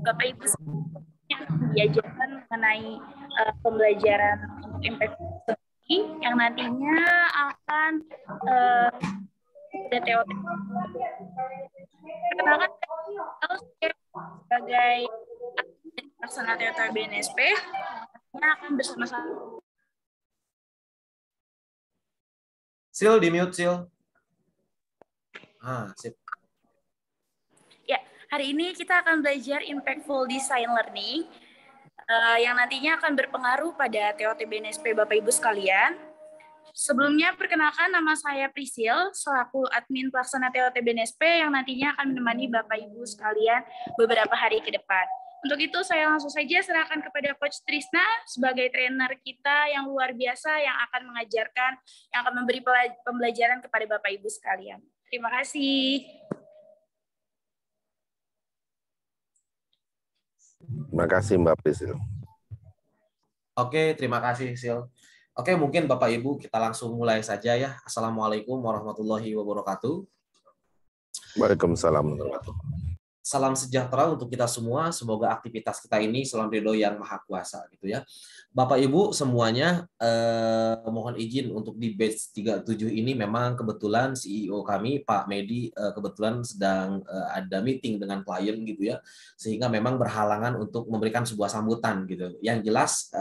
Bapak Ibu yang diajarkan mengenai pembelajaran untuk impact yang nantinya akan ada TOT. Perkenalkan saya sebagai pelaksana TOT BNSP yang akan bersama-sama. Sil, di mute, Sil. Sip. Ya, hari ini kita akan belajar impactful design learning yang nantinya akan berpengaruh pada TOT BNSP Bapak Ibu sekalian. Sebelumnya, perkenalkan nama saya Prisil, selaku admin pelaksana TOT BNSP yang nantinya akan menemani Bapak Ibu sekalian beberapa hari ke depan. Untuk itu, saya langsung saja serahkan kepada Coach Trisna sebagai trainer kita yang luar biasa yang akan mengajarkan, yang akan memberi pembelajaran kepada Bapak Ibu sekalian. Terima kasih. Terima kasih Mbak Prisil. Oke, terima kasih Sil. Oke, mungkin Bapak Ibu kita langsung mulai saja ya. Assalamualaikum warahmatullahi wabarakatuh. Waalaikumsalam warahmatullahi wabarakatuh. Salam sejahtera untuk kita semua. Semoga aktivitas kita ini selalu ridho yang maha kuasa gitu ya. Bapak Ibu semuanya mohon izin untuk di batch 37 ini memang kebetulan CEO kami Pak Medi kebetulan sedang ada meeting dengan klien gitu ya. Sehingga memang berhalangan untuk memberikan sebuah sambutan gitu. Yang jelas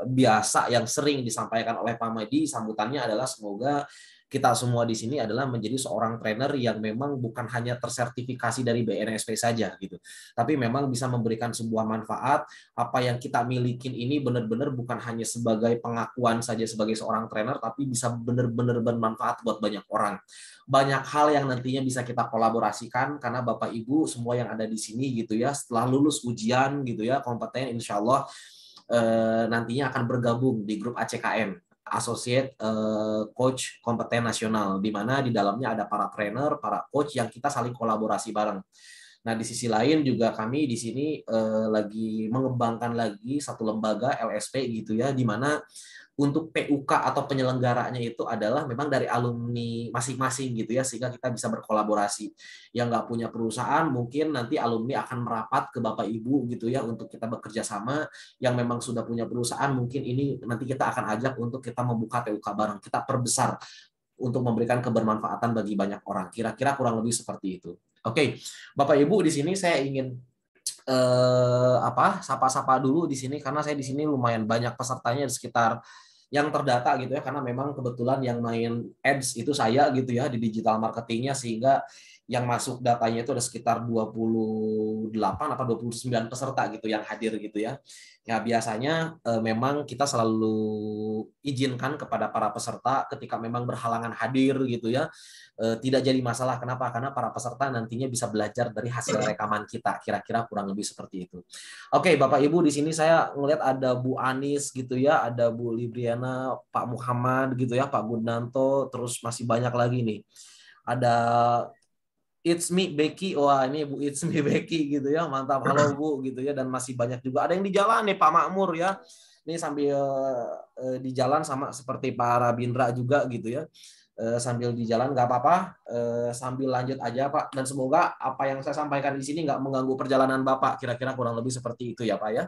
biasa yang sering disampaikan oleh Pak Medi sambutannya adalah semoga kita semua di sini adalah menjadi seorang trainer yang memang bukan hanya tersertifikasi dari BNSP saja gitu, tapi memang bisa memberikan sebuah manfaat. Apa yang kita milikin ini benar-benar bukan hanya sebagai pengakuan saja sebagai seorang trainer, tapi bisa benar-benar bermanfaat buat banyak orang. Banyak hal yang nantinya bisa kita kolaborasikan karena Bapak Ibu semua yang ada di sini gitu ya, setelah lulus ujian gitu ya, kompeten insya Allah nantinya akan bergabung di grup ACKN. Associate Coach Kompeten Nasional, di mana di dalamnya ada para trainer, para coach yang kita saling kolaborasi bareng. Nah, di sisi lain juga kami di sini lagi mengembangkan lagi satu lembaga LSP gitu ya, di mana untuk PUK atau penyelenggaranya itu adalah memang dari alumni masing-masing gitu ya, sehingga kita bisa berkolaborasi. Yang nggak punya perusahaan mungkin nanti alumni akan merapat ke Bapak Ibu gitu ya untuk kita bekerja sama. Yang memang sudah punya perusahaan mungkin ini nanti kita akan ajak untuk kita membuka PUK bareng, kita perbesar untuk memberikan kebermanfaatan bagi banyak orang. Kira-kira kurang lebih seperti itu. Oke, Bapak Ibu di sini saya ingin sapa-sapa dulu di sini karena saya di sini lumayan banyak pesertanya sekitar yang terdata gitu ya, karena memang kebetulan yang main ads itu saya gitu ya di digital marketingnya, sehingga yang masuk datanya itu ada sekitar 28 atau 29 peserta gitu yang hadir gitu ya. Ya biasanya memang kita selalu izinkan kepada para peserta ketika memang berhalangan hadir gitu ya. Tidak jadi masalah. Kenapa? Karena para peserta nantinya bisa belajar dari hasil rekaman kita. Kira-kira kurang lebih seperti itu. Oke, Bapak Ibu di sini saya ngelihat ada Bu Anis gitu ya, ada Bu Libriana, Pak Muhammad gitu ya, Pak Gunanto, terus masih banyak lagi nih. Ada It's me Becky, wah ini Bu It's me Becky gitu ya, mantap, halo Bu gitu ya, dan masih banyak juga. Ada yang di jalan nih Pak Makmur ya, ini sambil di jalan sama seperti Pak Rabindra juga gitu ya. Sambil di jalan nggak apa-apa, sambil lanjut aja Pak, dan semoga apa yang saya sampaikan di sini nggak mengganggu perjalanan Bapak, kira-kira kurang lebih seperti itu ya Pak ya.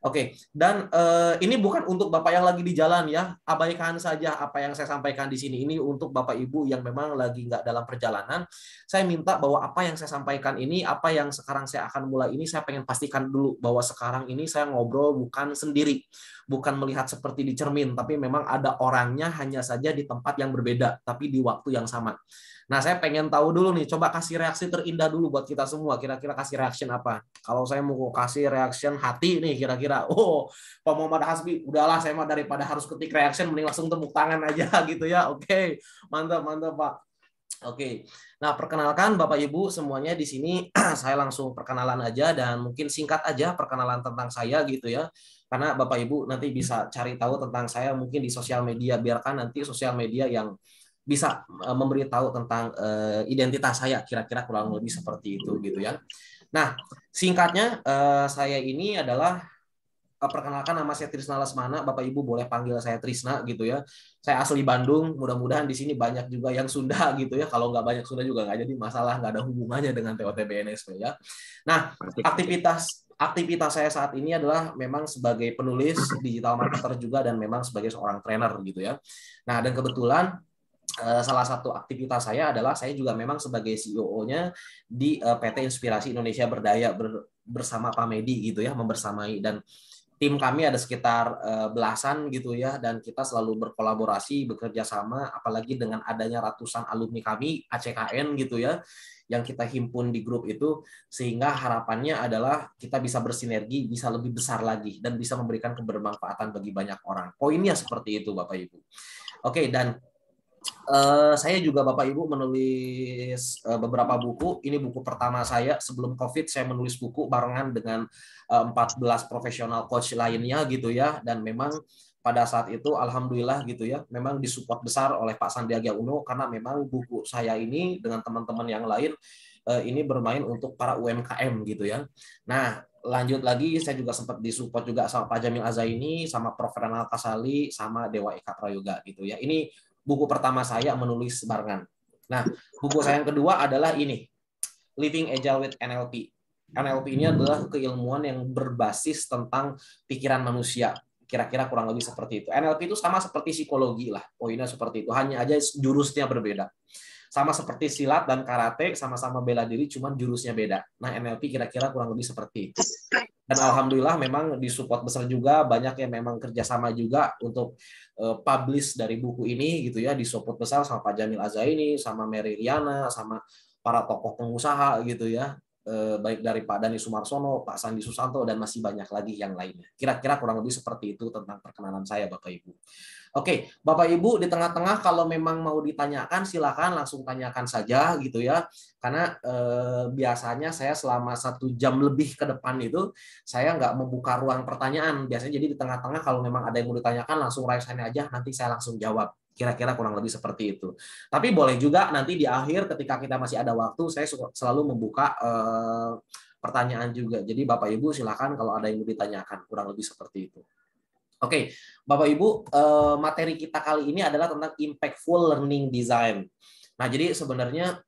Oke, dan ini bukan untuk Bapak yang lagi di jalan ya, abaikan saja apa yang saya sampaikan di sini. Ini untuk Bapak Ibu yang memang lagi nggak dalam perjalanan. Saya minta bahwa apa yang saya sampaikan ini, apa yang sekarang saya akan mulai ini, saya pengen pastikan dulu bahwa sekarang ini saya ngobrol bukan sendiri, bukan melihat seperti di cermin, tapi memang ada orangnya, hanya saja di tempat yang berbeda, tapi di waktu yang sama. Nah, saya pengen tahu dulu nih, coba kasih reaksi terindah dulu buat kita semua. Kira-kira kasih reaction apa? Kalau saya mau kasih reaction hati nih, kira-kira, oh, Pak Muhammad Hasbi, udahlah saya mah daripada harus ketik reaction, mending langsung tepuk tangan aja gitu ya. Oke, mantap, mantap Pak. Oke, nah perkenalkan Bapak Ibu semuanya di sini saya langsung perkenalan aja dan mungkin singkat aja perkenalan tentang saya gitu ya. Karena Bapak Ibu nanti bisa cari tahu tentang saya mungkin di sosial media, biarkan nanti sosial media yang bisa memberitahu tentang identitas saya, kira-kira kurang lebih seperti itu gitu ya. Nah, singkatnya saya ini adalah perkenalkan, nama saya Trisna Lesmana. Bapak Ibu boleh panggil saya Trisna gitu ya. Saya asli Bandung. Mudah-mudahan di sini banyak juga yang Sunda gitu ya. Kalau nggak banyak Sunda juga nggak jadi masalah, nggak ada hubungannya dengan TOT BNSP ya. Nah, aktivitas saya saat ini adalah memang sebagai penulis, digital marketer juga, dan memang sebagai seorang trainer gitu ya. Nah, dan kebetulan salah satu aktivitas saya adalah saya juga memang sebagai CEO-nya di PT Inspirasi Indonesia Berdaya bersama Pak Medi gitu ya, membersamai, dan tim kami ada sekitar belasan gitu ya, dan kita selalu berkolaborasi, bekerja sama, apalagi dengan adanya ratusan alumni kami ACKN gitu ya, yang kita himpun di grup itu, sehingga harapannya adalah kita bisa bersinergi, bisa lebih besar lagi, dan bisa memberikan kebermanfaatan bagi banyak orang. Poinnya seperti itu Bapak Ibu. Oke, dan saya juga Bapak Ibu menulis beberapa buku. Ini buku pertama saya. Sebelum COVID saya menulis buku barengan dengan 14 profesional coach lainnya gitu ya. Dan memang pada saat itu alhamdulillah gitu ya, memang disupport besar oleh Pak Sandiaga Uno, karena memang buku saya ini dengan teman-teman yang lain ini bermain untuk para UMKM gitu ya. Nah, lanjut lagi saya juga sempat disupport juga sama Pak Jamil Azaini, sama Prof. Renal Kasali, sama Dewa Eka Prayoga gitu ya. Ini buku pertama saya menulis barengan. Nah, buku saya yang kedua adalah ini, Living Agile with NLP. NLP ini adalah keilmuan yang berbasis tentang pikiran manusia. Kira-kira kurang lebih seperti itu. NLP itu sama seperti psikologi lah, poinnya seperti itu. Hanya aja jurusnya berbeda. Sama seperti silat dan karate, sama-sama bela diri, cuman jurusnya beda. Nah, NLP kira-kira kurang lebih seperti itu. Dan alhamdulillah memang disupport besar juga, banyak yang memang kerjasama juga untuk publish dari buku ini gitu ya, disupport besar sama Pak Jamil Azaini, sama Mary Riana, sama para tokoh pengusaha gitu ya, baik dari Pak Dani Sumarsono, Pak Sandi Susanto, dan masih banyak lagi yang lainnya. Kira-kira kurang lebih seperti itu tentang perkenalan saya Bapak Ibu. Oke, Bapak Ibu di tengah-tengah kalau memang mau ditanyakan silakan langsung tanyakan saja gitu ya. Karena biasanya saya selama 1 jam lebih ke depan itu saya nggak membuka ruang pertanyaan. Biasanya jadi di tengah-tengah kalau memang ada yang mau ditanyakan langsung raise hand aja, nanti saya langsung jawab. Kira-kira kurang lebih seperti itu. Tapi boleh juga nanti di akhir ketika kita masih ada waktu, saya selalu membuka pertanyaan juga. Jadi Bapak Ibu silakan kalau ada yang mau ditanyakan, kurang lebih seperti itu. Oke, Bapak Ibu, materi kita kali ini adalah tentang impactful learning design. Nah, jadi sebenarnya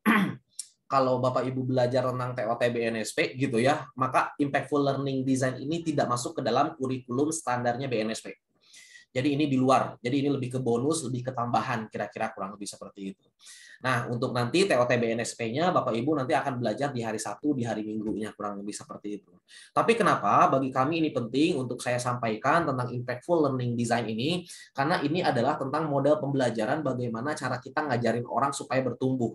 kalau Bapak Ibu belajar tentang TOT BNSP gitu ya, maka impactful learning design ini tidak masuk ke dalam kurikulum standarnya BNSP. Jadi ini di luar, jadi ini lebih ke bonus, lebih ke tambahan, kira-kira kurang lebih seperti itu. Nah, untuk nanti TOT BNSP-nya, Bapak Ibu nanti akan belajar di hari Sabtu, di hari Minggunya, kurang lebih seperti itu. Tapi kenapa bagi kami ini penting untuk saya sampaikan tentang impactful learning design ini, karena ini adalah tentang model pembelajaran bagaimana cara kita ngajarin orang supaya bertumbuh.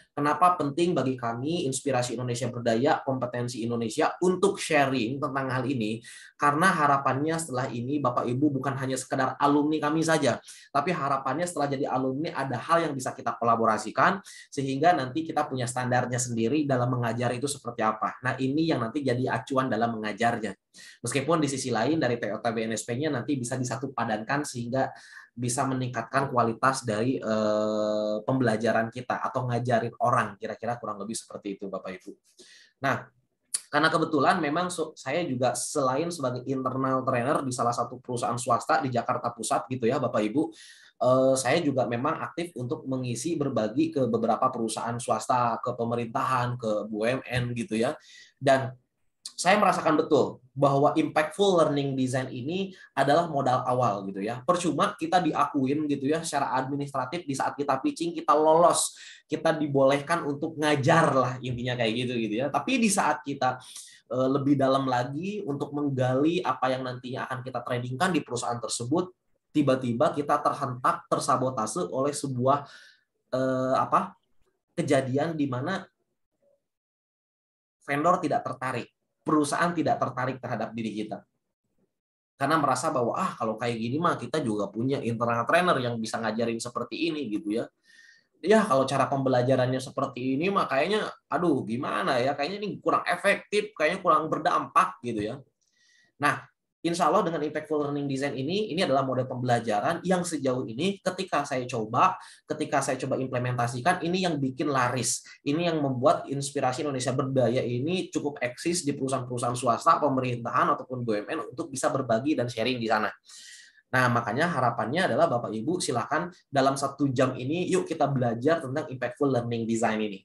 Kenapa penting bagi kami Inspirasi Indonesia Berdaya, Kompetensi Indonesia untuk sharing tentang hal ini? Karena harapannya setelah ini Bapak Ibu bukan hanya sekedar alumni kami saja, tapi harapannya setelah jadi alumni ada hal yang bisa kita kolaborasikan sehingga nanti kita punya standarnya sendiri dalam mengajar itu seperti apa. Nah, ini yang nanti jadi acuan dalam mengajarnya. Meskipun di sisi lain dari TOT BNSP-nya nanti bisa disatu padankan sehingga bisa meningkatkan kualitas dari pembelajaran kita atau ngajarin orang, kira-kira kurang lebih seperti itu Bapak Ibu. Nah, karena kebetulan memang saya juga selain sebagai internal trainer di salah satu perusahaan swasta di Jakarta Pusat gitu ya Bapak Ibu, saya juga memang aktif untuk mengisi berbagi ke beberapa perusahaan swasta, ke pemerintahan, ke BUMN gitu ya. Dan saya merasakan betul bahwa impactful learning design ini adalah modal awal gitu ya. Percuma kita diakuin gitu ya secara administratif di saat kita pitching kita lolos, kita dibolehkan untuk ngajar lah intinya kayak gitu ya. Tapi di saat kita lebih dalam lagi untuk menggali apa yang nantinya akan kita trainingkan di perusahaan tersebut, tiba-tiba kita terhentak, tersabotase oleh sebuah kejadian di mana vendor tidak tertarik. Perusahaan tidak tertarik terhadap diri kita. Karena merasa bahwa kalau kayak gini mah kita juga punya internal trainer yang bisa ngajarin seperti ini gitu ya. Ya kalau cara pembelajarannya seperti ini mah kayaknya aduh gimana ya, kayaknya ini kurang efektif, kayaknya kurang berdampak gitu ya. Nah, Insya Allah dengan impactful learning design ini adalah model pembelajaran yang sejauh ini ketika saya coba implementasikan, ini yang bikin laris. Ini yang membuat Inspirasi Indonesia Berdaya ini cukup eksis di perusahaan-perusahaan swasta, pemerintahan, ataupun BUMN untuk bisa berbagi dan sharing di sana. Nah, makanya harapannya adalah Bapak Ibu silakan dalam 1 jam ini, yuk kita belajar tentang impactful learning design ini.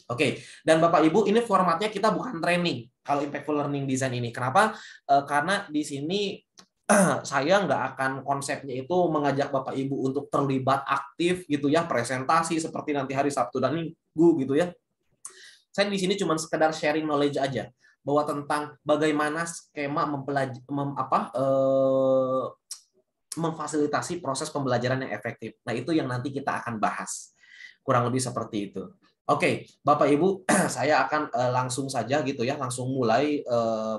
Oke, dan Bapak Ibu, ini formatnya kita bukan training kalau impactful learning design ini. Kenapa? Karena di sini saya nggak akan konsepnya itu mengajak Bapak Ibu untuk terlibat aktif gitu ya, presentasi seperti nanti hari Sabtu dan Minggu gitu ya. Saya di sini cuma sekedar sharing knowledge aja bahwa tentang bagaimana skema memfasilitasi proses pembelajaran yang efektif. Nah, itu yang nanti kita akan bahas. Kurang lebih seperti itu. Oke, Bapak Ibu, saya akan langsung saja gitu ya, langsung mulai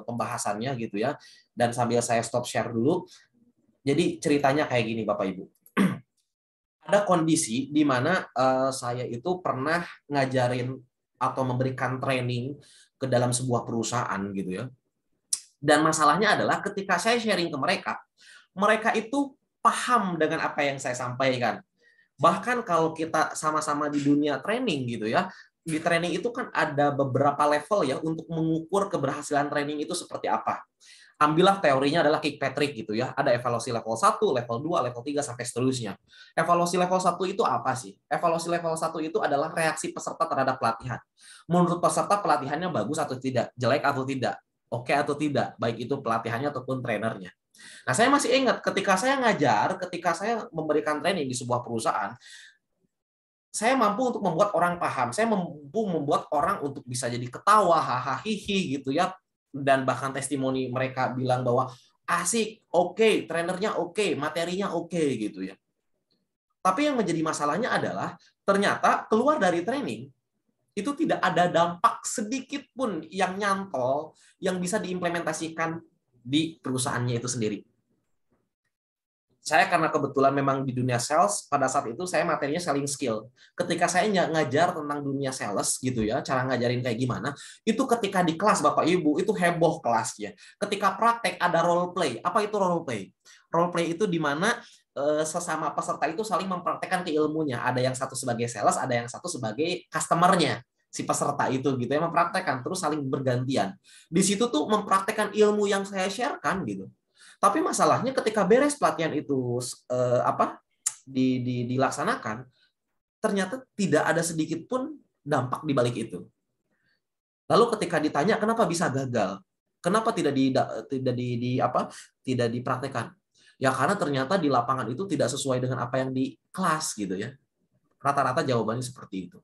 pembahasannya gitu ya. Dan sambil saya stop share dulu. Jadi ceritanya kayak gini Bapak Ibu. Ada kondisi di mana saya itu pernah ngajarin atau memberikan training ke dalam sebuah perusahaan gitu ya. Dan masalahnya adalah ketika saya sharing ke mereka itu paham dengan apa yang saya sampaikan. Bahkan kalau kita sama-sama di dunia training gitu ya, di training itu kan ada beberapa level ya untuk mengukur keberhasilan training itu seperti apa. Ambillah teorinya adalah Kirkpatrick gitu ya. Ada evaluasi level 1, level 2, level 3 sampai seterusnya. Evaluasi level 1 itu apa sih? Evaluasi level 1 itu adalah reaksi peserta terhadap pelatihan. Menurut peserta pelatihannya bagus atau tidak, jelek atau tidak, oke atau tidak, baik itu pelatihannya ataupun trainernya. Nah, saya masih ingat ketika saya ngajar, ketika saya memberikan training di sebuah perusahaan, saya mampu untuk membuat orang paham, saya mampu membuat orang untuk bisa jadi ketawa, hahaha, hihi gitu ya, dan bahkan testimoni mereka bilang bahwa asik, oke, trainernya oke, materinya oke gitu ya. Tapi yang menjadi masalahnya adalah ternyata keluar dari training itu tidak ada dampak sedikit pun yang nyantol yang bisa diimplementasikan di perusahaannya itu sendiri. Saya karena kebetulan memang di dunia sales, pada saat itu saya materinya selling skill. Ketika saya ngajar tentang dunia sales gitu ya, cara ngajarin kayak gimana, itu ketika di kelas Bapak Ibu, itu heboh kelasnya. Ketika praktek ada role play. Apa itu role play? Role play itu di mana sesama peserta itu saling mempraktekkan keilmunya. Ada yang satu sebagai sales, ada yang satu sebagai customer-nya. Si peserta itu gitu ya, mempraktekkan, terus saling bergantian. Di situ tuh mempraktekkan ilmu yang saya share-kan gitu. Tapi masalahnya ketika beres pelatihan itu dilaksanakan, ternyata tidak ada sedikit pun dampak di balik itu. Lalu ketika ditanya kenapa bisa gagal, kenapa tidak dipraktekkan? Ya karena ternyata di lapangan itu tidak sesuai dengan apa yang di kelas gitu ya. Rata-rata jawabannya seperti itu.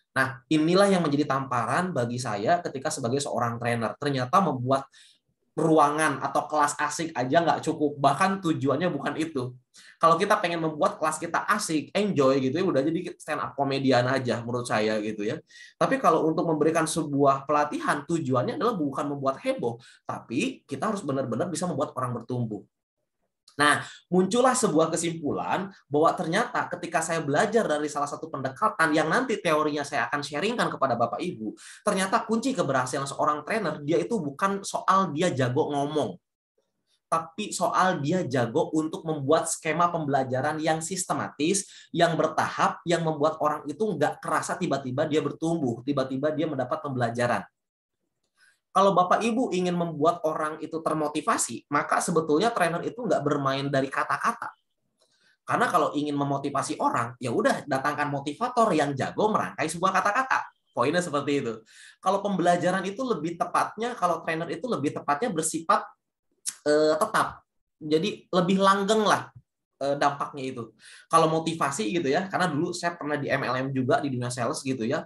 Nah, inilah yang menjadi tamparan bagi saya ketika sebagai seorang trainer. Ternyata membuat ruangan atau kelas asik aja nggak cukup, bahkan tujuannya bukan itu. Kalau kita pengen membuat kelas kita asik, enjoy gitu ya, udah jadi stand up komedian aja menurut saya gitu ya. Tapi kalau untuk memberikan sebuah pelatihan, tujuannya adalah bukan membuat heboh, tapi kita harus benar-benar bisa membuat orang bertumbuh. Nah, muncullah sebuah kesimpulan bahwa ternyata ketika saya belajar dari salah satu pendekatan yang nanti teorinya saya akan sharingkan kepada Bapak Ibu, ternyata kunci keberhasilan seorang trainer, dia itu bukan soal dia jago ngomong, tapi soal dia jago untuk membuat skema pembelajaran yang sistematis, yang bertahap, yang membuat orang itu nggak kerasa tiba-tiba dia bertumbuh, tiba-tiba dia mendapat pembelajaran. Kalau Bapak Ibu ingin membuat orang itu termotivasi, maka sebetulnya trainer itu nggak bermain dari kata-kata. Karena kalau ingin memotivasi orang, ya udah datangkan motivator yang jago merangkai sebuah kata-kata. Poinnya seperti itu. Kalau pembelajaran itu lebih tepatnya, kalau trainer itu lebih tepatnya bersifat tetap. Jadi lebih langgeng lah dampaknya itu. Kalau motivasi gitu ya, karena dulu saya pernah di MLM juga di dunia sales gitu ya.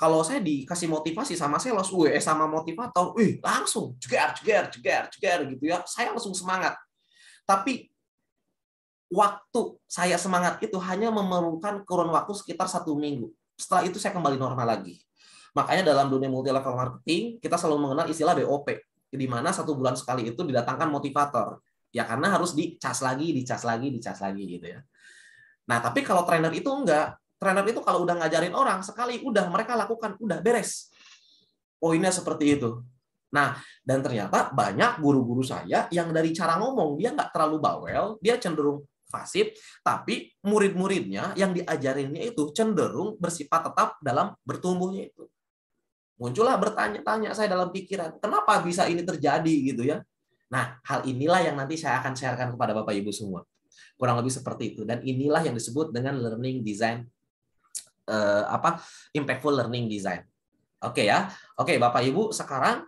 Kalau saya dikasih motivasi sama sales, sama motivator, langsung jeger gitu ya. Saya langsung semangat. Tapi waktu saya semangat itu hanya memerlukan kurun waktu sekitar 1 minggu. Setelah itu saya kembali normal lagi. Makanya dalam dunia multi level marketing, kita selalu mengenal istilah BOP, di mana 1 bulan sekali itu didatangkan motivator. Ya karena harus dicas lagi gitu ya. Nah, tapi kalau trainer itu enggak. Trainer itu kalau udah ngajarin orang sekali, udah mereka lakukan, udah beres. Poinnya seperti itu. Nah, dan ternyata banyak guru-guru saya yang dari cara ngomong, dia nggak terlalu bawel, dia cenderung fasih, tapi murid-muridnya yang diajarinnya itu cenderung bersifat tetap dalam bertumbuhnya itu. Muncullah bertanya-tanya saya dalam pikiran, kenapa bisa ini terjadi gitu ya? Nah, hal inilah yang nanti saya akan sharekan kepada Bapak Ibu semua. Kurang lebih seperti itu. Dan inilah yang disebut dengan learning design, impactful learning design. Oke ya. Oke, Bapak Ibu, sekarang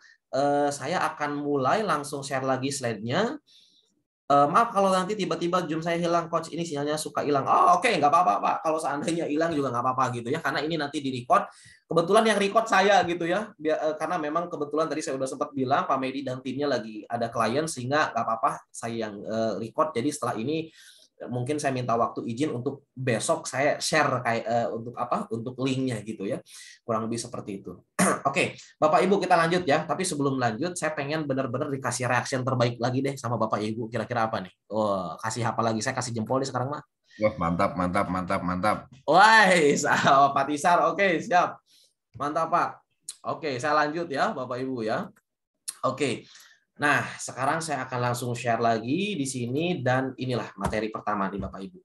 saya akan mulai langsung share lagi slide-nya. Maaf kalau nanti tiba-tiba Zoom saya hilang, coach, ini sinyalnya suka hilang. Oh, oke, nggak apa-apa, Pak. Kalau seandainya hilang juga nggak apa-apa gitu ya, karena ini nanti di-record. Kebetulan yang record saya gitu ya, karena memang kebetulan tadi saya udah sempat bilang Pak Medi dan timnya lagi ada klien, sehingga nggak apa-apa saya yang record. Jadi setelah ini mungkin saya minta waktu izin untuk besok saya share kayak untuk linknya gitu ya, kurang lebih seperti itu. Oke, Bapak Ibu kita lanjut ya. Tapi sebelum lanjut, saya pengen benar-benar dikasih reaction terbaik lagi deh sama Bapak Ibu. Kira-kira apa nih? Oh, kasih apa lagi? Saya kasih jempol nih sekarang mah. Wah, mantap, mantap, mantap, mantap. Wah, Pak Tisar, oke siap, mantap Pak. Oke, saya lanjut ya Bapak Ibu ya. Oke. Nah, sekarang saya akan langsung share lagi di sini dan inilah materi pertama nih Bapak Ibu.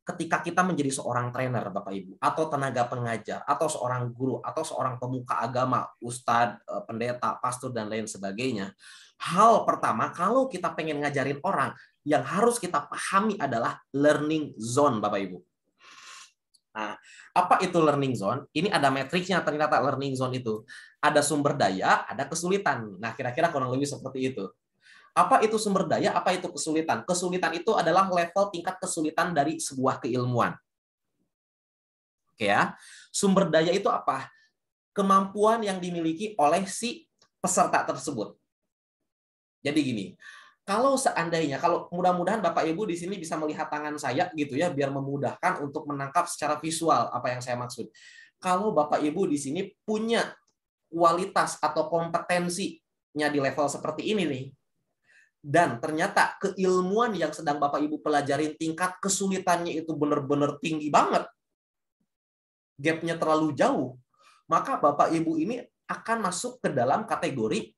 Ketika kita menjadi seorang trainer Bapak Ibu, atau tenaga pengajar, atau seorang guru, atau seorang pemuka agama, ustadz, pendeta, pastor, dan lain sebagainya, hal pertama kalau kita pengen ngajarin orang, yang harus kita pahami adalah learning zone Bapak Ibu. Nah, apa itu learning zone? Ini ada matriksnya ternyata learning zone itu. Ada sumber daya, ada kesulitan. Nah, kira-kira kurang lebih seperti itu. Apa itu sumber daya, apa itu kesulitan? Kesulitan itu adalah level tingkat kesulitan dari sebuah keilmuan. Oke ya. Sumber daya itu apa? Kemampuan yang dimiliki oleh si peserta tersebut. Jadi gini, kalau seandainya, kalau mudah-mudahan Bapak Ibu di sini bisa melihat tangan saya gitu ya, biar memudahkan untuk menangkap secara visual apa yang saya maksud. Kalau Bapak Ibu di sini punya kualitas atau kompetensinya di level seperti ini nih, dan ternyata keilmuan yang sedang Bapak Ibu pelajarin tingkat kesulitannya itu benar-benar tinggi banget, gapnya terlalu jauh, maka Bapak Ibu ini akan masuk ke dalam kategori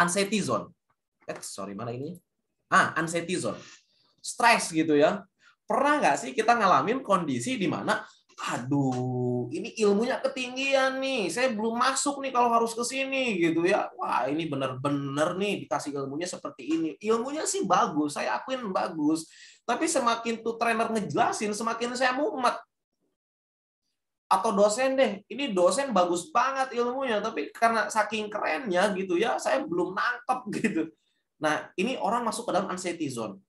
anxiety zone. Mana ini? Anxiety zone. Stres gitu ya. Pernah nggak sih kita ngalamin kondisi di mana aduh, ini ilmunya ketinggian nih. Saya belum masuk nih kalau harus ke sini gitu ya. Wah, ini bener-bener nih dikasih ilmunya seperti ini. Ilmunya sih bagus, saya akuin bagus. Tapi semakin tuh trainer ngejelasin, semakin saya mumet. Atau dosen deh, ini dosen bagus banget ilmunya, tapi karena saking kerennya gitu ya, saya belum nangkep gitu. Nah, ini orang masuk ke dalam anxiety zone.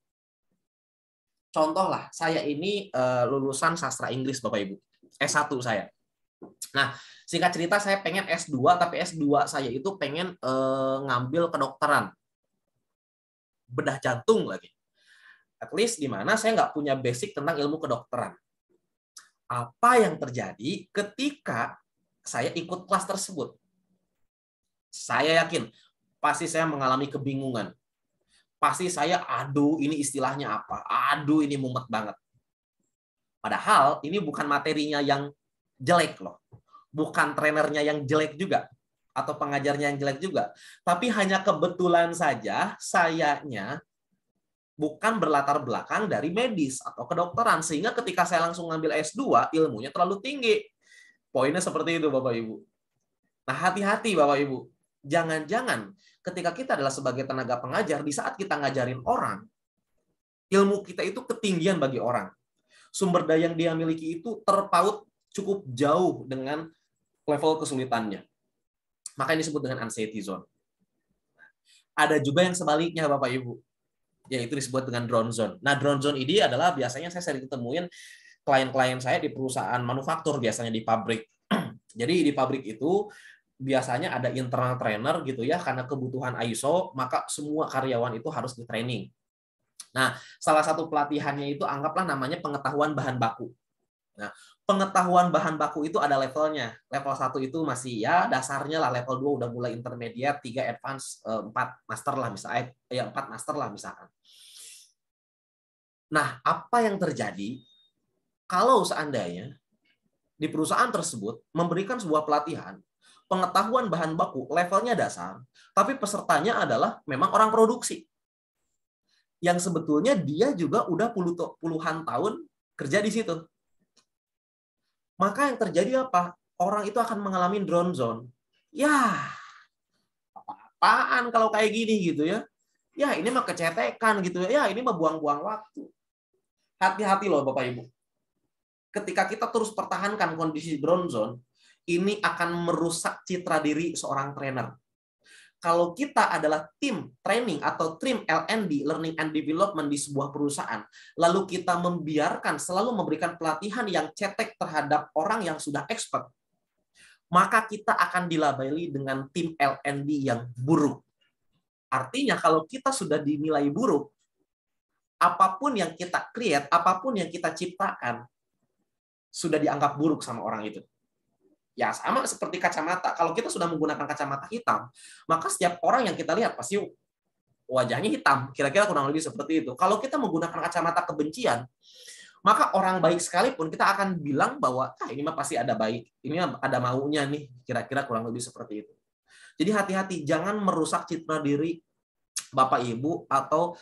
Contoh lah, saya ini lulusan sastra Inggris Bapak Ibu. S1 saya. Nah, singkat cerita saya pengen S2, tapi S2 saya itu pengen ngambil kedokteran. Bedah jantung lagi. At least di mana saya nggak punya basic tentang ilmu kedokteran. Apa yang terjadi ketika saya ikut kelas tersebut? Saya yakin pasti saya mengalami kebingungan. Pasti saya, aduh ini istilahnya apa? Aduh ini mumet banget. Padahal ini bukan materinya yang jelek loh. Bukan trainernya yang jelek juga. Atau pengajarnya yang jelek juga. Tapi hanya kebetulan saja sayanya bukan berlatar belakang dari medis atau kedokteran. Sehingga ketika saya langsung ngambil S2, ilmunya terlalu tinggi. Poinnya seperti itu, Bapak Ibu. Nah, hati-hati, Bapak Ibu. Jangan-jangan ketika kita adalah sebagai tenaga pengajar, di saat kita ngajarin orang, ilmu kita itu ketinggian bagi orang. Sumber daya yang dia miliki itu terpaut cukup jauh dengan level kesulitannya. Maka ini disebut dengan anxiety zone. Ada juga yang sebaliknya, Bapak Ibu. Yaitu disebut dengan drone zone. Nah, drone zone ini adalah biasanya saya sering ketemuin klien-klien saya di perusahaan manufaktur, biasanya di pabrik. Jadi di pabrik itu biasanya ada internal trainer gitu ya, karena kebutuhan ISO, maka semua karyawan itu harus di training. Nah, salah satu pelatihannya itu anggaplah namanya pengetahuan bahan baku. Nah, pengetahuan bahan baku itu ada levelnya. Level 1 itu masih ya dasarnya lah, level 2 udah mulai intermediate, 3 advance, 4 master lah misalnya, 4 master lah misalkan. Nah, apa yang terjadi kalau seandainya di perusahaan tersebut memberikan sebuah pelatihan, pengetahuan bahan baku levelnya dasar, tapi pesertanya adalah memang orang produksi. Yang sebetulnya dia juga udah puluhan tahun kerja di situ. Maka yang terjadi apa? Orang itu akan mengalami drone zone. Ya, apa-apaan kalau kayak gini gitu ya. Ya, ini mah kecetekan gitu ya. Ya, ini mah buang-buang waktu. Hati-hati loh Bapak Ibu. Ketika kita terus pertahankan kondisi drone zone, ini akan merusak citra diri seorang trainer. Kalau kita adalah tim training atau tim L&D, Learning and Development di sebuah perusahaan, lalu kita membiarkan selalu memberikan pelatihan yang cetek terhadap orang yang sudah expert, maka kita akan dilabeli dengan tim L&D yang buruk. Artinya kalau kita sudah dinilai buruk, apapun yang kita create, apapun yang kita ciptakan, sudah dianggap buruk sama orang itu. Ya sama seperti kacamata. Kalau kita sudah menggunakan kacamata hitam, maka setiap orang yang kita lihat pasti wajahnya hitam. Kira-kira kurang lebih seperti itu. Kalau kita menggunakan kacamata kebencian, maka orang baik sekalipun kita akan bilang bahwa ini mah pasti ada baik, ini ada maunya nih. Kira-kira kurang lebih seperti itu. Jadi hati-hati, jangan merusak citra diri Bapak Ibu atau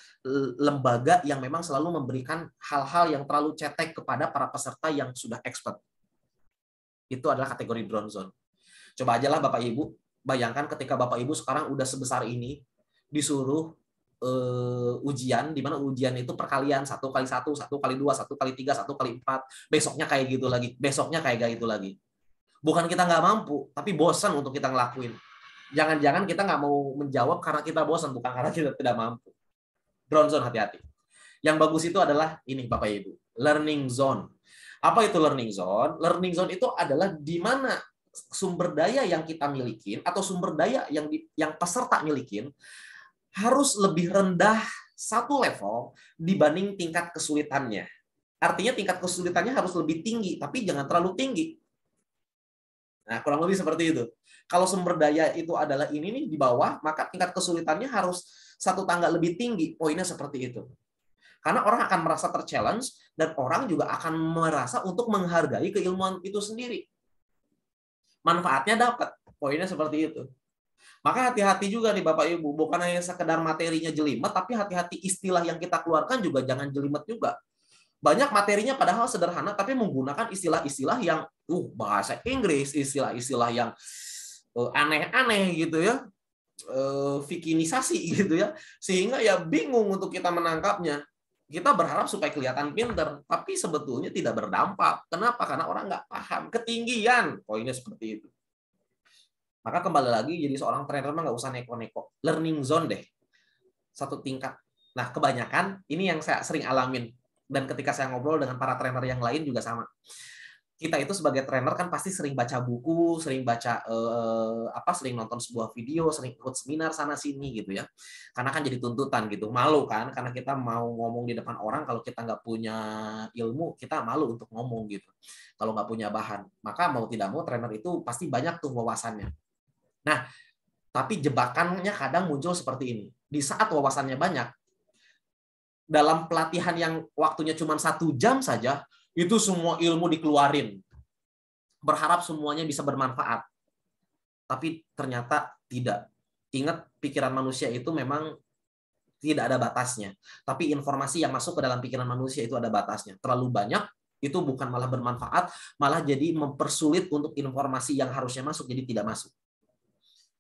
lembaga yang memang selalu memberikan hal-hal yang terlalu cetek kepada para peserta yang sudah expert. Itu adalah kategori drone zone. Coba aja lah Bapak Ibu, bayangkan ketika Bapak Ibu sekarang udah sebesar ini, disuruh ujian, di mana ujian itu perkalian 1 kali 1, 1 kali 2, 1 kali 3, 1 kali 4, besoknya kayak gitu lagi, besoknya kayak gitu lagi. Bukan kita nggak mampu, tapi bosan untuk kita ngelakuin. Jangan-jangan kita nggak mau menjawab karena kita bosan, bukan karena kita tidak mampu. Drone zone, hati-hati. Yang bagus itu adalah ini Bapak Ibu, learning zone. Apa itu learning zone? Learning zone itu adalah di mana sumber daya yang kita milikin atau sumber daya yang peserta milikin harus lebih rendah satu level dibanding tingkat kesulitannya. Artinya tingkat kesulitannya harus lebih tinggi, tapi jangan terlalu tinggi. Nah, kurang lebih seperti itu. Kalau sumber daya itu adalah ini nih di bawah, maka tingkat kesulitannya harus satu tangga lebih tinggi. Poinnya seperti itu. Karena orang akan merasa ter-challenge dan orang juga akan merasa untuk menghargai keilmuan itu sendiri. Manfaatnya dapat. Poinnya seperti itu. Maka hati-hati juga nih Bapak Ibu, bukan hanya sekedar materinya jelimet, tapi hati-hati istilah yang kita keluarkan juga jangan jelimet juga. Banyak materinya padahal sederhana, tapi menggunakan istilah-istilah yang bahasa Inggris, istilah-istilah yang aneh-aneh gitu ya, fikinisasi gitu ya, sehingga ya bingung untuk kita menangkapnya. Kita berharap supaya kelihatan pinter, tapi sebetulnya tidak berdampak. Kenapa? Karena orang nggak paham. Ketinggian, poinnya seperti itu. Maka kembali lagi, jadi seorang trainer mah nggak usah neko-neko. Learning zone deh. Satu tingkat. Nah, kebanyakan, ini yang saya sering alamin. Dan ketika saya ngobrol dengan para trainer yang lain juga sama. Kita itu sebagai trainer kan pasti sering baca buku, sering baca sering nonton sebuah video, sering ikut seminar sana sini gitu ya. Karena kan jadi tuntutan gitu, malu kan, karena kita mau ngomong di depan orang kalau kita nggak punya ilmu, kita malu untuk ngomong gitu. Kalau nggak punya bahan, maka mau tidak mau trainer itu pasti banyak tuh wawasannya. Nah, tapi jebakannya kadang muncul seperti ini. Di saat wawasannya banyak, dalam pelatihan yang waktunya cuma 1 jam saja, itu semua ilmu dikeluarin. Berharap semuanya bisa bermanfaat. Tapi ternyata tidak. Ingat, pikiran manusia itu memang tidak ada batasnya. Tapi informasi yang masuk ke dalam pikiran manusia itu ada batasnya. Terlalu banyak, itu bukan malah bermanfaat, malah jadi mempersulit untuk informasi yang harusnya masuk, jadi tidak masuk.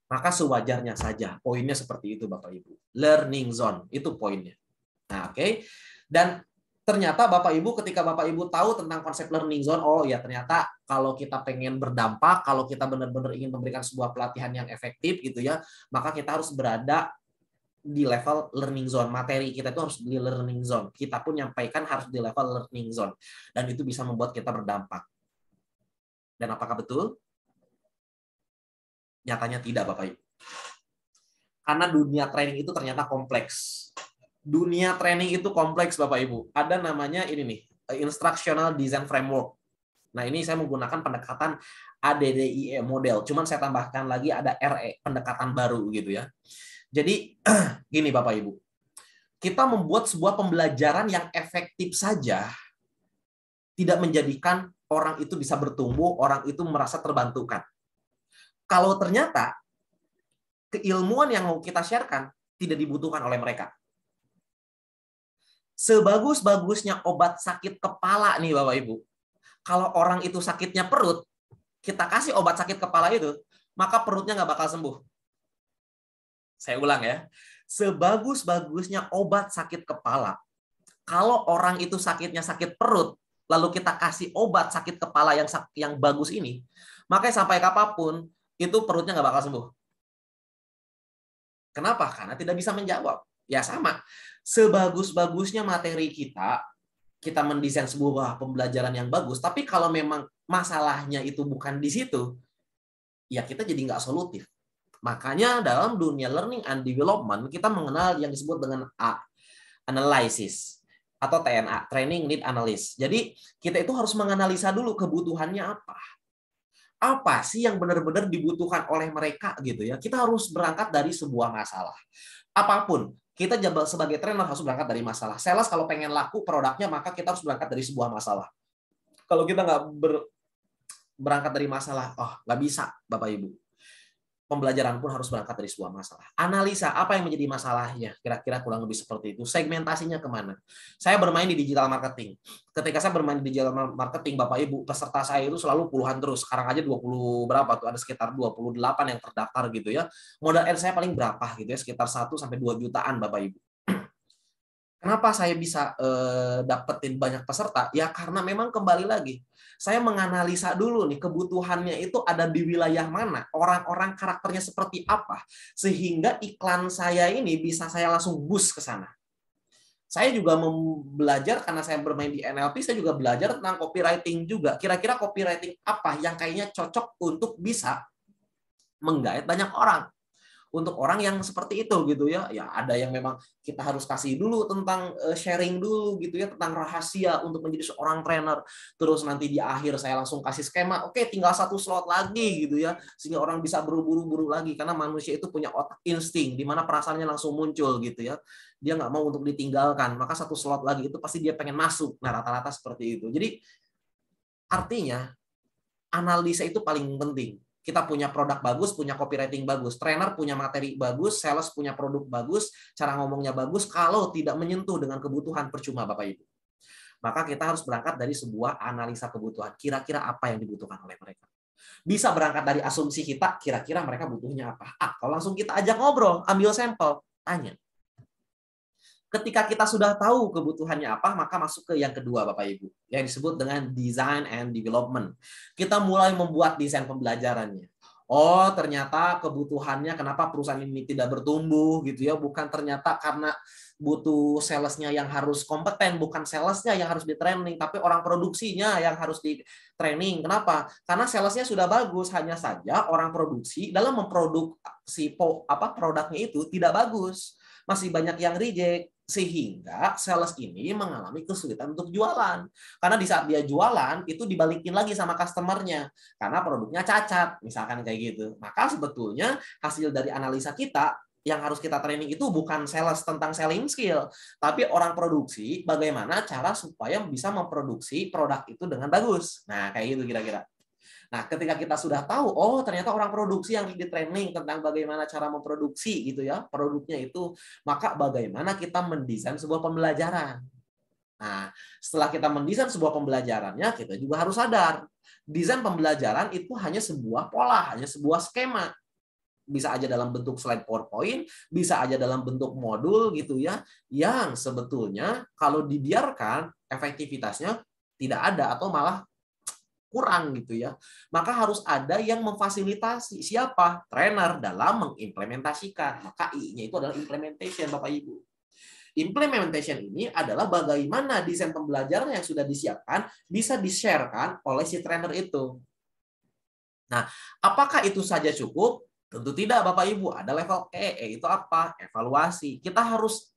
Maka sewajarnya saja. Poinnya seperti itu, Bapak Ibu. Learning zone, itu poinnya. Nah, oke. Dan ternyata Bapak Ibu, ketika Bapak Ibu tahu tentang konsep learning zone, oh ya ternyata kalau kita pengen berdampak, kalau kita benar-benar ingin memberikan sebuah pelatihan yang efektif gitu ya, maka kita harus berada di level learning zone. Materi kita itu harus di learning zone. Kita pun nyampaikan harus di level learning zone. Dan itu bisa membuat kita berdampak. Dan apakah betul? Nyatanya tidak, Bapak Ibu. Karena dunia training itu ternyata kompleks. Dunia training itu kompleks, Bapak Ibu. Ada namanya ini nih, Instructional Design Framework. Nah, ini saya menggunakan pendekatan ADDIE model. Cuman saya tambahkan lagi ada RE, pendekatan baru gitu ya. Jadi, gini Bapak Ibu. Kita membuat sebuah pembelajaran yang efektif saja tidak menjadikan orang itu bisa bertumbuh, orang itu merasa terbantukan. Kalau ternyata keilmuan yang mau kita sharekan tidak dibutuhkan oleh mereka. Sebagus-bagusnya obat sakit kepala nih Bapak Ibu, kalau orang itu sakitnya perut, kita kasih obat sakit kepala itu, maka perutnya nggak bakal sembuh. Saya ulang ya, sebagus-bagusnya obat sakit kepala, kalau orang itu sakitnya sakit perut, lalu kita kasih obat sakit kepala yang bagus ini, maka sampai kapanpun itu perutnya nggak bakal sembuh. Kenapa? Karena tidak bisa menjawab. Ya sama, sebagus-bagusnya materi kita mendesain sebuah pembelajaran yang bagus, tapi kalau memang masalahnya itu bukan di situ, ya kita jadi nggak solutif. Makanya dalam dunia learning and development, kita mengenal yang disebut dengan analysis atau TNA, Training Need Analysis. Jadi kita itu harus menganalisa dulu kebutuhannya apa. Apa sih yang benar-benar dibutuhkan oleh mereka gitu ya. Kita harus berangkat dari sebuah masalah. Apapun, kita sebagai trainer harus berangkat dari masalah. Sales kalau pengen laku produknya, maka kita harus berangkat dari sebuah masalah. Kalau kita nggak berangkat dari masalah, nggak bisa Bapak Ibu. Pembelajaran pun harus berangkat dari sebuah masalah. Analisa apa yang menjadi masalahnya, kira-kira kurang lebih seperti itu. Segmentasinya kemana? Saya bermain di digital marketing. Ketika saya bermain di digital marketing, Bapak Ibu, peserta saya itu selalu puluhan terus. Sekarang aja 20 berapa tuh? Ada sekitar 28 yang terdaftar gitu ya. Modal ads saya paling berapa gitu ya? Sekitar 1 sampai 2 jutaan Bapak Ibu. Kenapa saya bisa dapetin banyak peserta? Ya karena memang kembali lagi, saya menganalisa dulu nih kebutuhannya itu ada di wilayah mana, orang-orang karakternya seperti apa, sehingga iklan saya ini bisa saya langsung boost ke sana. Saya juga belajar karena saya bermain di NLP, saya juga belajar tentang copywriting juga. Kira-kira copywriting apa yang kayaknya cocok untuk bisa menggait banyak orang. Untuk orang yang seperti itu gitu ya, ya ada yang memang kita harus kasih dulu tentang sharing dulu gitu ya, tentang rahasia untuk menjadi seorang trainer. Terus nanti di akhir saya langsung kasih skema, oke tinggal 1 slot lagi gitu ya, sehingga orang bisa buru-buru lagi, karena manusia itu punya otak insting di mana perasaannya langsung muncul gitu ya, dia nggak mau untuk ditinggalkan, maka 1 slot lagi itu pasti dia pengen masuk. Nah rata-rata seperti itu. Jadi artinya analisa itu paling penting. Kita punya produk bagus, punya copywriting bagus, trainer punya materi bagus, sales punya produk bagus, cara ngomongnya bagus, kalau tidak menyentuh dengan kebutuhan percuma Bapak Ibu. Maka kita harus berangkat dari sebuah analisa kebutuhan. Kira-kira apa yang dibutuhkan oleh mereka. Bisa berangkat dari asumsi kita, kira-kira mereka butuhnya apa. Kalau langsung kita ajak ngobrol, ambil sampel, tanya. Ketika kita sudah tahu kebutuhannya apa, maka masuk ke yang kedua Bapak Ibu, yang disebut dengan design and development. Kita mulai membuat desain pembelajarannya. Oh, ternyata kebutuhannya kenapa perusahaan ini tidak bertumbuh gitu ya, bukan ternyata karena butuh salesnya yang harus kompeten, bukan salesnya yang harus di-training, tapi orang produksinya yang harus di-training. Kenapa? Karena salesnya sudah bagus, hanya saja orang produksi dalam memproduksi produknya itu tidak bagus. Masih banyak yang reject, sehingga sales ini mengalami kesulitan untuk jualan. Karena di saat dia jualan, itu dibalikin lagi sama customer-nya. Karena produknya cacat, misalkan kayak gitu. Maka sebetulnya hasil dari analisa kita, yang harus kita training itu bukan sales tentang selling skill, tapi orang produksi, bagaimana cara supaya bisa memproduksi produk itu dengan bagus. Nah, kayak gitu kira-kira. Nah, ketika kita sudah tahu, oh ternyata orang produksi yang di training tentang bagaimana cara memproduksi gitu ya, produknya itu, maka bagaimana kita mendesain sebuah pembelajaran. Nah, setelah kita mendesain sebuah pembelajarannya, kita juga harus sadar, desain pembelajaran itu hanya sebuah pola, hanya sebuah skema. Bisa aja dalam bentuk slide PowerPoint, bisa aja dalam bentuk modul gitu ya, yang sebetulnya kalau dibiarkan efektivitasnya tidak ada atau malah kurang gitu ya. Maka harus ada yang memfasilitasi. Siapa? Trainer dalam mengimplementasikan. Maka I-nya itu adalah implementation Bapak Ibu. Implementation ini adalah bagaimana desain pembelajaran yang sudah disiapkan bisa di-sharekan oleh si trainer itu. Nah, apakah itu saja cukup? Tentu tidak Bapak Ibu. Ada level E, itu apa? Evaluasi. Kita harus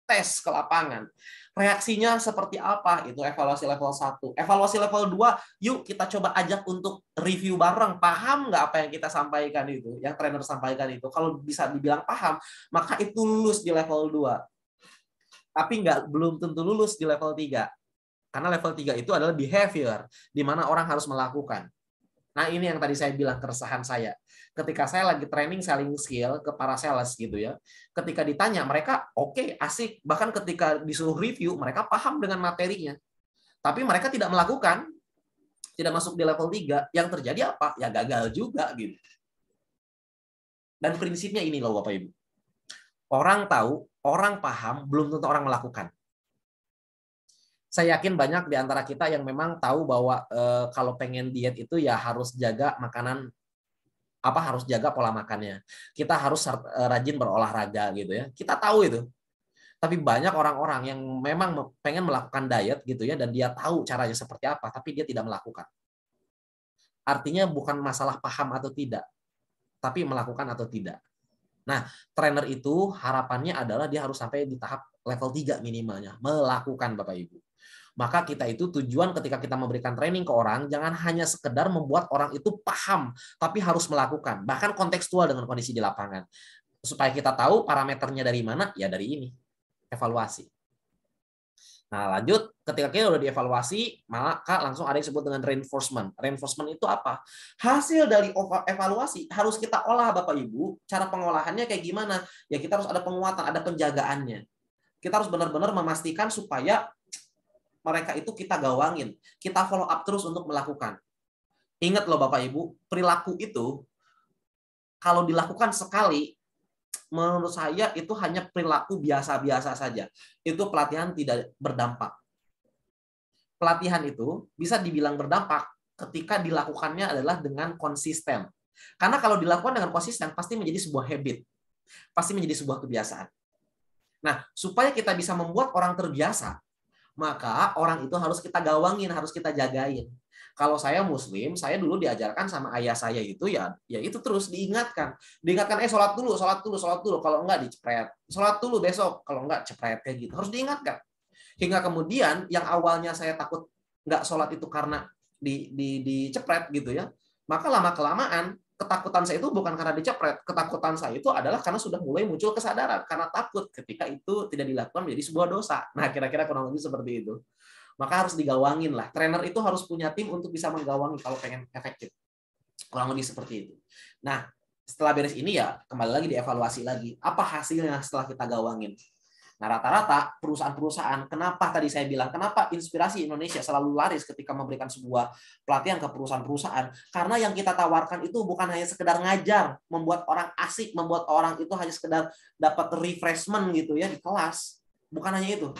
tes ke lapangan. Reaksinya seperti apa? Itu evaluasi level 1. Evaluasi level 2, yuk kita coba ajak untuk review bareng. Paham nggak apa yang kita sampaikan itu? Yang trainer sampaikan itu. Kalau bisa dibilang paham, maka itu lulus di level 2. Tapi belum tentu lulus di level 3. Karena level 3 itu adalah behavior, di mana orang harus melakukan. Nah, ini yang tadi saya bilang keresahan saya. Ketika saya lagi training selling skill ke para sales gitu ya, ketika ditanya mereka oke, asik, bahkan ketika disuruh review mereka paham dengan materinya. Tapi mereka tidak melakukan, tidak masuk di level 3, yang terjadi apa? Ya gagal juga gitu. Dan prinsipnya ini loh Bapak Ibu. Orang tahu, orang paham, belum tentu orang melakukan. Saya yakin banyak di antara kita yang memang tahu bahwa kalau pengen diet itu ya harus jaga makanan, harus jaga pola makannya. Kita harus rajin berolahraga gitu ya. Kita tahu itu. Tapi banyak orang-orang yang memang pengen melakukan diet gitu ya, dan dia tahu caranya seperti apa, tapi dia tidak melakukan. Artinya bukan masalah paham atau tidak, tapi melakukan atau tidak. Nah, trainer itu harapannya adalah dia harus sampai di tahap level 3 minimalnya, melakukan Bapak Ibu. Maka kita itu tujuan ketika kita memberikan training ke orang, jangan hanya sekedar membuat orang itu paham, tapi harus melakukan, bahkan kontekstual dengan kondisi di lapangan. Supaya kita tahu parameternya dari mana, ya dari ini. Evaluasi. Nah, lanjut, ketika kita udah dievaluasi, maka langsung ada yang disebut dengan reinforcement. Reinforcement itu apa? Hasil dari evaluasi harus kita olah Bapak Ibu. Cara pengolahannya kayak gimana? Ya kita harus ada penguatan, ada penjagaannya. Kita harus benar-benar memastikan supaya mereka itu kita gawangin. Kita follow up terus untuk melakukan. Ingat loh Bapak Ibu, perilaku itu kalau dilakukan sekali, menurut saya itu hanya perilaku biasa-biasa saja. Itu pelatihan tidak berdampak. Pelatihan itu bisa dibilang berdampak ketika dilakukannya adalah dengan konsisten. Karena kalau dilakukan dengan konsisten, pasti menjadi sebuah habit. Pasti menjadi sebuah kebiasaan. Nah, supaya kita bisa membuat orang terbiasa, maka orang itu harus kita gawangin, harus kita jagain. Kalau saya Muslim, saya dulu diajarkan sama ayah saya itu ya itu terus diingatkan, sholat dulu, kalau enggak dicepret, sholat dulu besok, kalau enggak cepret kayak gitu, harus diingatkan. Hingga kemudian yang awalnya saya takut enggak sholat itu karena dicepret gitu ya, maka lama kelamaan ketakutan saya itu bukan karena dicepret, ketakutan saya itu adalah karena sudah mulai muncul kesadaran, karena takut ketika itu tidak dilakukan menjadi sebuah dosa. Nah, kira-kira kurang lebih seperti itu. Maka harus digawangin lah. Trainer itu harus punya tim untuk bisa menggawangi kalau pengen efektif. Kurang lebih seperti itu. Nah, setelah beres ini ya kembali lagi dievaluasi lagi. Apa hasilnya setelah kita gawangin? Nah, rata-rata perusahaan-perusahaan, kenapa tadi saya bilang, kenapa Inspirasi Indonesia selalu laris ketika memberikan sebuah pelatihan ke perusahaan-perusahaan? Karena yang kita tawarkan itu bukan hanya sekedar ngajar, membuat orang asik, membuat orang itu hanya sekedar dapat refreshment gitu ya di kelas. Bukan hanya itu.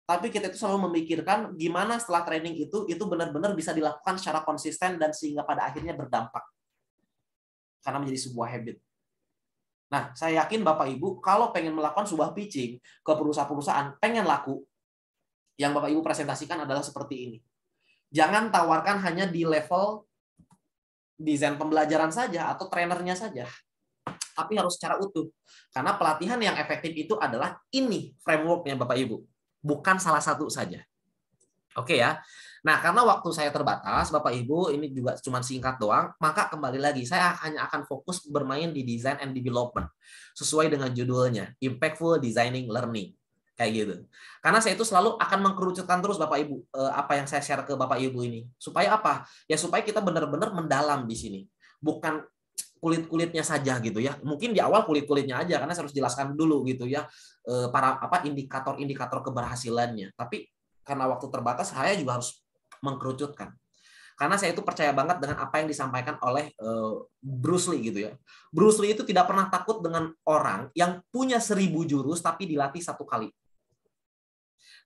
Tapi kita itu selalu memikirkan gimana setelah training itu benar-benar bisa dilakukan secara konsisten dan sehingga pada akhirnya berdampak. Karena menjadi sebuah habit. Nah, saya yakin Bapak Ibu kalau pengen melakukan sebuah pitching ke perusahaan-perusahaan, pengen laku, yang Bapak Ibu presentasikan adalah seperti ini. Jangan tawarkan hanya di level desain pembelajaran saja atau trainernya saja. Tapi harus secara utuh. Karena pelatihan yang efektif itu adalah ini frameworknya Bapak Ibu. Bukan salah satu saja. Oke ya. Nah, karena waktu saya terbatas, Bapak Ibu, ini juga cuma singkat doang, maka kembali lagi, saya hanya akan fokus bermain di design and development. Sesuai dengan judulnya, Impactful Designing Learning. Kayak gitu. Karena saya itu selalu akan mengkerucutkan terus Bapak Ibu, apa yang saya share ke Bapak Ibu ini. Supaya apa? Ya supaya kita benar-benar mendalam di sini. Bukan kulit-kulitnya saja gitu ya. Mungkin di awal kulit-kulitnya aja, karena saya harus jelaskan dulu gitu ya, para indikator-indikator keberhasilannya. Tapi karena waktu terbatas, saya juga harus mengkerucutkan. Karena saya itu percaya banget dengan apa yang disampaikan oleh Bruce Lee gitu ya. Bruce Lee itu tidak pernah takut dengan orang yang punya 1000 jurus tapi dilatih 1 kali.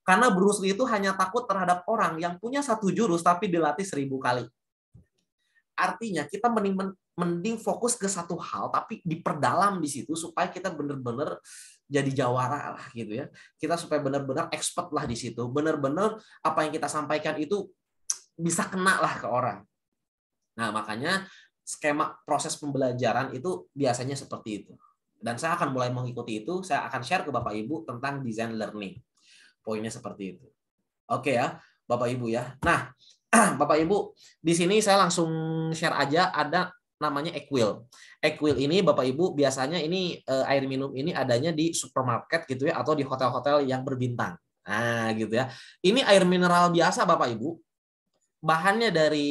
Karena Bruce Lee itu hanya takut terhadap orang yang punya 1 jurus tapi dilatih 1000 kali. Artinya kita mending fokus ke satu hal tapi diperdalam di situ supaya kita benar-benar jadi jawara lah gitu ya. Kita supaya benar-benar expert lah di situ. Benar-benar apa yang kita sampaikan itu bisa kena lah ke orang. Nah, makanya skema proses pembelajaran itu biasanya seperti itu. Dan saya akan mulai mengikuti itu, saya akan share ke Bapak Ibu tentang design learning. Poinnya seperti itu. Oke ya, Bapak Ibu ya. Nah, Bapak Ibu, di sini saya langsung share aja, ada namanya Equil. Equil ini Bapak Ibu biasanya ini air minum ini adanya di supermarket gitu ya, atau di hotel-hotel yang berbintang. Nah, gitu ya. Ini air mineral biasa Bapak Ibu. bahannya dari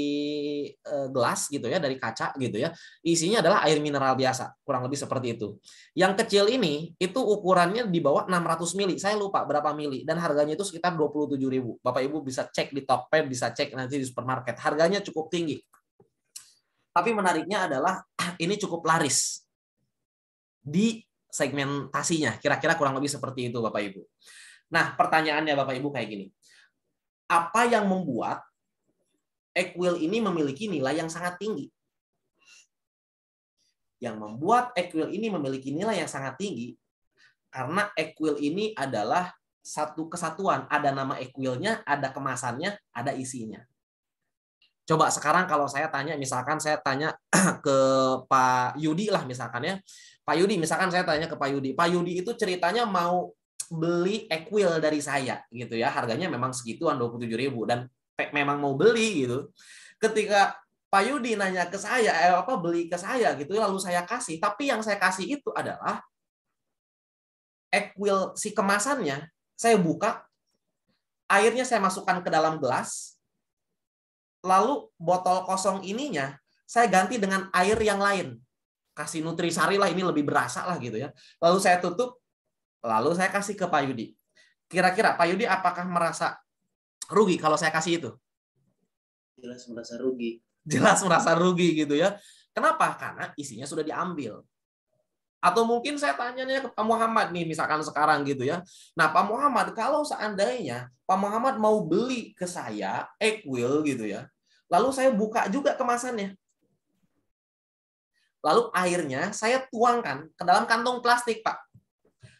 gelas gitu ya, dari kaca gitu ya. Isinya adalah air mineral biasa, kurang lebih seperti itu. Yang kecil ini itu ukurannya di bawah 600 mili. Saya lupa berapa mili dan harganya itu sekitar 27.000. Bapak Ibu bisa cek di Tokped, bisa cek nanti di supermarket. Harganya cukup tinggi. Tapi menariknya adalah ini cukup laris di segmentasinya. Kira-kira kurang lebih seperti itu Bapak Ibu. Nah, pertanyaannya Bapak Ibu kayak gini. Apa yang membuat Equil ini memiliki nilai yang sangat tinggi? Yang membuat Equil ini memiliki nilai yang sangat tinggi karena Equil ini adalah satu kesatuan. Ada nama Equilnya, ada kemasannya, ada isinya. Coba sekarang kalau saya tanya, misalkan saya tanya ke Pak Yudi lah misalkan ya. Pak Yudi, misalkan saya tanya ke Pak Yudi. Pak Yudi itu ceritanya mau beli Equil dari saya gitu ya. Harganya memang segituan 27.000 dan memang mau beli gitu. Ketika Pak Yudi nanya ke saya, beli ke saya gitu, lalu saya kasih. Tapi yang saya kasih itu adalah Equil si kemasannya. Saya buka, airnya saya masukkan ke dalam gelas, lalu botol kosong ininya saya ganti dengan air yang lain. Kasih nutrisari lah, ini lebih berasa lah gitu ya. Lalu saya tutup, lalu saya kasih ke Pak Yudi. Kira-kira Pak Yudi apakah merasa rugi kalau saya kasih itu? Jelas merasa rugi. Jelas merasa rugi gitu ya. Kenapa? Karena isinya sudah diambil. Atau mungkin saya tanyanya ke Pak Muhammad nih, misalkan sekarang gitu ya. Nah, Pak Muhammad, kalau seandainya Pak Muhammad mau beli ke saya Equil gitu ya, lalu saya buka juga kemasannya. Lalu airnya saya tuangkan ke dalam kantong plastik, Pak.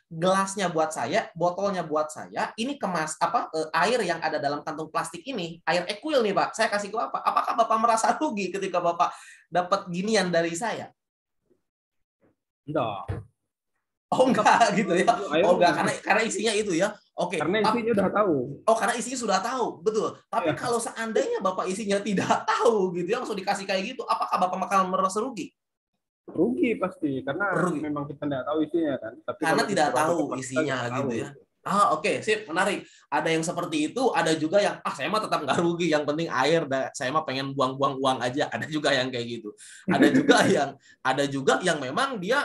Gelasnya buat saya, botolnya buat saya, ini air yang ada dalam kantong plastik ini, air Equil nih Pak, saya kasih ke Bapak. Apakah Bapak merasa rugi ketika Bapak dapat ginian dari saya? Enggak. Oh enggak gitu ya. Oh enggak, karena isinya itu ya. Oke. Karena isinya udah tahu. Oh, karena isinya sudah tahu, betul. Tapi kalau seandainya Bapak isinya tidak tahu gitu ya, langsung dikasih kayak gitu, apakah Bapak bakal merasa rugi? Rugi pasti, karena memang kita tidak tahu isinya kan. Tapi karena tidak tahu isinya gitu ya. Oke, sip, menarik. Ada yang seperti itu, ada juga yang saya mah tetap nggak rugi, yang penting air, saya mah pengen buang-buang uang aja. Ada juga yang kayak gitu. Ada juga yang memang dia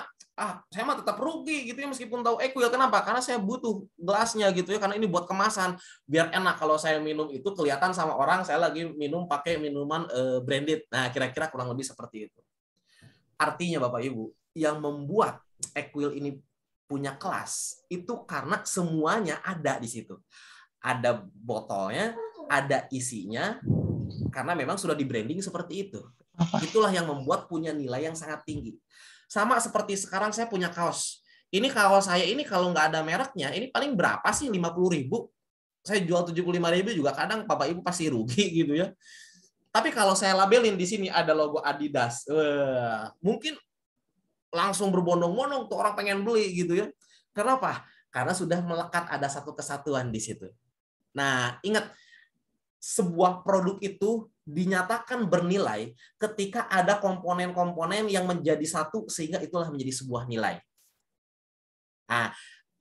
saya mah tetap rugi gitu ya meskipun tahu Equil. Kenapa? Karena saya butuh gelasnya gitu ya, karena ini buat kemasan biar enak kalau saya minum itu kelihatan sama orang saya lagi minum pakai minuman branded. Nah, kira-kira kurang lebih seperti itu. Artinya Bapak Ibu, yang membuat Equil ini punya kelas itu karena semuanya ada di situ. Ada botolnya, ada isinya, karena memang sudah di branding seperti itu. Itulah yang membuat punya nilai yang sangat tinggi. Sama seperti sekarang saya punya kaos. Ini kaos saya ini kalau nggak ada mereknya, ini paling berapa sih? 50.000. Saya jual 75.000 juga kadang Bapak Ibu pasti rugi gitu ya. Tapi kalau saya labelin di sini ada logo Adidas, mungkin langsung berbondong-bondong tuh orang pengen beli gitu ya. Kenapa? Karena sudah melekat ada satu kesatuan di situ. Nah, ingat, sebuah produk itu dinyatakan bernilai ketika ada komponen-komponen yang menjadi satu sehingga itulah menjadi sebuah nilai. Nah,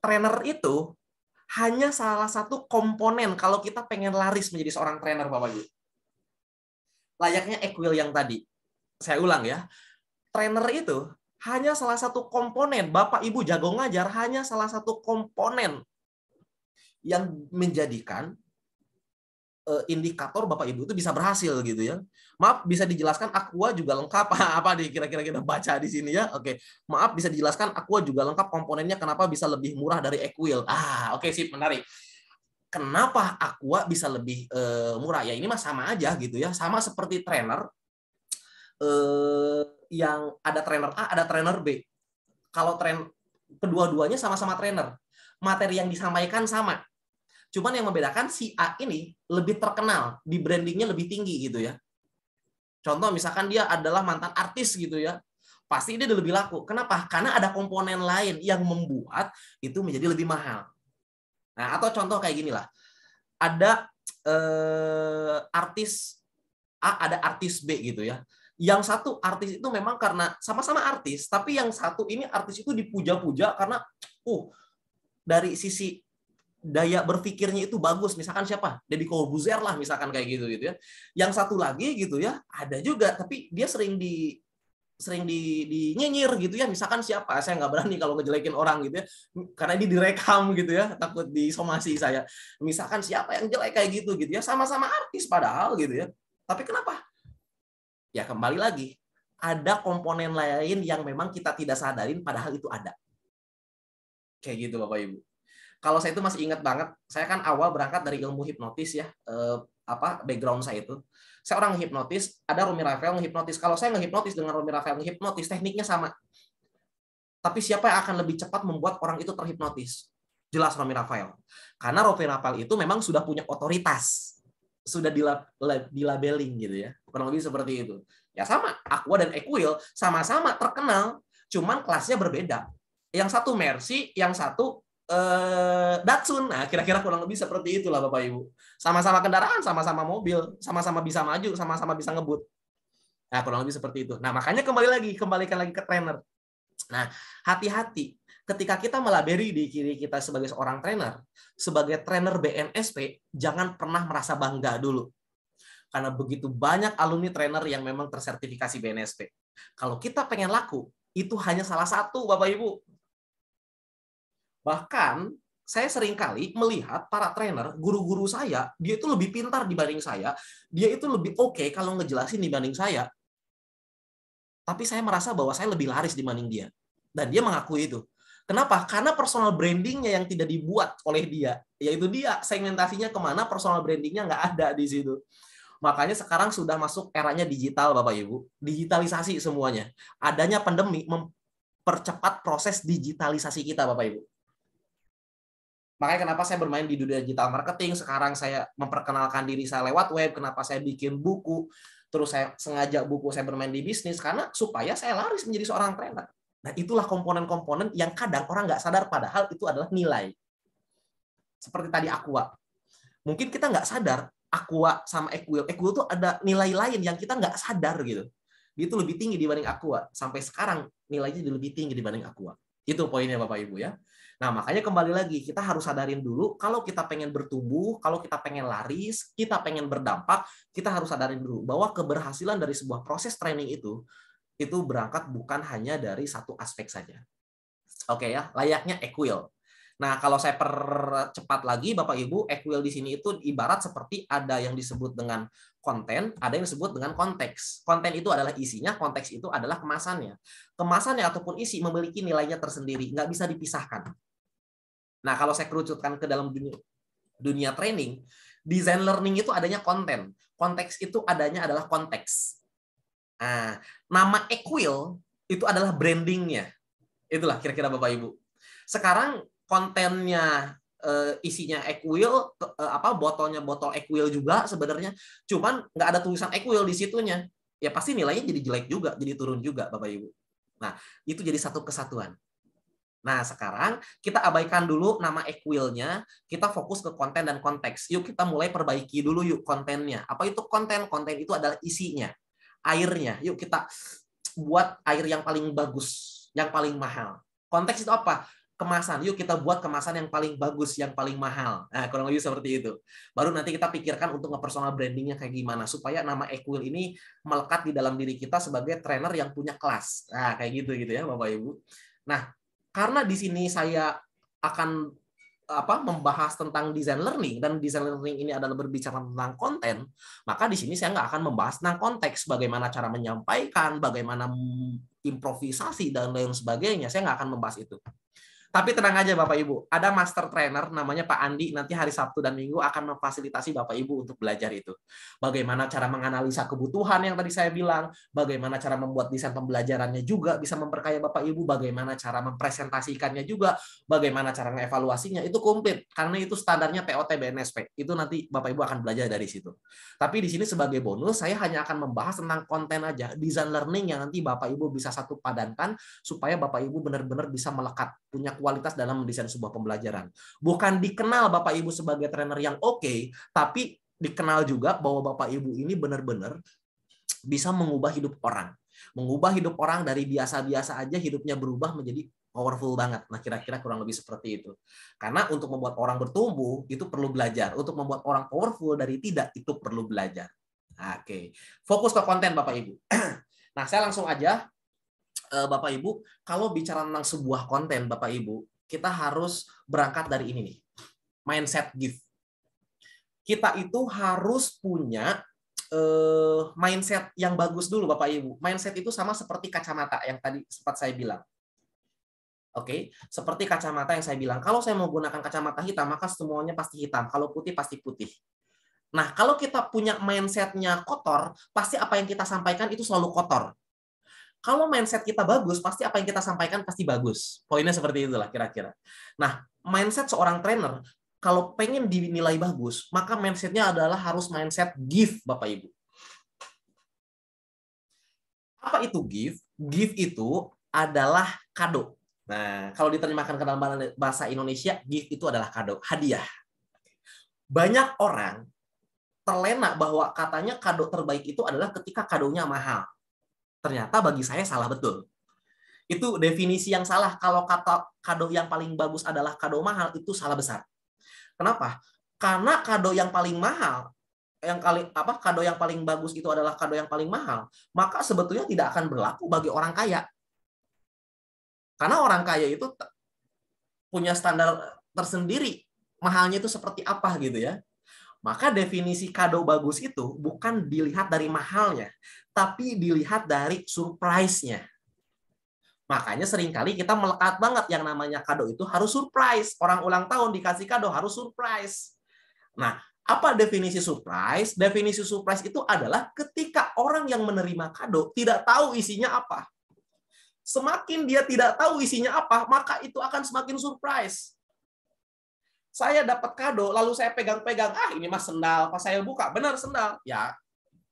trainer itu hanya salah satu komponen kalau kita pengen laris menjadi seorang trainer, Bapak Ibu. Layaknya Equil yang tadi. Saya ulang ya. Trainer itu hanya salah satu komponen. Bapak Ibu jago ngajar hanya salah satu komponen yang menjadikan indikator Bapak Ibu itu bisa berhasil gitu ya. Maaf, bisa dijelaskan Aqua juga lengkap apa nih kira-kira kita baca di sini ya. Oke. Maaf, bisa dijelaskan Aqua juga lengkap komponennya kenapa bisa lebih murah dari Equil. Oke, sip, menarik. Kenapa Aqua bisa lebih murah? Ya ini mah sama aja gitu ya. Sama seperti trainer yang ada trainer A, ada trainer B. Kalau kedua-duanya sama-sama trainer. Materi yang disampaikan sama. Cuman yang membedakan si A ini lebih terkenal, di brandingnya lebih tinggi gitu ya. Contoh misalkan dia adalah mantan artis gitu ya. Pasti dia lebih laku. Kenapa? Karena ada komponen lain yang membuat itu menjadi lebih mahal. Nah, atau contoh kayak gini lah. Ada artis A, ada artis B gitu ya. Yang satu artis itu memang karena sama-sama artis, tapi yang satu ini artis itu dipuja-puja karena dari sisi daya berpikirnya itu bagus, misalkan siapa? Deddy Corbuzier lah misalkan kayak gitu ya. Yang satu lagi gitu ya, ada juga tapi dia sering di nyinyir gitu ya, misalkan siapa, saya nggak berani kalau ngejelekin orang gitu ya, karena ini direkam gitu ya, takut disomasi saya. Misalkan siapa yang jelek kayak gitu ya, sama-sama artis padahal gitu ya. Tapi kenapa? Ya kembali lagi, ada komponen lain yang memang kita tidak sadarin padahal itu ada. Kayak gitu Bapak Ibu. Kalau saya itu masih ingat banget, saya kan awal berangkat dari ilmu hipnotis ya, background saya itu. Saya orang hipnotis, ada Romy Rafael ngehipnotis. Kalau saya ngehipnotis dengan Romy Rafael ngehipnotis, tekniknya sama. Tapi siapa yang akan lebih cepat membuat orang itu terhipnotis? Jelas Romy Rafael. Karena Romy Rafael itu memang sudah punya otoritas. Sudah dilabeling gitu ya. Kurang lebih seperti itu. Ya sama, Aqua dan Equil sama-sama terkenal, cuman kelasnya berbeda. Yang satu Mercy, yang satu Datsun. Nah, kira-kira kurang lebih seperti itulah Bapak Ibu. Sama-sama kendaraan, sama-sama mobil, sama-sama bisa maju, sama-sama bisa ngebut. Nah, kurang lebih seperti itu. Nah, makanya kembalikan lagi ke trainer. Nah, hati-hati ketika kita melabeli diri kita sebagai seorang trainer, sebagai trainer BNSP, jangan pernah merasa bangga dulu. Karena begitu banyak alumni trainer yang memang tersertifikasi BNSP. Kalau kita pengen laku, itu hanya salah satu Bapak Ibu. Bahkan saya seringkali melihat para trainer, guru-guru saya, dia itu lebih pintar dibanding saya, dia itu lebih oke kalau ngejelasin dibanding saya. Tapi saya merasa bahwa saya lebih laris dibanding dia. Dan dia mengakui itu. Kenapa? Karena personal brandingnya yang tidak dibuat oleh dia. Yaitu dia, segmentasinya kemana, personal brandingnya nggak ada di situ. Makanya sekarang sudah masuk eranya digital, Bapak Ibu. Digitalisasi semuanya. Adanya pandemi mempercepat proses digitalisasi kita, Bapak Ibu. Makanya kenapa saya bermain di dunia digital marketing, sekarang saya memperkenalkan diri saya lewat web, kenapa saya bikin buku, terus saya sengaja buku saya bermain di bisnis, karena supaya saya laris menjadi seorang trainer. Nah, itulah komponen-komponen yang kadang orang nggak sadar, padahal itu adalah nilai. Seperti tadi Aqua. Mungkin kita nggak sadar, Aqua sama Equil itu ada nilai lain yang kita nggak sadar gitu. Dia itu lebih tinggi dibanding Aqua. Sampai sekarang nilainya lebih tinggi dibanding Aqua. Itu poinnya Bapak Ibu ya. Nah, makanya kembali lagi, kita harus sadarin dulu, kalau kita pengen bertumbuh, kalau kita pengen laris, kita pengen berdampak, kita harus sadarin dulu bahwa keberhasilan dari sebuah proses training itu berangkat bukan hanya dari satu aspek saja. Oke ya, layaknya Equil. Nah, kalau saya percepat lagi, Bapak Ibu, Equil di sini itu ibarat seperti ada yang disebut dengan konten, ada yang disebut dengan konteks. Konten itu adalah isinya, konteks itu adalah kemasannya. Kemasannya ataupun isi memiliki nilainya tersendiri, nggak bisa dipisahkan. Nah, kalau saya kerucutkan ke dalam dunia training, design learning itu adanya konten. Konteks itu adanya adalah konteks. Nah, nama Equil itu adalah brandingnya. Itulah kira-kira Bapak Ibu. Sekarang kontennya isinya Equil, botolnya botol Equil juga sebenarnya, cuman nggak ada tulisan Equil di situnya. Ya pasti nilainya jadi jelek juga, jadi turun juga Bapak Ibu. Nah, itu jadi satu kesatuan. Nah, sekarang kita abaikan dulu nama Equil-nya, kita fokus ke konten dan konteks. Yuk kita mulai perbaiki dulu yuk kontennya. Apa itu konten? Konten itu adalah isinya, airnya. Yuk kita buat air yang paling bagus, yang paling mahal. Konteks itu apa? Kemasan. Yuk kita buat kemasan yang paling bagus, yang paling mahal. Nah, kurang lebih seperti itu. Baru nanti kita pikirkan untuk nge-personal brandingnya kayak gimana, supaya nama Equil ini melekat di dalam diri kita sebagai trainer yang punya kelas. Nah, kayak gitu ya Bapak Ibu. Nah, karena di sini saya akan membahas tentang design learning, dan design learning ini adalah berbicara tentang konten, maka di sini saya nggak akan membahas tentang konteks, bagaimana cara menyampaikan, bagaimana improvisasi dan lain sebagainya. Saya nggak akan membahas itu. Tapi tenang aja Bapak Ibu, ada master trainer namanya Pak Andi, nanti hari Sabtu dan Minggu akan memfasilitasi Bapak Ibu untuk belajar itu. Bagaimana cara menganalisa kebutuhan yang tadi saya bilang, bagaimana cara membuat desain pembelajarannya juga bisa memperkaya Bapak Ibu, bagaimana cara mempresentasikannya juga, bagaimana cara mengevaluasinya, itu komplit. Karena itu standarnya TOT BNSP. Itu nanti Bapak Ibu akan belajar dari situ. Tapi di sini sebagai bonus, saya hanya akan membahas tentang konten aja, desain learning yang nanti Bapak Ibu bisa satu padankan, supaya Bapak Ibu benar-benar bisa melekat, punya kualitas dalam mendesain sebuah pembelajaran. Bukan dikenal Bapak Ibu sebagai trainer yang oke, tapi dikenal juga bahwa Bapak Ibu ini benar-benar bisa mengubah hidup orang. Mengubah hidup orang dari biasa-biasa aja hidupnya berubah menjadi powerful banget. Nah, kira-kira kurang lebih seperti itu. Karena untuk membuat orang bertumbuh itu perlu belajar. Untuk membuat orang powerful dari tidak itu perlu belajar. Oke. Fokus ke konten Bapak Ibu. Nah, saya langsung aja Bapak Ibu, kalau bicara tentang sebuah konten Bapak Ibu, kita harus berangkat dari ini nih. Mindset gift. Kita itu harus punya mindset yang bagus dulu Bapak Ibu. Mindset itu sama seperti kacamata yang tadi sempat saya bilang. Oke, seperti kacamata yang saya bilang. Kalau saya menggunakan kacamata hitam, maka semuanya pasti hitam. Kalau putih, pasti putih. Nah, kalau kita punya mindset-nya kotor, pasti apa yang kita sampaikan itu selalu kotor. Kalau mindset kita bagus, pasti apa yang kita sampaikan pasti bagus. Poinnya seperti itulah kira-kira. Nah, mindset seorang trainer, kalau pengen dinilai bagus, maka mindset-nya adalah harus mindset gift, Bapak Ibu. Apa itu gift? Gift itu adalah kado. Nah, kalau diterjemahkan ke dalam bahasa Indonesia, gift itu adalah kado, hadiah. Banyak orang terlena bahwa katanya kado terbaik itu adalah ketika kadonya mahal. Ternyata bagi saya salah betul. Itu definisi yang salah. Kalau kata kado yang paling bagus adalah kado mahal, itu salah besar. Kenapa? Karena kado yang paling mahal, kado yang paling bagus itu adalah kado yang paling mahal, maka sebetulnya tidak akan berlaku bagi orang kaya. Karena orang kaya itu punya standar tersendiri, mahalnya itu seperti apa gitu ya. Maka definisi kado bagus itu bukan dilihat dari mahalnya, tapi dilihat dari surprise-nya. Makanya seringkali kita melekat banget yang namanya kado itu harus surprise. Orang ulang tahun dikasih kado harus surprise. Nah, apa definisi surprise? Definisi surprise itu adalah ketika orang yang menerima kado tidak tahu isinya apa. Semakin dia tidak tahu isinya apa, maka itu akan semakin surprise. Saya dapat kado, lalu saya pegang-pegang, ini mah sendal. Pas saya buka, benar sendal. Ya,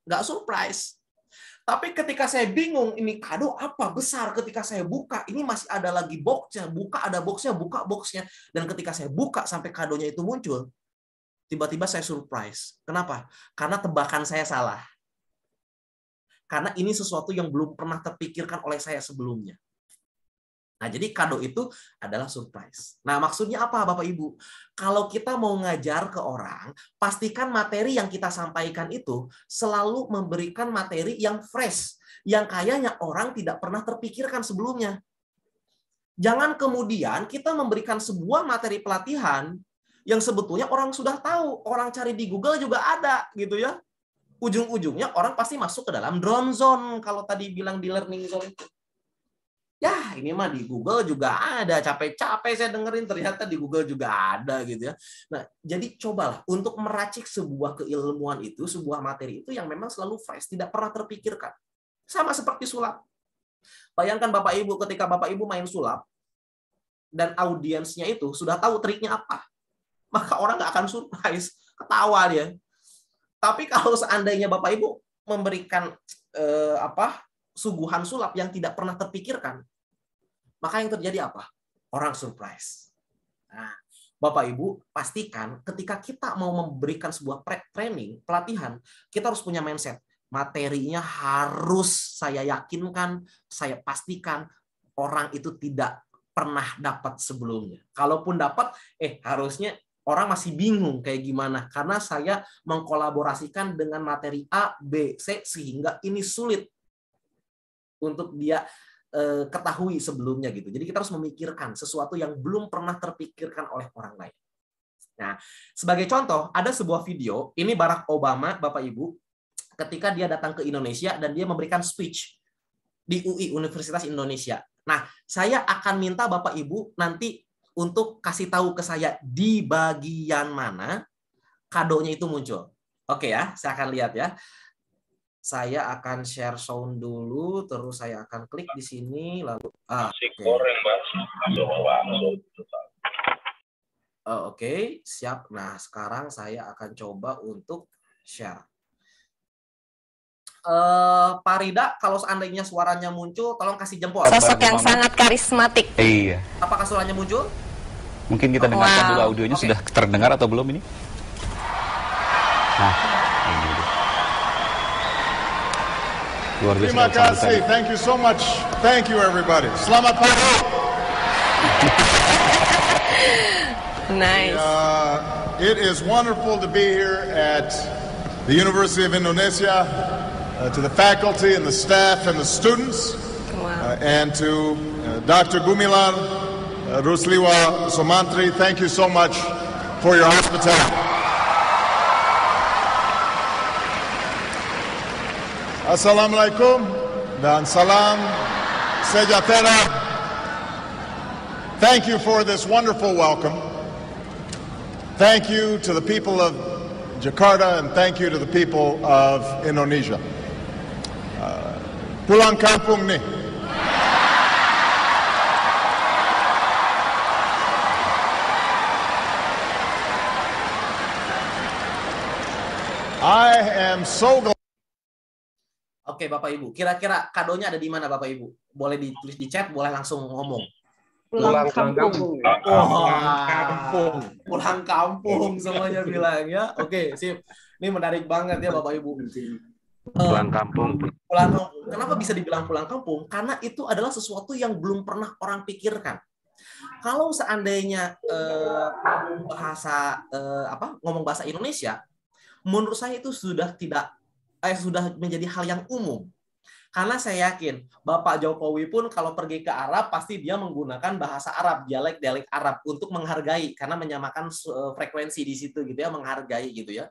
nggak surprise. Tapi ketika saya bingung, ini kado apa besar, ketika saya buka, ini masih ada lagi boxnya, buka boxnya. Dan ketika saya buka sampai kadonya itu muncul, tiba-tiba saya surprise. Kenapa? Karena tebakan saya salah. Karena ini sesuatu yang belum pernah terpikirkan oleh saya sebelumnya. Nah, jadi kado itu adalah surprise. Nah, maksudnya apa, Bapak Ibu? Kalau kita mau ngajar ke orang, pastikan materi yang kita sampaikan itu selalu memberikan materi yang fresh, yang kayaknya orang tidak pernah terpikirkan sebelumnya. Jangan kemudian kita memberikan sebuah materi pelatihan yang sebetulnya orang sudah tahu, orang cari di Google juga ada, gitu ya. Ujung-ujungnya orang pasti masuk ke dalam drone zone, kalau tadi bilang di learning zone itu. Ya, ini mah di Google juga ada. Capek-capek saya dengerin, ternyata di Google juga ada gitu ya. Nah, jadi cobalah untuk meracik sebuah keilmuan itu, sebuah materi itu yang memang selalu fresh, tidak pernah terpikirkan. Sama seperti sulap. Bayangkan Bapak Ibu ketika Bapak Ibu main sulap dan audiensnya itu sudah tahu triknya apa. Maka orang nggak akan surprise, ketawa dia. Tapi kalau seandainya Bapak Ibu memberikan suguhan sulap yang tidak pernah terpikirkan, maka yang terjadi apa? Orang surprise. Nah, Bapak Ibu pastikan ketika kita mau memberikan sebuah training, pelatihan, kita harus punya mindset. Materinya harus saya yakinkan, saya pastikan orang itu tidak pernah dapat sebelumnya. Kalaupun dapat, harusnya orang masih bingung kayak gimana. Karena saya mengkolaborasikan dengan materi A, B, C, sehingga ini sulit untuk dia ketahui sebelumnya gitu. Jadi kita harus memikirkan sesuatu yang belum pernah terpikirkan oleh orang lain. Nah, sebagai contoh, ada sebuah video, ini Barack Obama, Bapak Ibu, ketika dia datang ke Indonesia dan dia memberikan speech di UI, Universitas Indonesia. Nah, saya akan minta Bapak Ibu nanti untuk kasih tahu ke saya di bagian mana kadonya itu muncul. Oke ya, saya akan lihat ya. Saya akan share sound dulu, terus saya akan klik di sini, lalu oke, siap. Nah, sekarang saya akan coba untuk share. Pak Rida, kalau seandainya suaranya muncul, tolong kasih jempol. Sosok yang sangat karismatik. Iya. Apakah suaranya muncul? Mungkin kita dengarkan dulu audionya. Okay. Sudah terdengar atau belum ini? Nah, ini dulu. Luar biasa. Terima kasih. Thank you so much. Thank you everybody. Selamat pagi. Nice. It is wonderful to be here at the University of Indonesia, to the faculty and the staff and the students, and to Dr. Gumilar Rusliwa Somantri. Thank you so much for your hospitality. Assalamualaikum dan salam sejahtera. Thank you for this wonderful welcome. Thank you to the people of Jakarta and thank you to the people of Indonesia. Pulang kampung nih. I am so glad. Oke, Bapak Ibu. Kira-kira kadonya ada di mana, Bapak Ibu? Boleh ditulis di chat, boleh langsung ngomong. Pulang kampung. Pulang kampung semuanya bilang ya. Oke, sip. Ini menarik banget ya, Bapak Ibu. Pulang kampung. Pulang kampung. Kenapa bisa dibilang pulang kampung? Karena itu adalah sesuatu yang belum pernah orang pikirkan. Kalau seandainya ngomong bahasa Indonesia, menurut saya itu sudah menjadi hal yang umum. Karena saya yakin Bapak Jokowi pun kalau pergi ke Arab pasti dia menggunakan bahasa Arab, dialek Arab untuk menghargai karena menyamakan frekuensi di situ gitu ya, menghargai gitu ya.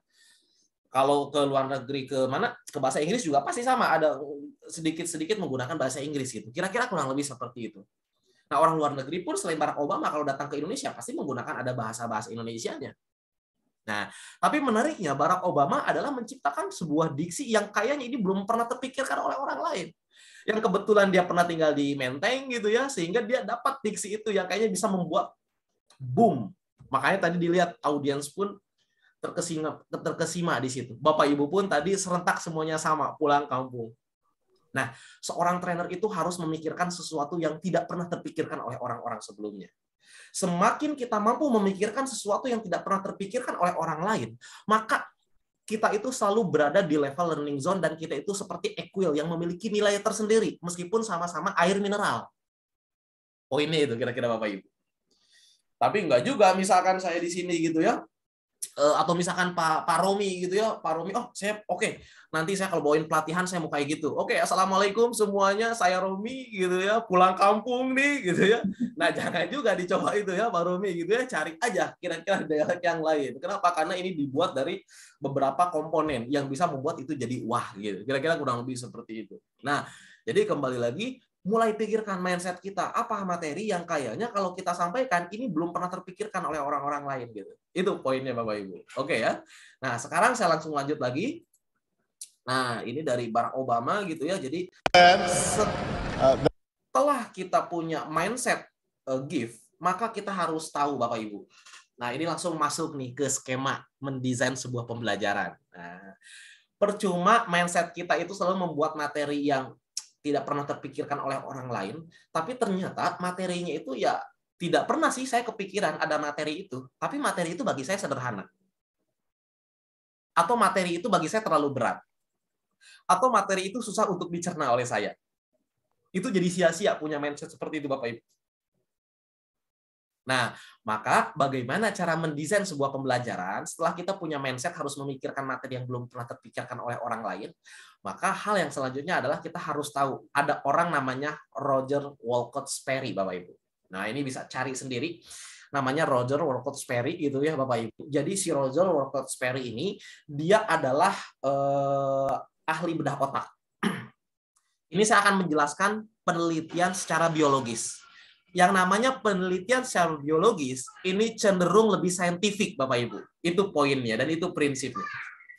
Kalau ke luar negeri ke bahasa Inggris juga pasti sama, ada sedikit-sedikit menggunakan bahasa Inggris gitu. Kira-kira kurang lebih seperti itu. Nah, orang luar negeri pun selain Barack Obama kalau datang ke Indonesia pasti menggunakan ada bahasa-bahasa Indonesianya. Nah, tapi menariknya Barack Obama adalah menciptakan sebuah diksi yang kayaknya ini belum pernah terpikirkan oleh orang lain. Yang kebetulan dia pernah tinggal di Menteng gitu ya, sehingga dia dapat diksi itu yang kayaknya bisa membuat boom. Makanya tadi dilihat audiens pun terkesima di situ. Bapak Ibu pun tadi serentak semuanya sama, pulang kampung. Nah, seorang trainer itu harus memikirkan sesuatu yang tidak pernah terpikirkan oleh orang-orang sebelumnya. Semakin kita mampu memikirkan sesuatu yang tidak pernah terpikirkan oleh orang lain, maka kita itu selalu berada di level learning zone dan kita itu seperti equil yang memiliki nilai tersendiri meskipun sama-sama air mineral. Poinnya itu kira-kira Bapak Ibu. Tapi enggak juga misalkan saya di sini gitu ya. Atau misalkan Pak Romi gitu ya, Pak Romi, saya oke, nanti saya kalau bawain pelatihan saya mau kayak gitu. Oke, assalamualaikum semuanya, saya Romi gitu ya, pulang kampung nih gitu ya. Nah, jangan juga dicoba itu ya Pak Romi gitu ya, cari aja kira-kira dialek yang lain. Kenapa? Karena ini dibuat dari beberapa komponen yang bisa membuat itu jadi wah gitu. Kira-kira kurang lebih seperti itu. Nah, jadi kembali lagi mulai pikirkan mindset kita, apa materi yang kayaknya kalau kita sampaikan ini belum pernah terpikirkan oleh orang-orang lain gitu. Itu poinnya Bapak Ibu. Oke ya. Nah, sekarang saya langsung lanjut lagi. Nah, ini dari Barack Obama gitu ya. Jadi setelah kita punya mindset gift, maka kita harus tahu Bapak Ibu. Nah, ini langsung masuk nih ke skema mendesain sebuah pembelajaran. Nah, percuma mindset kita itu selalu membuat materi yang tidak pernah terpikirkan oleh orang lain, tapi ternyata materinya itu ya tidak pernah sih saya kepikiran ada materi itu, tapi materi itu bagi saya sederhana. Atau materi itu bagi saya terlalu berat. Atau materi itu susah untuk dicerna oleh saya. Itu jadi sia-sia punya mindset seperti itu Bapak Ibu. Nah, maka bagaimana cara mendesain sebuah pembelajaran setelah kita punya mindset harus memikirkan materi yang belum pernah terpikirkan oleh orang lain, maka hal yang selanjutnya adalah kita harus tahu ada orang namanya Roger Wolcott Sperry, Bapak Ibu. Nah, ini bisa cari sendiri. Namanya Roger Wolcott Sperry gitu ya, Bapak Ibu. Jadi si Roger Wolcott Sperry ini dia adalah ahli bedah otak. Ini saya akan menjelaskan penelitian secara biologis. Yang namanya penelitian secara biologis ini cenderung lebih saintifik, Bapak Ibu. Itu poinnya dan itu prinsipnya.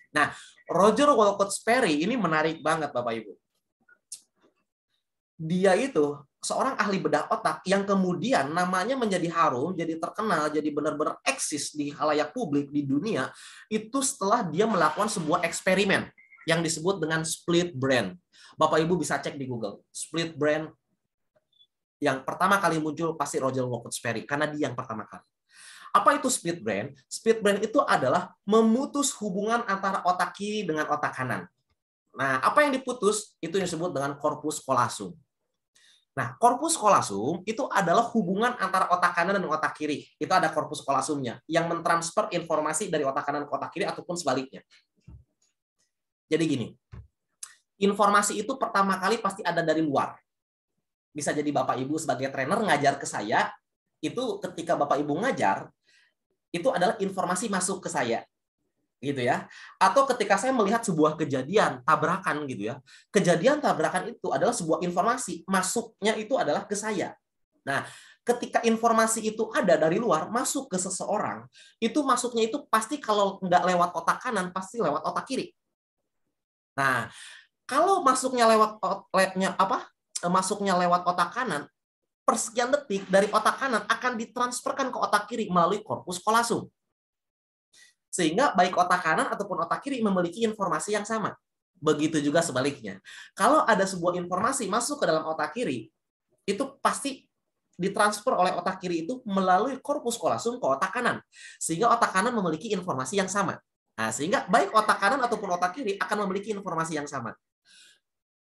Nah, Roger Wolcott Sperry ini menarik banget, Bapak Ibu. Dia itu seorang ahli bedah otak yang kemudian namanya menjadi harum, jadi terkenal, jadi benar-benar eksis di khalayak publik di dunia, itu setelah dia melakukan sebuah eksperimen yang disebut dengan split brain. Bapak Ibu bisa cek di Google, split brain. Yang pertama kali muncul pasti Roger Wolcott Sperry, karena dia yang pertama kali. Apa itu split brain? Split brain itu adalah memutus hubungan antara otak kiri dengan otak kanan. Nah, apa yang diputus itu yang disebut dengan corpus callosum. Nah, corpus callosum itu adalah hubungan antara otak kanan dan otak kiri. Itu ada corpus callosumnya yang mentransfer informasi dari otak kanan ke otak kiri ataupun sebaliknya. Jadi gini, informasi itu pertama kali pasti ada dari luar. Bisa jadi Bapak Ibu sebagai trainer ngajar ke saya, itu ketika Bapak Ibu ngajar, itu adalah informasi masuk ke saya. Gitu ya. Atau ketika saya melihat sebuah kejadian tabrakan gitu ya. Kejadian tabrakan itu adalah sebuah informasi, masuknya itu adalah ke saya. Nah, ketika informasi itu ada dari luar masuk ke seseorang, itu masuknya itu pasti kalau nggak lewat otak kanan pasti lewat otak kiri. Nah, kalau masuknya lewat otak kanan, per sekian detik dari otak kanan akan ditransferkan ke otak kiri melalui corpus callosum. Sehingga baik otak kanan ataupun otak kiri memiliki informasi yang sama. Begitu juga sebaliknya. Kalau ada sebuah informasi masuk ke dalam otak kiri, itu pasti ditransfer oleh otak kiri itu melalui corpus callosum ke otak kanan. Sehingga otak kanan memiliki informasi yang sama. Nah, sehingga baik otak kanan ataupun otak kiri akan memiliki informasi yang sama.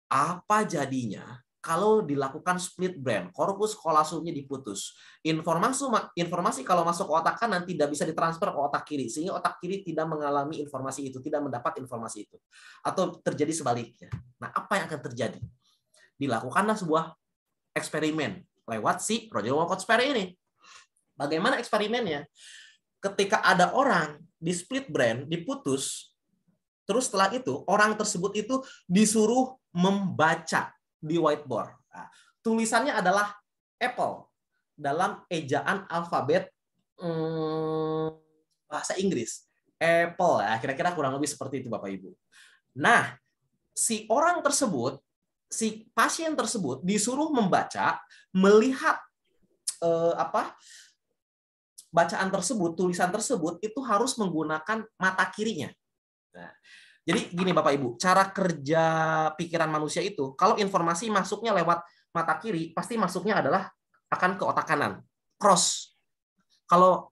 Apa jadinya kalau dilakukan split brain, corpus callosumnya diputus. Informasi kalau masuk ke otak kanan tidak bisa ditransfer ke otak kiri, sehingga otak kiri tidak mengalami informasi itu, tidak mendapat informasi itu. Atau terjadi sebaliknya. Nah, apa yang akan terjadi? Dilakukanlah sebuah eksperimen lewat si Roger Walcott Sperry ini. Bagaimana eksperimennya? Ketika ada orang di split brain, diputus, terus setelah itu orang tersebut itu disuruh membaca di whiteboard. Nah, tulisannya adalah Apple dalam ejaan alfabet bahasa Inggris. Apple, ya, kira-kira kurang lebih seperti itu Bapak Ibu. Nah, si orang tersebut, si pasien tersebut disuruh membaca, melihat bacaan tersebut, tulisan tersebut itu harus menggunakan mata kirinya. Nah, jadi gini Bapak Ibu, cara kerja pikiran manusia itu, kalau informasi masuknya lewat mata kiri, pasti masuknya adalah akan ke otak kanan, cross. Kalau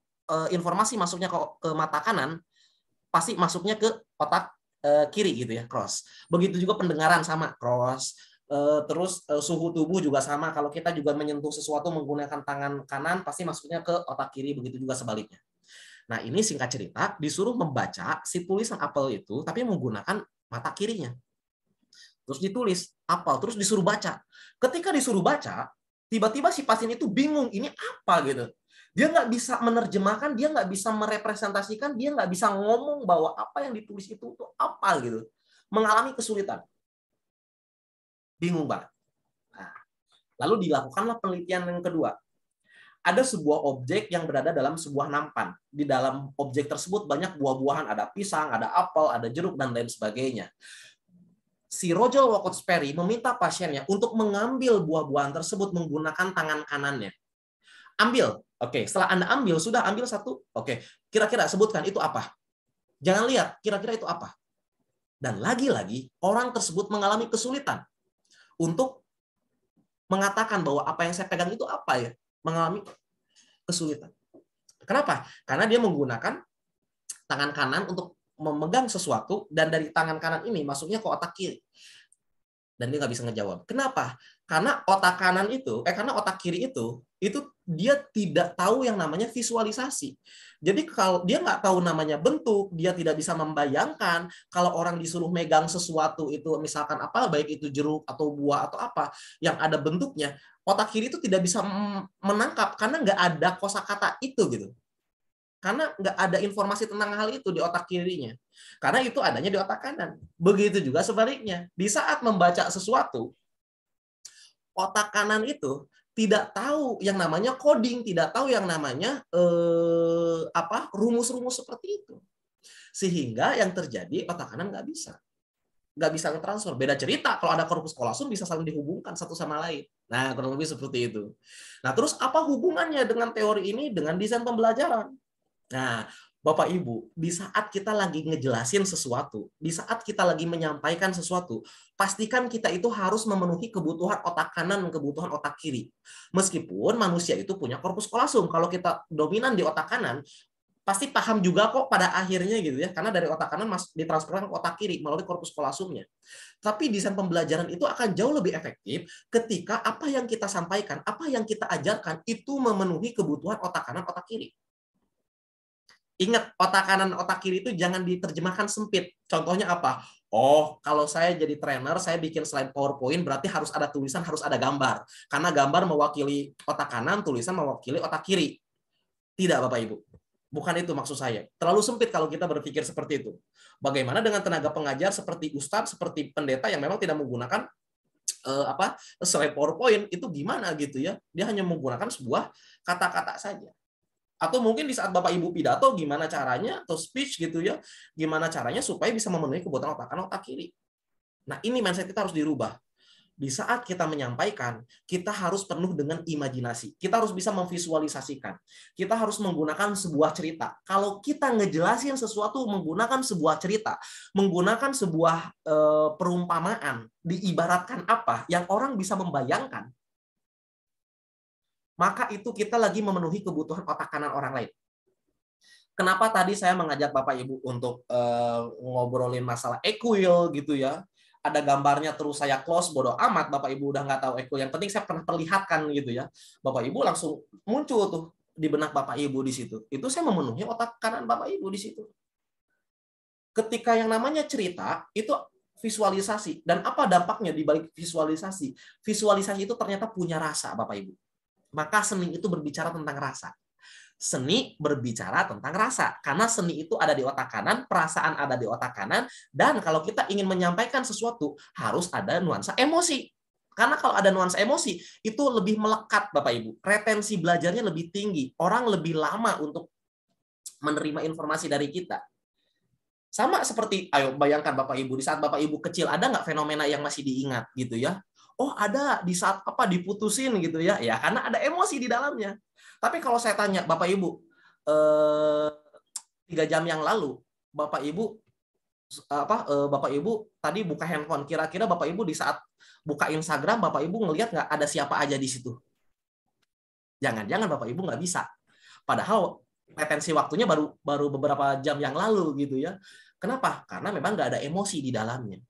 informasi masuknya ke mata kanan, pasti masuknya ke otak kiri gitu ya, cross. Begitu juga pendengaran sama, cross. Terus suhu tubuh juga sama, kalau kita juga menyentuh sesuatu menggunakan tangan kanan, pasti masuknya ke otak kiri, begitu juga sebaliknya. Nah, ini singkat cerita, disuruh membaca si tulisan apel itu, tapi menggunakan mata kirinya. Terus ditulis apel, terus disuruh baca. Ketika disuruh baca, tiba-tiba si pasien itu bingung, ini apa gitu. Dia nggak bisa menerjemahkan, dia nggak bisa merepresentasikan, dia nggak bisa ngomong bahwa apa yang ditulis itu apa gitu. Mengalami kesulitan. Bingung banget. Nah, lalu dilakukanlah penelitian yang kedua. Ada sebuah objek yang berada dalam sebuah nampan. Di dalam objek tersebut banyak buah-buahan, ada pisang, ada apel, ada jeruk, dan lain sebagainya. Si Roger Walcott Sperry meminta pasiennya untuk mengambil buah-buahan tersebut menggunakan tangan kanannya. Ambil. Oke, setelah Anda ambil, sudah ambil satu. Oke, kira-kira sebutkan itu apa? Jangan lihat, kira-kira itu apa? Dan lagi-lagi, orang tersebut mengalami kesulitan untuk mengatakan bahwa apa yang saya pegang itu apa ya? Mengalami kesulitan. Kenapa? Karena dia menggunakan tangan kanan untuk memegang sesuatu, dan dari tangan kanan ini masuknya ke otak kiri. Dan dia nggak bisa ngejawab. Kenapa? Karena otak kanan itu, karena otak kiri itu dia tidak tahu yang namanya visualisasi. Jadi kalau dia nggak tahu namanya bentuk, dia tidak bisa membayangkan kalau orang disuruh megang sesuatu itu, misalkan apa, baik itu jeruk atau buah atau apa yang ada bentuknya, otak kiri itu tidak bisa menangkap karena nggak ada kosakata itu gitu. Karena nggak ada informasi tentang hal itu di otak kirinya. Karena itu adanya di otak kanan. Begitu juga sebaliknya. Di saat membaca sesuatu, otak kanan itu tidak tahu yang namanya coding, tidak tahu yang namanya rumus-rumus seperti itu. Sehingga yang terjadi otak kanan nggak bisa ngetransfer. Beda cerita kalau ada corpus callosum bisa saling dihubungkan satu sama lain. Nah, kurang lebih seperti itu. Nah, terus apa hubungannya dengan teori ini dengan desain pembelajaran? Nah, Bapak Ibu, di saat kita lagi ngejelasin sesuatu, di saat kita lagi menyampaikan sesuatu, pastikan kita itu harus memenuhi kebutuhan otak kanan dan kebutuhan otak kiri. Meskipun manusia itu punya corpus callosum, kalau kita dominan di otak kanan, pasti paham juga kok pada akhirnya gitu ya, karena dari otak kanan ditransferkan ke otak kiri melalui korpus callosumnya. Tapi desain pembelajaran itu akan jauh lebih efektif ketika apa yang kita sampaikan, apa yang kita ajarkan itu memenuhi kebutuhan otak kanan, otak kiri. Ingat, otak kanan, otak kiri itu jangan diterjemahkan sempit. Contohnya apa? Oh, kalau saya jadi trainer, saya bikin slide PowerPoint, berarti harus ada tulisan, harus ada gambar. Karena gambar mewakili otak kanan, tulisan mewakili otak kiri. Tidak, Bapak Ibu. Bukan itu maksud saya. Terlalu sempit kalau kita berpikir seperti itu. Bagaimana dengan tenaga pengajar seperti ustadz, seperti pendeta yang memang tidak menggunakan slide PowerPoint, itu gimana gitu ya? Dia hanya menggunakan sebuah kata-kata saja. Atau mungkin di saat Bapak Ibu pidato, gimana caranya, atau speech gitu ya, gimana caranya supaya bisa memenuhi kebutuhan otak kanan, otak kiri. Nah, ini mindset kita harus dirubah. Di saat kita menyampaikan, kita harus penuh dengan imajinasi. Kita harus bisa memvisualisasikan. Kita harus menggunakan sebuah cerita. Kalau kita ngejelasin sesuatu menggunakan sebuah cerita, menggunakan sebuah perumpamaan, diibaratkan apa, yang orang bisa membayangkan, maka itu kita lagi memenuhi kebutuhan otak kanan orang lain. Kenapa tadi saya mengajak Bapak Ibu untuk ngobrolin masalah equil gitu ya? Ada gambarnya terus saya close, bodoh amat Bapak Ibu udah nggak tahu equil. Yang penting saya pernah perlihatkan gitu ya. Bapak Ibu langsung muncul tuh di benak Bapak Ibu di situ. Itu saya memenuhi otak kanan Bapak Ibu di situ. Ketika yang namanya cerita itu visualisasi, dan apa dampaknya di balik visualisasi? Visualisasi itu ternyata punya rasa Bapak Ibu. Maka seni itu berbicara tentang rasa. Seni berbicara tentang rasa. Karena seni itu ada di otak kanan, perasaan ada di otak kanan, dan kalau kita ingin menyampaikan sesuatu, harus ada nuansa emosi. Karena kalau ada nuansa emosi, itu lebih melekat, Bapak Ibu. Retensi belajarnya lebih tinggi. Orang lebih lama untuk menerima informasi dari kita. Sama seperti, ayo bayangkan Bapak Ibu, di saat Bapak Ibu kecil, ada nggak fenomena yang masih diingat gitu ya? Oh ada, di saat apa diputusin gitu ya? Ya karena ada emosi di dalamnya. Tapi kalau saya tanya Bapak Ibu, 3 jam yang lalu, Bapak Ibu tadi buka handphone, kira-kira Bapak Ibu di saat buka Instagram, Bapak Ibu ngelihat nggak ada siapa aja di situ? Jangan-jangan Bapak Ibu nggak bisa. Padahal retensi waktunya baru beberapa jam yang lalu gitu ya. Kenapa? Karena memang nggak ada emosi di dalamnya.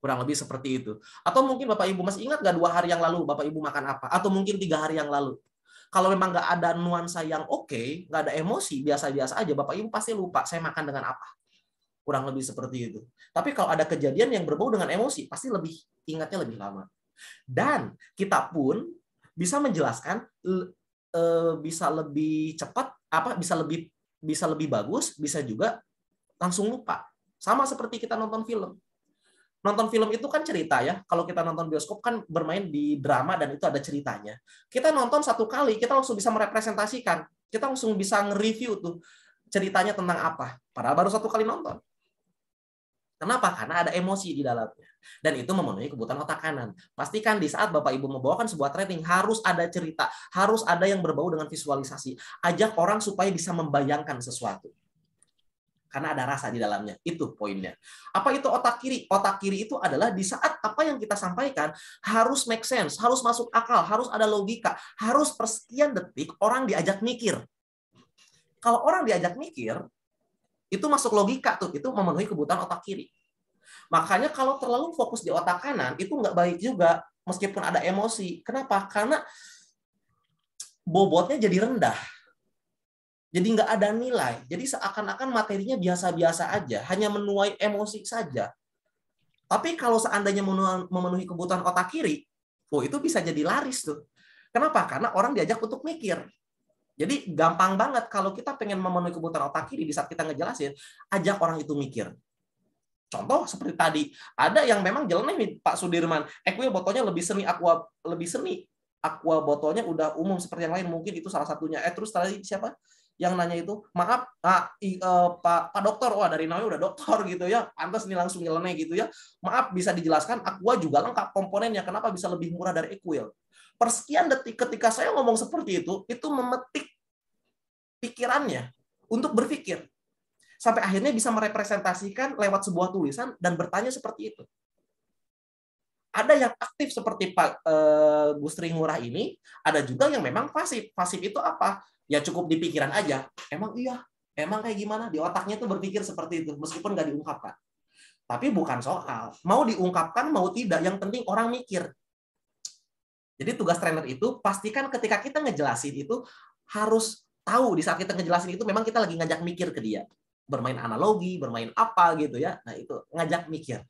Kurang lebih seperti itu. Atau mungkin Bapak Ibu masih ingat nggak 2 hari yang lalu Bapak Ibu makan apa? Atau mungkin 3 hari yang lalu. Kalau memang nggak ada nuansa yang oke, nggak ada emosi, biasa-biasa aja, Bapak Ibu pasti lupa saya makan dengan apa. Kurang lebih seperti itu. Tapi kalau ada kejadian yang berbau dengan emosi, pasti lebih ingatnya lebih lama. Dan kita pun bisa menjelaskan bisa lebih cepat, bisa lebih bagus, bisa juga langsung lupa. Sama seperti kita nonton film. Nonton film itu kan cerita ya. Kalau kita nonton bioskop kan bermain di drama dan itu ada ceritanya. Kita nonton 1 kali, kita langsung bisa merepresentasikan. Kita langsung bisa nge-review tuh ceritanya tentang apa. Padahal baru 1 kali nonton. Kenapa? Karena ada emosi di dalamnya. Dan itu memenuhi kebutuhan otak kanan. Pastikan di saat Bapak Ibu membawakan sebuah training, harus ada cerita. Harus ada yang berbau dengan visualisasi. Ajak orang supaya bisa membayangkan sesuatu. Karena ada rasa di dalamnya. Itu poinnya. Apa itu otak kiri? Otak kiri itu adalah di saat apa yang kita sampaikan harus make sense, harus masuk akal, harus ada logika, harus persekian detik orang diajak mikir. Kalau orang diajak mikir, itu masuk logika tuh, itu memenuhi kebutuhan otak kiri. Makanya kalau terlalu fokus di otak kanan, itu nggak baik juga, meskipun ada emosi. Kenapa? Karena bobotnya jadi rendah. Jadi nggak ada nilai. Jadi seakan-akan materinya biasa-biasa aja, hanya menuai emosi saja. Tapi kalau seandainya memenuhi kebutuhan otak kiri, itu bisa jadi laris tuh. Kenapa? Karena orang diajak untuk mikir. Jadi gampang banget kalau kita pengen memenuhi kebutuhan otak kiri di saat kita ngejelasin, ajak orang itu mikir. Contoh seperti tadi, ada yang memang jeleneh nih Pak Sudirman, equil botolnya lebih seni, aqua botolnya udah umum seperti yang lain, mungkin itu salah satunya. Terus tadi siapa yang nanya itu? Maaf, Pak Dokter, wah dari namanya udah dokter gitu ya, pantas nih langsung nyeleneh gitu ya. Maaf, bisa dijelaskan, aqua juga lengkap komponennya, kenapa bisa lebih murah dari equil? Persekian detik ketika saya ngomong seperti itu memetik pikirannya untuk berpikir. Sampai akhirnya bisa merepresentasikan lewat sebuah tulisan dan bertanya seperti itu. Ada yang aktif seperti Pak Gus Tri Ngurah ini, ada juga yang memang pasif. Pasif itu apa? Ya cukup di pikiran aja. Emang iya, emang kayak gimana? Di otaknya tuh berpikir seperti itu, meskipun nggak diungkapkan. Tapi bukan soal mau diungkapkan mau tidak, yang penting orang mikir. Jadi tugas trainer itu pastikan ketika kita ngejelasin itu harus tahu di saat kita ngejelasin itu memang kita lagi ngajak mikir ke dia. Bermain analogi, bermain apa gitu ya. Nah itu ngajak mikir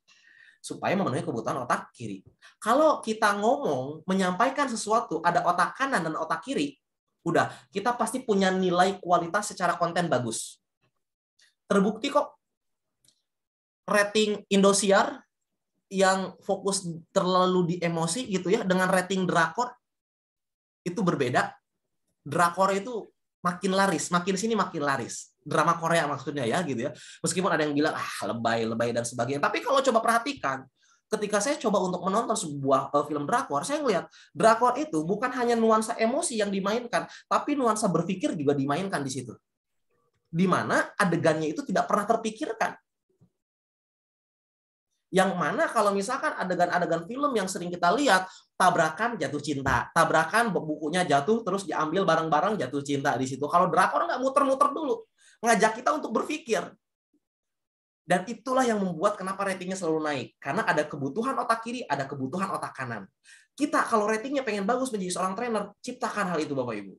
supaya memenuhi kebutuhan otak kiri. Kalau kita ngomong menyampaikan sesuatu ada otak kanan dan otak kiri, udah kita pasti punya nilai kualitas secara konten bagus. Terbukti kok rating Indosiar yang fokus terlalu di emosi gitu ya dengan rating drakor itu berbeda. Drakor itu makin laris, makin sini makin laris. Drama Korea maksudnya ya gitu ya. Meskipun ada yang bilang lebay dan sebagainya. Tapi kalau coba perhatikan, ketika saya coba untuk menonton sebuah film drakor, saya ngelihat drakor itu bukan hanya nuansa emosi yang dimainkan, tapi nuansa berpikir juga dimainkan di situ. Di mana adegannya itu tidak pernah terpikirkan. Yang mana kalau misalkan adegan-adegan film yang sering kita lihat, tabrakan jatuh cinta, tabrakan bukunya jatuh terus diambil barang-barang jatuh cinta di situ. Kalau drakor nggak muter-muter dulu, ngajak kita untuk berpikir. Dan itulah yang membuat kenapa ratingnya selalu naik. Karena ada kebutuhan otak kiri, ada kebutuhan otak kanan. Kita kalau ratingnya pengen bagus menjadi seorang trainer, ciptakan hal itu Bapak Ibu.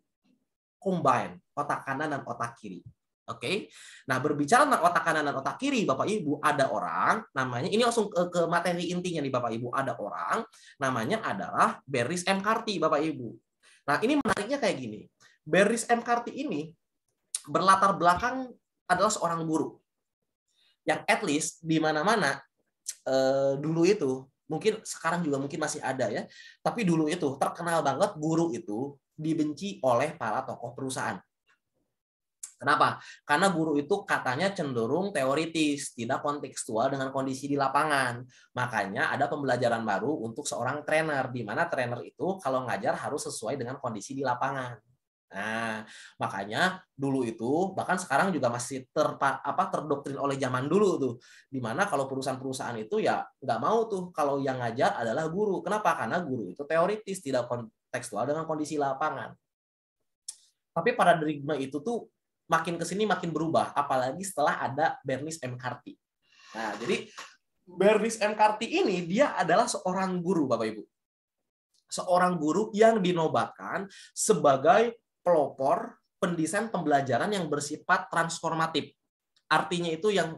Combine otak kanan dan otak kiri. Oke. Nah, berbicara tentang otak kanan dan otak kiri, Bapak Ibu, ada orang namanya, ini langsung ke materi intinya nih Bapak Ibu, ada orang namanya adalah Barris M. Carty, Bapak Ibu. Nah, ini menariknya kayak gini. Barris M. Carty ini berlatar belakang adalah seorang guru. Yang at least di mana-mana dulu itu, mungkin sekarang juga mungkin masih ada ya, tapi dulu itu terkenal banget guru itu dibenci oleh para tokoh perusahaan. Kenapa? Karena guru itu katanya cenderung teoritis, tidak kontekstual dengan kondisi di lapangan. Makanya ada pembelajaran baru untuk seorang trainer, di mana trainer itu kalau ngajar harus sesuai dengan kondisi di lapangan. Nah, makanya dulu itu, bahkan sekarang juga masih terdoktrin oleh zaman dulu tuh, di mana kalau perusahaan-perusahaan itu ya nggak mau tuh kalau yang ngajar adalah guru. Kenapa? Karena guru itu teoritis, tidak kontekstual dengan kondisi lapangan. Tapi paradigma itu tuh makin kesini makin berubah, apalagi setelah ada Barris M. Carty. Nah, jadi Barris M. Carty ini dia adalah seorang guru, Bapak Ibu. Seorang guru yang dinobatkan sebagai pelopor pendesain pembelajaran yang bersifat transformatif. Artinya itu yang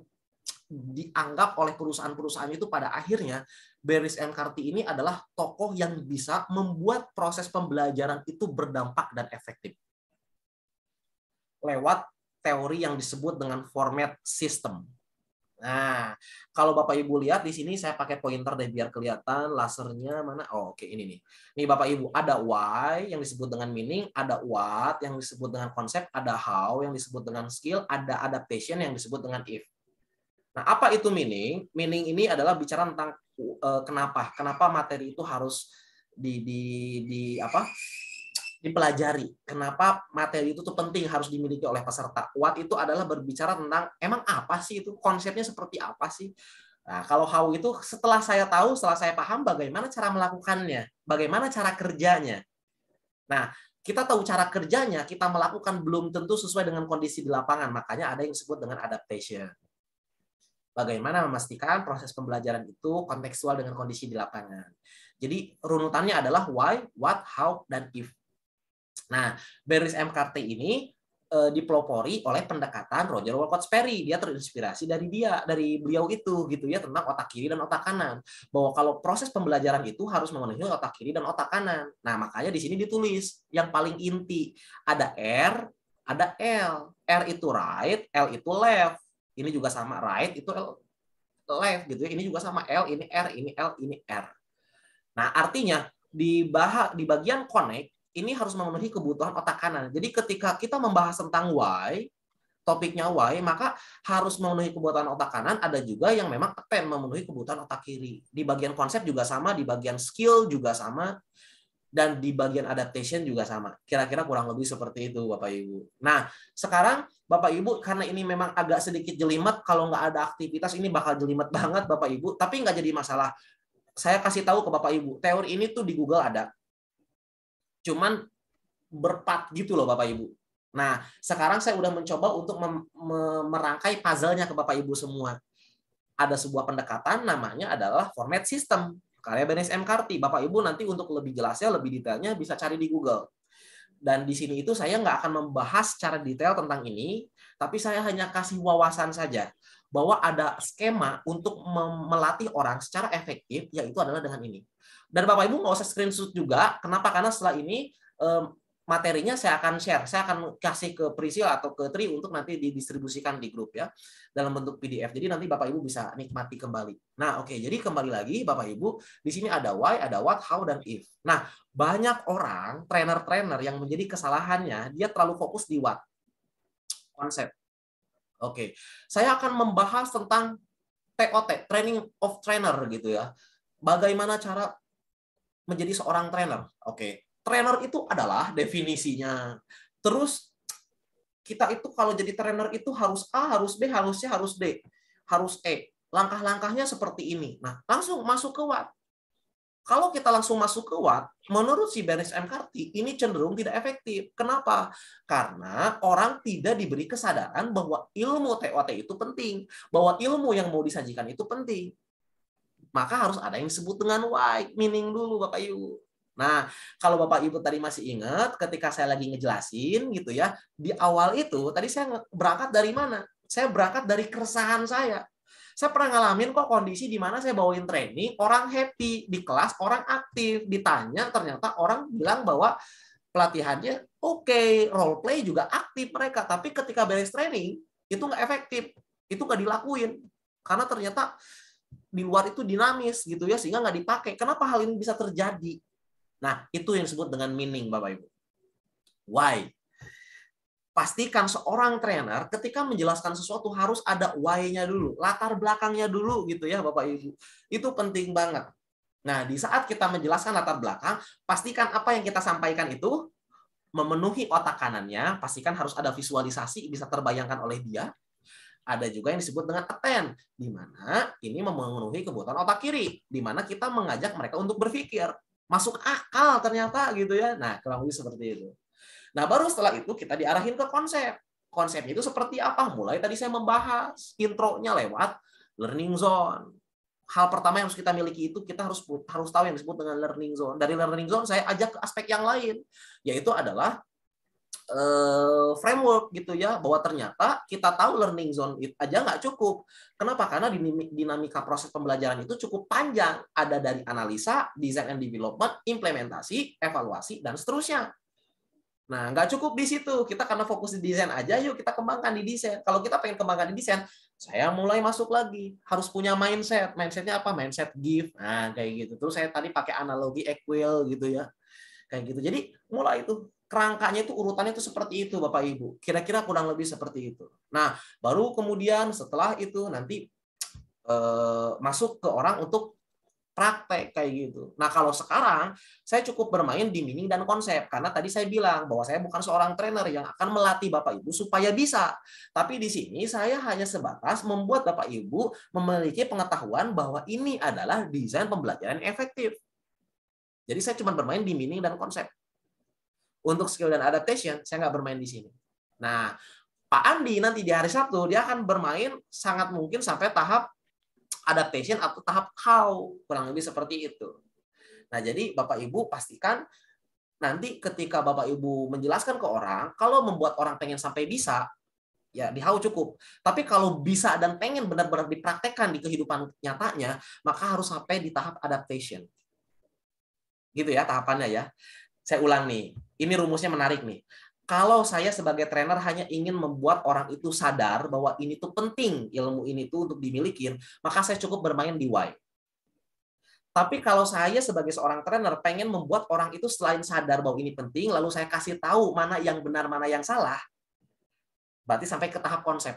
dianggap oleh perusahaan-perusahaan itu pada akhirnya Barris M. Carty ini adalah tokoh yang bisa membuat proses pembelajaran itu berdampak dan efektif. Lewat teori yang disebut dengan format system. Nah, kalau Bapak Ibu lihat di sini saya pakai pointer deh biar kelihatan lasernya mana. Oh, oke ini nih. Nih Bapak Ibu ada why yang disebut dengan meaning, ada what yang disebut dengan konsep, ada how yang disebut dengan skill, ada adaptation yang disebut dengan if. Nah, apa itu meaning? Meaning ini adalah bicara tentang kenapa materi itu harus dipelajari. Kenapa materi itu tuh penting harus dimiliki oleh peserta. What itu adalah berbicara tentang emang apa sih itu, konsepnya seperti apa sih. Nah, kalau how itu setelah saya tahu, setelah saya paham bagaimana cara melakukannya, bagaimana cara kerjanya. Nah, kita tahu cara kerjanya, kita melakukan belum tentu sesuai dengan kondisi di lapangan. Makanya ada yang disebut dengan adaptation. Bagaimana memastikan proses pembelajaran itu kontekstual dengan kondisi di lapangan. Jadi runutannya adalah why, what, how, dan if. Nah, Barris M. Carty ini dipelopori oleh pendekatan Roger Wolcott Sperry. Dia terinspirasi dari beliau itu gitu ya, tentang otak kiri dan otak kanan. Bahwa kalau proses pembelajaran itu harus memenuhi otak kiri dan otak kanan. Nah, makanya di sini ditulis yang paling inti. Ada R, ada L. R itu right, L itu left. Ini juga sama right itu left gitu ya. Ini juga sama L, ini R, ini L, ini R. Nah, artinya di bagian connect ini harus memenuhi kebutuhan otak kanan. Jadi ketika kita membahas tentang why, topiknya why, maka harus memenuhi kebutuhan otak kanan, ada juga yang memang akan memenuhi kebutuhan otak kiri. Di bagian konsep juga sama, di bagian skill juga sama, dan di bagian adaptation juga sama. Kira-kira kurang lebih seperti itu, Bapak Ibu. Nah, sekarang Bapak Ibu, karena ini memang agak sedikit jelimet, kalau nggak ada aktivitas, ini bakal jelimet banget, Bapak Ibu, tapi nggak jadi masalah. saya kasih tahu ke Bapak Ibu, teori ini tuh di Google ada. Cuman berpart gitu loh Bapak Ibu. Nah, sekarang saya udah mencoba untuk merangkai puzzle-nya ke Bapak Ibu semua. Ada sebuah pendekatan namanya adalah format system karya Benes M. Karti. Bapak Ibu nanti untuk lebih jelasnya, lebih detailnya bisa cari di Google. Dan di sini itu saya nggak akan membahas secara detail tentang ini, tapi saya hanya kasih wawasan saja bahwa ada skema untuk melatih orang secara efektif, yaitu adalah dengan ini. Dan Bapak Ibu nggak usah screenshot juga. Kenapa? Karena setelah ini materinya saya akan share. Saya akan kasih ke Priscilla atau ke Tri untuk nanti didistribusikan di grup ya, dalam bentuk PDF. Jadi nanti Bapak Ibu bisa nikmati kembali. Nah, oke. Jadi kembali lagi Bapak Ibu, di sini ada why, ada what, how, dan if. Nah, banyak orang trainer-trainer yang menjadi kesalahannya dia terlalu fokus di what, konsep. Oke. Saya akan membahas tentang TOT, training of trainer gitu ya. Bagaimana cara menjadi seorang trainer. Oke. Trainer itu adalah definisinya. Terus kita itu kalau jadi trainer itu harus A, harus B, harus C, harus D, harus E. Langkah-langkahnya seperti ini. Nah, langsung masuk ke what. Kalau kita langsung masuk ke what, menurut si Benes M. Karti, ini cenderung tidak efektif. Kenapa? Karena orang tidak diberi kesadaran bahwa ilmu TOT itu penting. Bahwa ilmu yang mau disajikan itu penting. Maka harus ada yang disebut dengan why, meaning dulu Bapak Ibu. Nah, kalau Bapak Ibu tadi masih ingat ketika saya lagi ngejelasin gitu ya, di awal itu tadi saya berangkat dari mana? Saya berangkat dari keresahan saya. Saya pernah ngalamin kok kondisi di mana saya bawain training, orang happy di kelas, orang aktif, ditanya ternyata orang bilang bahwa pelatihannya oke, role play juga aktif mereka, tapi ketika beres training itu nggak efektif, itu nggak dilakuin karena ternyata di luar itu dinamis gitu ya, sehingga nggak dipakai. Kenapa hal ini bisa terjadi? Nah, itu yang disebut dengan meaning, Bapak Ibu. Why? Pastikan seorang trainer ketika menjelaskan sesuatu harus ada why-nya dulu, latar belakangnya dulu gitu ya, Bapak Ibu. Itu penting banget. Nah, di saat kita menjelaskan latar belakang, pastikan apa yang kita sampaikan itu memenuhi otak kanannya, pastikan harus ada visualisasi, bisa terbayangkan oleh dia. Ada juga yang disebut dengan attend, di mana ini memenuhi kebutuhan otak kiri, di mana kita mengajak mereka untuk berpikir. Masuk akal ternyata gitu ya. Nah, kurang lebih seperti itu. Nah, baru setelah itu kita diarahin ke konsep. Konsepnya itu seperti apa? Mulai tadi saya membahas intronya lewat learning zone. Hal pertama yang harus kita miliki itu kita harus tahu yang disebut dengan learning zone. Dari learning zone saya ajak ke aspek yang lain, yaitu adalah framework gitu ya, bahwa ternyata kita tahu learning zone itu aja nggak cukup. Kenapa? Karena dinamika proses pembelajaran itu cukup panjang. Ada dari analisa, design and development, implementasi, evaluasi, dan seterusnya. Nah, nggak cukup di situ. Kita karena fokus di desain aja, yuk kita kembangkan di desain. Kalau kita pengen kembangkan di desain, saya mulai masuk lagi. Harus punya mindset. Mindsetnya apa? Mindset give. Nah, kayak gitu. Terus saya tadi pakai analogi equal gitu ya. Kayak gitu. Jadi mulai itu kerangkanya itu urutannya itu seperti itu Bapak Ibu. Kira-kira kurang lebih seperti itu. Nah, baru kemudian setelah itu nanti masuk ke orang untuk praktek kayak gitu. Nah, kalau sekarang saya cukup bermain di meaning dan konsep karena tadi saya bilang bahwa saya bukan seorang trainer yang akan melatih Bapak Ibu supaya bisa. Tapi di sini saya hanya sebatas membuat Bapak Ibu memiliki pengetahuan bahwa ini adalah desain pembelajaran yang efektif. Jadi saya cuma bermain di meaning dan konsep. Untuk skill dan adaptation, saya nggak bermain di sini. Nah, Pak Andi nanti di hari Sabtu, dia akan bermain sangat mungkin sampai tahap adaptation atau tahap how. Kurang lebih seperti itu. Nah, jadi Bapak Ibu pastikan nanti ketika Bapak Ibu menjelaskan ke orang, kalau membuat orang pengen sampai bisa, ya di how cukup. Tapi kalau bisa dan pengen benar-benar dipraktekkan di kehidupan nyatanya, maka harus sampai di tahap adaptation. Gitu ya tahapannya ya. Saya ulang nih, ini rumusnya menarik nih. Kalau saya sebagai trainer hanya ingin membuat orang itu sadar bahwa ini tuh penting, ilmu ini tuh untuk dimiliki, maka saya cukup bermain di why. Tapi kalau saya sebagai seorang trainer pengen membuat orang itu selain sadar bahwa ini penting, lalu saya kasih tahu mana yang benar, mana yang salah, berarti sampai ke tahap konsep.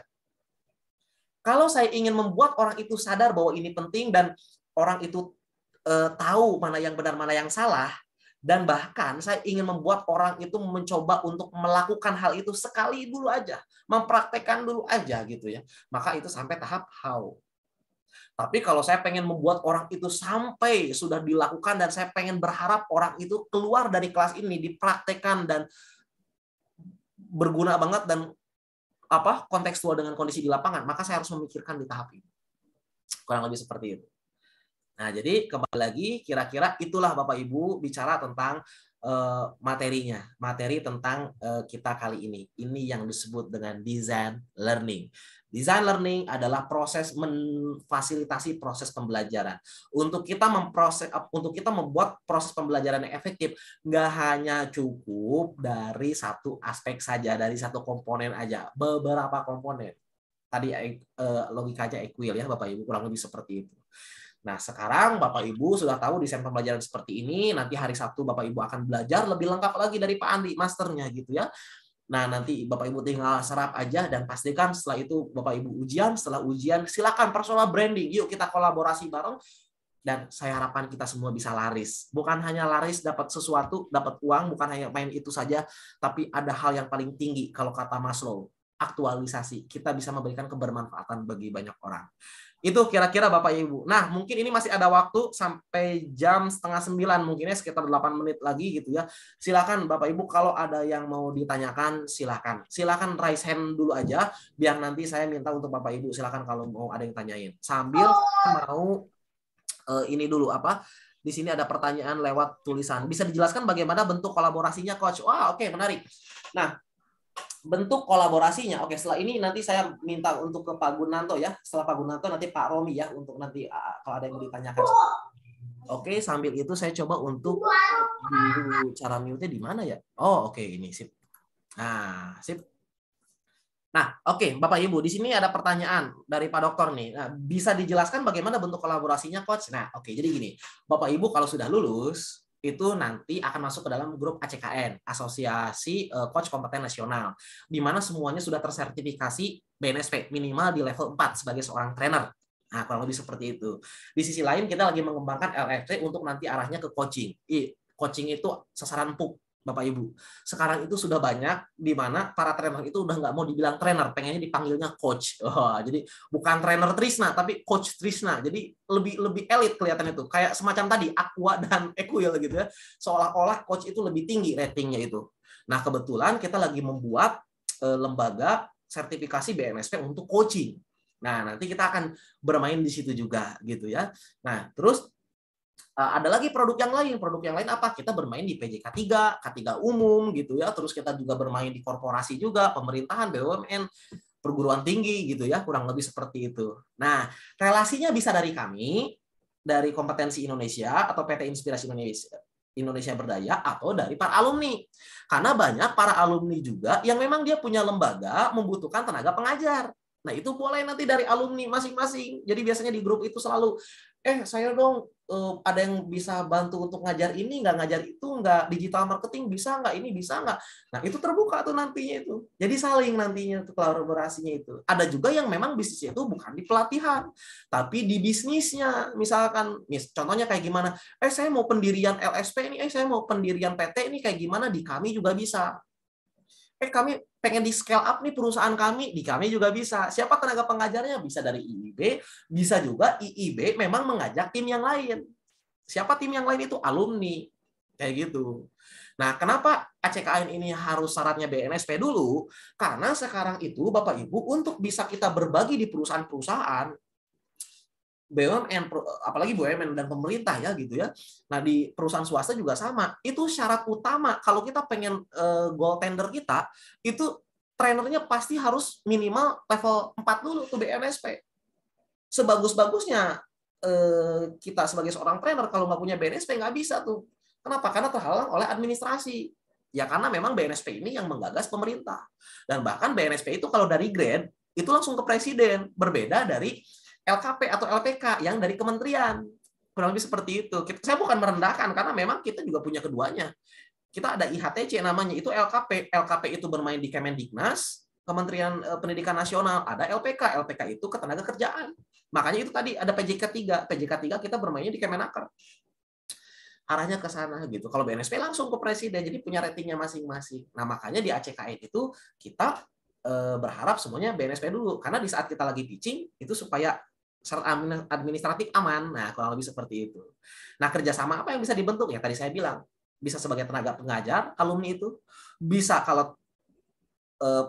Kalau saya ingin membuat orang itu sadar bahwa ini penting dan orang itu tahu mana yang benar, mana yang salah, dan bahkan saya ingin membuat orang itu mencoba untuk melakukan hal itu sekali dulu aja, mempraktekkan dulu aja gitu ya. Maka itu sampai tahap how. Tapi kalau saya pengen membuat orang itu sampai sudah dilakukan dan saya pengen berharap orang itu keluar dari kelas ini dipraktekkan dan berguna banget dan kontekstual dengan kondisi di lapangan, maka saya harus memikirkan di tahap ini. Kurang lebih seperti itu. Nah, jadi kembali lagi, kira-kira itulah Bapak Ibu bicara tentang materinya, materi tentang kita kali ini. Ini yang disebut dengan design learning. Design learning adalah proses memfasilitasi proses pembelajaran. Untuk kita membuat proses pembelajaran yang efektif, nggak hanya cukup dari satu aspek saja, dari satu komponen aja, beberapa komponen. Tadi logikanya equal ya Bapak Ibu, kurang lebih seperti itu. Nah, sekarang Bapak Ibu sudah tahu desain pembelajaran seperti ini. Nanti hari Sabtu Bapak Ibu akan belajar lebih lengkap lagi dari Pak Andi, masternya gitu ya. Nah, nanti Bapak Ibu tinggal serap aja dan pastikan setelah itu Bapak Ibu ujian. Setelah ujian, silakan personal branding. Yuk kita kolaborasi bareng. Dan saya harapkan kita semua bisa laris. Bukan hanya laris dapat sesuatu, dapat uang, bukan hanya main itu saja, tapi ada hal yang paling tinggi kalau kata Maslow, aktualisasi. Kita bisa memberikan kebermanfaatan bagi banyak orang. Itu kira-kira Bapak Ibu. Nah, mungkin ini masih ada waktu sampai jam 8:30, mungkinnya sekitar 8 menit lagi gitu ya. Silakan Bapak Ibu kalau ada yang mau ditanyakan, silakan. Silakan raise hand dulu aja, biar nanti saya minta untuk Bapak Ibu. Silakan kalau mau ada yang tanyain. Sambil mau ini dulu di sini ada pertanyaan lewat tulisan. Bisa dijelaskan bagaimana bentuk kolaborasinya, Coach? Wah, oke, menarik. Nah, bentuk kolaborasinya. Oke, setelah ini nanti saya minta untuk ke Pak Gunanto ya. Setelah Pak Gunanto nanti Pak Romi ya untuk nanti kalau ada yang mau ditanyakan. Oke, sambil itu saya coba untuk cara mute-nya di mana ya? Oh, oke, ini sip. Nah, sip. Nah, oke, Bapak Ibu, di sini ada pertanyaan dari Pak Dokter nih. Nah, bisa dijelaskan bagaimana bentuk kolaborasinya, Coach? Nah, oke, jadi gini. Bapak Ibu kalau sudah lulus itu nanti akan masuk ke dalam grup ACKN, Asosiasi Coach Kompeten Nasional, di mana semuanya sudah tersertifikasi BNSP minimal di level 4 sebagai seorang trainer. Nah, kurang lebih seperti itu. Di sisi lain kita lagi mengembangkan LFT untuk nanti arahnya ke coaching. Coaching itu sasaran empuk, Bapak Ibu. Sekarang itu sudah banyak di mana para trainer itu udah nggak mau dibilang trainer, pengennya dipanggilnya coach. Jadi bukan trainer Trisna, tapi coach Trisna. Jadi lebih elit kelihatan itu. Kayak semacam tadi Aqua dan Equil gitu ya. Seolah-olah coach itu lebih tinggi ratingnya itu. Nah, kebetulan kita lagi membuat lembaga sertifikasi BNSP untuk coaching. Nah, nanti kita akan bermain di situ juga gitu ya. Nah, terus ada lagi produk yang lain apa? Kita bermain di PJK 3, K3 umum gitu ya. Terus kita juga bermain di korporasi juga, pemerintahan, BUMN, perguruan tinggi gitu ya, kurang lebih seperti itu. Nah, relasinya bisa dari kami, dari Kompetensi Indonesia atau PT Inspirasi Indonesia Berdaya atau dari para alumni. Karena banyak para alumni juga yang memang dia punya lembaga membutuhkan tenaga pengajar. Nah, itu boleh nanti dari alumni masing-masing. Jadi biasanya di grup itu selalu, saya dong ada yang bisa bantu untuk ngajar ini, nggak ngajar itu, nggak digital marketing, bisa nggak ini, bisa nggak. Nah, itu terbuka tuh nantinya itu. Jadi saling nantinya tuh kolaborasinya itu. Ada juga yang memang bisnisnya itu bukan di pelatihan, tapi di bisnisnya. Misalkan, contohnya kayak gimana, saya mau pendirian LSP ini, saya mau pendirian PT ini kayak gimana, di kami juga bisa. Kami pengen di scale up nih perusahaan kami, di kami juga bisa. Siapa tenaga pengajarnya? Bisa dari IIB, bisa juga IIB memang mengajak tim yang lain. Siapa tim yang lain itu? Alumni. Kayak gitu. Nah, kenapa ACKN ini harus syaratnya BNSP dulu? Karena sekarang itu Bapak Ibu untuk bisa kita berbagi di perusahaan-perusahaan, BUMN, apalagi BUMN dan pemerintah ya gitu ya. Nah, di perusahaan swasta juga sama. Itu syarat utama kalau kita pengen goal tender kita, itu trainernya pasti harus minimal level 4 dulu tuh BNSP. Sebagus-bagusnya kita sebagai seorang trainer kalau nggak punya BNSP nggak bisa tuh. Kenapa? Karena terhalang oleh administrasi. Ya karena memang BNSP ini yang menggagas pemerintah. Dan bahkan BNSP itu kalau dari grade itu langsung ke presiden, berbeda dari LKP atau LPK yang dari kementerian. Kurang lebih seperti itu. Saya bukan merendahkan, karena memang kita juga punya keduanya. Kita ada IHTC namanya, itu LKP. LKP itu bermain di Kemendiknas, Kementerian Pendidikan Nasional. Ada LPK. LPK itu ketenagakerjaan. Makanya itu tadi ada PJK 3. PJK 3 kita bermainnya di Kemenaker. Arahnya ke sana gitu. Kalau BNSP langsung ke presiden, jadi punya ratingnya masing-masing. Nah, makanya di ACKN itu kita berharap semuanya BNSP dulu. Karena di saat kita lagi pitching, itu supaya syarat administratif aman. Nah, kurang lebih seperti itu. Nah, kerjasama apa yang bisa dibentuk? Ya tadi saya bilang, bisa sebagai tenaga pengajar, alumni itu. Bisa kalau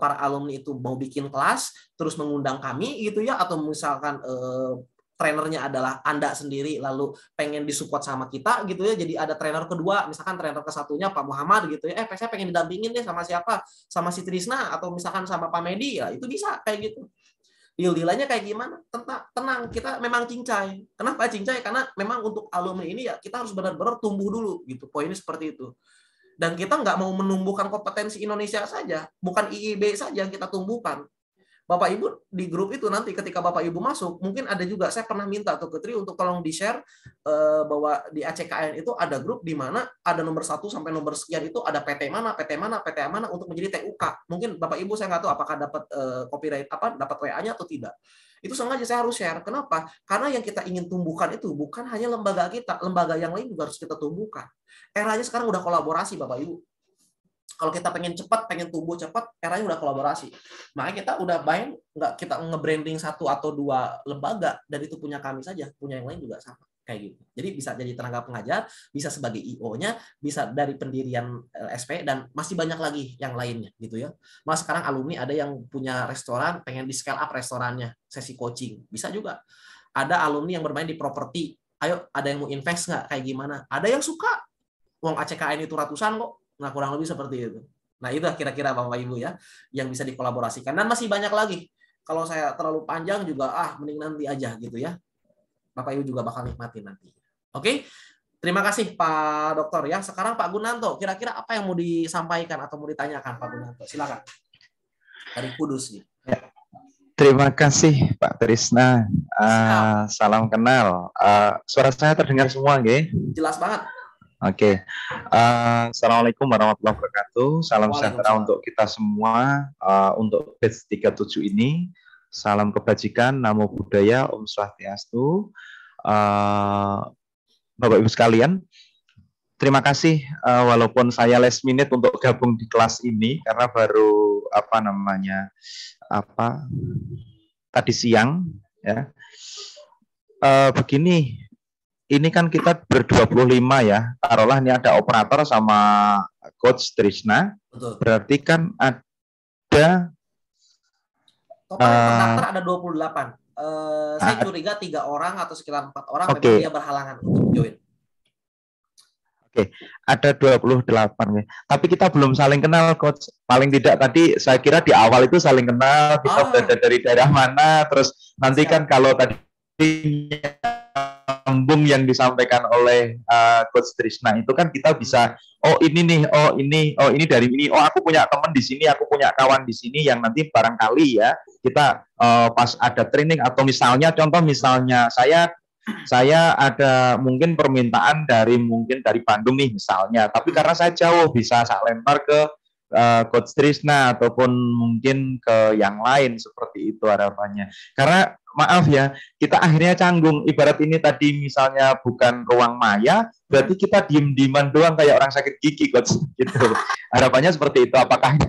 para alumni itu mau bikin kelas, terus mengundang kami gitu ya, atau misalkan trainernya adalah Anda sendiri, lalu pengen disupport sama kita gitu ya, jadi ada trainer kedua, misalkan trainer ke-1-nya Pak Muhammad gitu ya, saya pengen didampingin deh sama siapa, sama si Trisna, atau misalkan sama Pak Medi, ya itu bisa kayak gitu. Deal-dealannya kayak gimana? Tenang, kita memang cincai. Kenapa cincai? Karena memang untuk alumni ini ya kita harus benar-benar tumbuh dulu gitu, poinnya seperti itu. Dan kita nggak mau menumbuhkan kompetensi Indonesia saja, bukan IIB saja yang kita tumbuhkan. Bapak Ibu di grup itu nanti ketika Bapak Ibu masuk, mungkin ada juga, saya pernah minta tuh ke Tri untuk tolong di-share bahwa di ACKN itu ada grup di mana ada nomor 1 sampai nomor sekian itu ada PT mana untuk menjadi TUK. Mungkin Bapak Ibu saya nggak tahu apakah dapat copyright dapat WA-nya atau tidak. Itu sengaja saya harus share. Kenapa? Karena yang kita ingin tumbuhkan itu bukan hanya lembaga kita, lembaga yang lain juga harus kita tumbuhkan. Eranya sekarang udah kolaborasi Bapak Ibu. Kalau kita pengen cepat, pengen tumbuh cepat, eranya udah kolaborasi. Makanya kita udah nggak kita nge-branding 1 atau 2 lembaga, dan itu punya kami saja, punya yang lain juga sama. Kayak gitu. Jadi bisa jadi tenaga pengajar, bisa sebagai IO-nya, bisa dari pendirian LSP, dan masih banyak lagi yang lainnya gitu ya. Mas sekarang alumni ada yang punya restoran, pengen di scale up restorannya, sesi coaching, bisa juga. Ada alumni yang bermain di properti, ayo ada yang mau invest nggak, kayak gimana? Ada yang suka, uang ACKN itu ratusan kok. Nah, kurang lebih seperti itu. Nah, itu kira-kira Bapak Ibu ya, yang bisa dikolaborasikan. Dan masih banyak lagi. Kalau saya terlalu panjang juga, mending nanti aja gitu ya. Bapak Ibu juga bakal nikmatin nanti. Oke? Terima kasih Pak Dokter ya. Sekarang Pak Gunanto, kira-kira apa yang mau disampaikan atau mau ditanyakan Pak Gunanto? Silakan. Dari Kudus. Ya. Terima kasih Pak Trisna. Salam kenal. Suara saya terdengar semua, nggih? Jelas banget. Oke. Assalamualaikum warahmatullahi wabarakatuh. Salam sejahtera untuk kita semua. Untuk batch 37 ini, salam kebajikan, namo buddhaya, Om Swastiastu. Bapak Ibu sekalian, terima kasih walaupun saya last minute untuk gabung di kelas ini karena baru tadi siang ya. Begini, ini kan kita ber-25 ya, taruhlah ini ada operator sama Coach Trisna. Betul. Berarti kan ada total pendaftar ada 28. Saya curiga 3 orang atau sekitar 4 orang memang dia berhalangan untuk join. Oke, ada 28. Tapi kita belum saling kenal, Coach. Paling tidak tadi saya kira di awal itu saling kenal, kita berada dari daerah mana, terus nanti kan kalau tadi sambung yang disampaikan oleh Coach Trisna itu kan kita bisa ini nih, ini dari ini, aku punya teman di sini, aku punya kawan di sini yang nanti barangkali ya kita pas ada training atau misalnya saya ada mungkin permintaan dari Bandung nih misalnya, tapi karena saya jauh bisa saya lempar ke Coach Trisna ataupun mungkin ke yang lain, seperti itu harapannya. Karena maaf ya, kita akhirnya canggung. Ibarat ini tadi misalnya bukan ruang maya, berarti kita diem-dieman doang kayak orang sakit gigi, Coach. Gitu. Harapannya seperti itu. Apakah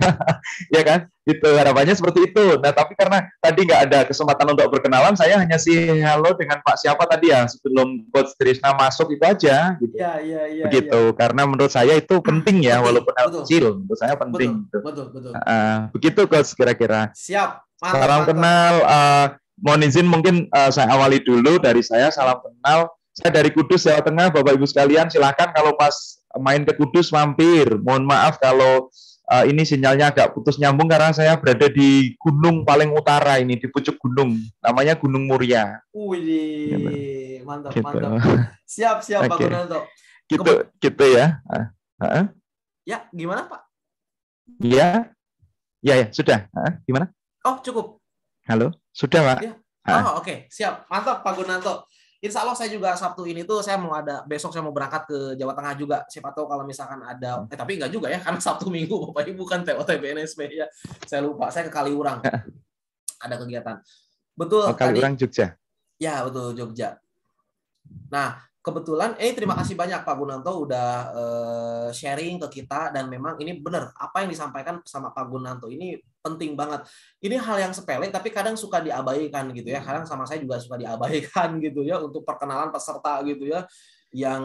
ya kan? Itu harapannya seperti itu. Nah, tapi karena tadi nggak ada kesempatan untuk berkenalan, saya hanya halo dengan Pak siapa tadi ya sebelum Coach Trisna masuk itu aja. Gitu. Iya. Begitu. Karena menurut saya itu penting ya, walaupun kecil. Menurut saya penting. Betul. Begitu, Coach, kira-kira. Siap. Salam kenal. Mohon izin mungkin saya awali dulu dari saya. Salam kenal. Saya dari Kudus, Jawa Tengah. Bapak Ibu sekalian, silakan kalau pas main ke Kudus mampir. Mohon maaf kalau ini sinyalnya agak putus nyambung karena saya berada di gunung paling utara ini, di pucuk gunung. Namanya Gunung Muria. Wih, mantap. Siap Pak Gunanto. Gitu ya. Ya, gimana Pak? Ya, sudah. Gimana? Oh, cukup. Halo, sudah Pak? Ya. Oke. Siap. Mantap Pak Gunanto. Insya Allah saya juga Sabtu ini tuh besok saya mau berangkat ke Jawa Tengah juga. Siapa tahu kalau misalkan ada, tapi enggak juga ya, karena Sabtu Minggu Bapak Ibu kan TOT BNSP ya. Saya lupa, saya ke Kaliurang. Ada kegiatan. Betul. Kaliurang Jogja. Ya, betul, Jogja. Nah, kebetulan terima kasih banyak Pak Gunanto udah sharing ke kita, dan memang ini benar apa yang disampaikan sama Pak Gunanto ini penting banget. Ini hal yang sepele tapi kadang suka diabaikan gitu ya. Kadang sama saya juga suka diabaikan gitu ya untuk perkenalan peserta gitu ya. Yang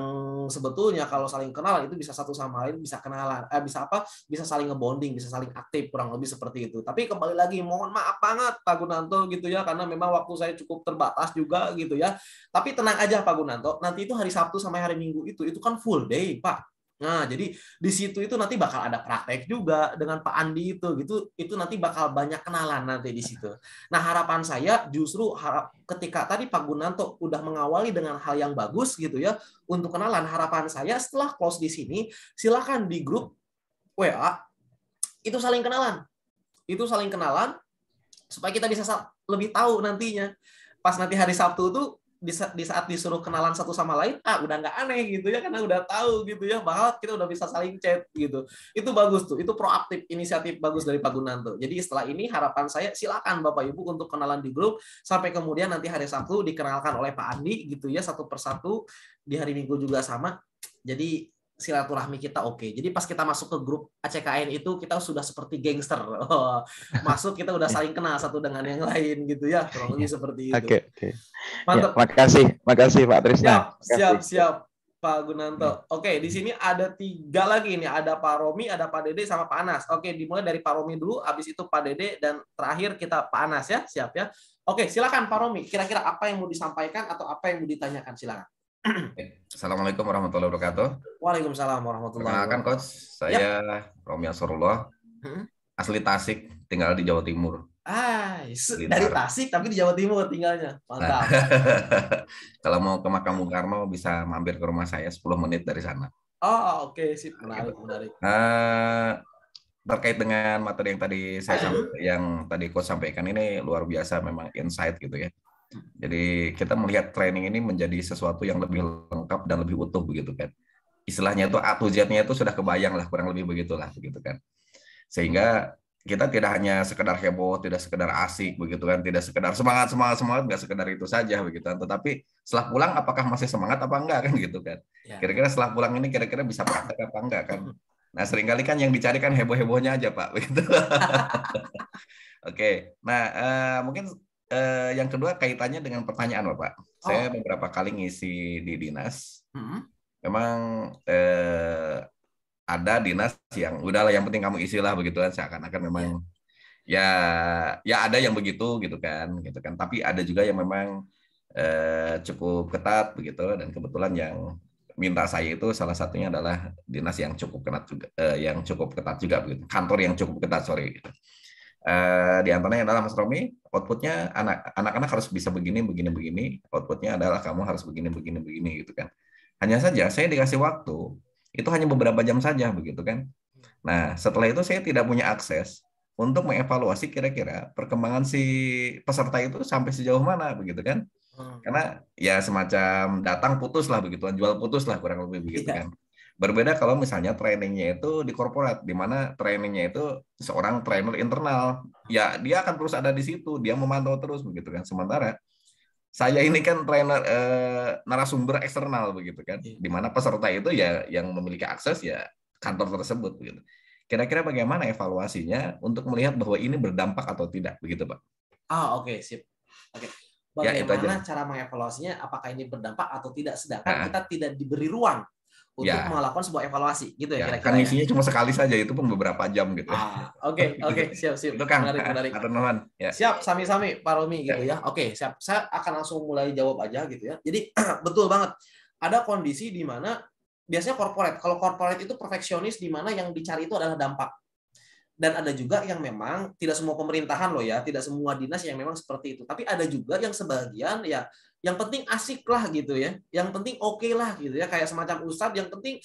sebetulnya kalau saling kenal itu bisa satu sama lain bisa kenalan, bisa saling ngebonding, bisa saling aktif, kurang lebih seperti itu. Tapi kembali lagi mohon maaf banget Pak Gunanto gitu ya, karena memang waktu saya cukup terbatas juga gitu ya. Tapi tenang aja Pak Gunanto, nanti itu hari Sabtu sampai hari Minggu itu kan full day Pak. Nah, jadi di situ itu nanti bakal ada praktek juga dengan Pak Andi itu nanti bakal banyak kenalan nanti di situ. Nah, harapan saya justru ketika tadi Pak Gunanto udah mengawali dengan hal yang bagus gitu ya untuk kenalan, harapan saya setelah close di sini silakan di grup WA itu saling kenalan. Itu saling kenalan supaya kita bisa lebih tahu nantinya. Pas nanti hari Sabtu tuh di saat disuruh kenalan satu sama lain, udah nggak aneh gitu ya, karena udah tahu gitu ya, bahwa kita udah bisa saling chat gitu. Itu bagus tuh, itu proaktif, inisiatif bagus dari Pak Gunanto. Jadi setelah ini harapan saya silakan Bapak Ibu untuk kenalan di grup, sampai kemudian nanti hari Sabtu dikenalkan oleh Pak Andi gitu ya, satu persatu, di hari Minggu juga sama. Jadi silaturahmi kita oke. Jadi pas kita masuk ke grup ACKN itu kita sudah seperti gangster. Masuk kita udah saling kenal satu dengan yang lain gitu ya. Kurang lebih seperti itu. Oke. Mantap. Ya, makasih Pak Trisna. Siap Pak Gunanto. Oke, di sini ada 3 lagi nih. Ada Pak Romi, ada Pak Dede sama Pak Anas. Oke, dimulai dari Pak Romi dulu, habis itu Pak Dede, dan terakhir kita Pak Anas ya. Siap ya. Oke, silakan Pak Romi. Kira-kira apa yang mau disampaikan atau apa yang mau ditanyakan, silakan. Assalamualaikum warahmatullahi wabarakatuh. Waalaikumsalam warahmatullahi wabarakatuh. Perkenalkan Coach, saya Romi Ansarullah, asli Tasik, tinggal di Jawa Timur. Dari Tasik tapi di Jawa Timur tinggalnya. Mantap. Kalau mau ke Makam Bung Karno bisa mampir ke rumah saya 10 menit dari sana. Oh, oke, sip. Menarik. Terkait dengan materi yang tadi yang tadi Coach sampaikan, ini luar biasa memang insight gitu ya. Jadi kita melihat training ini menjadi sesuatu yang lebih lengkap dan lebih utuh begitu kan. Istilahnya itu A to Z-nya itu sudah kebayang lah, kurang lebih begitulah begitu kan. Sehingga kita tidak hanya sekedar heboh, tidak sekedar asik begitu kan, tidak sekedar semangat, nggak sekedar itu saja begitu kan. Tetapi setelah pulang apakah masih semangat apa enggak kan gitu kan. Kira-kira setelah pulang ini kira-kira bisa praktek apa enggak kan. Nah, seringkali kan yang dicari kan heboh-hebohnya aja Pak begitu. Oke. Nah, mungkin yang kedua kaitannya dengan pertanyaan Bapak. Saya beberapa kali ngisi di dinas. Memang ada dinas yang udahlah yang penting kamu isilah begitu kan, seakan-akan memang ya ada yang begitu gitu kan. Tapi ada juga yang memang cukup ketat begitu, dan kebetulan yang minta saya itu salah satunya adalah dinas yang cukup ketat juga begitu. Kantor yang cukup ketat gitu. Di antaranya adalah Mas Romi, outputnya anak-anak harus bisa begini, outputnya adalah kamu harus begini gitu kan. Hanya saja saya dikasih waktu, itu hanya beberapa jam saja begitu kan. Nah, setelah itu saya tidak punya akses untuk mengevaluasi kira-kira perkembangan si peserta itu sampai sejauh mana begitu kan. Karena ya semacam datang putus lah begitu, jual putus lah kurang lebih begitu kan. Berbeda kalau misalnya trainingnya itu di korporat, di mana trainingnya itu seorang trainer internal, ya dia akan terus ada di situ, dia memantau terus begitu kan. Sementara saya ini kan trainer narasumber eksternal begitu kan, di mana peserta itu ya yang memiliki akses ya kantor tersebut begitu. Kira-kira bagaimana evaluasinya untuk melihat bahwa ini berdampak atau tidak begitu Pak? Oke, sip. Oke. Bagaimana cara mengevaluasinya, apakah ini berdampak atau tidak, sedangkan kita tidak diberi ruang untuk melakukan sebuah evaluasi gitu ya, kira-kira. Kan isinya cuma sekali saja, itu pun beberapa jam gitu. Oke, siap. Itu kan menarik. Ya. Siap, sami-sami Pak Romi gitu ya. Oke, siap. Saya akan langsung mulai jawab aja gitu ya. Jadi betul banget. Ada kondisi di mana biasanya korporat. Kalau korporat itu perfeksionis, di mana yang dicari itu adalah dampak. Dan ada juga yang memang tidak semua pemerintahan loh ya, tidak semua dinas yang memang seperti itu. Tapi ada juga yang sebagian ya, yang penting asik lah gitu ya, yang penting oke lah gitu ya, kayak semacam ustadz yang penting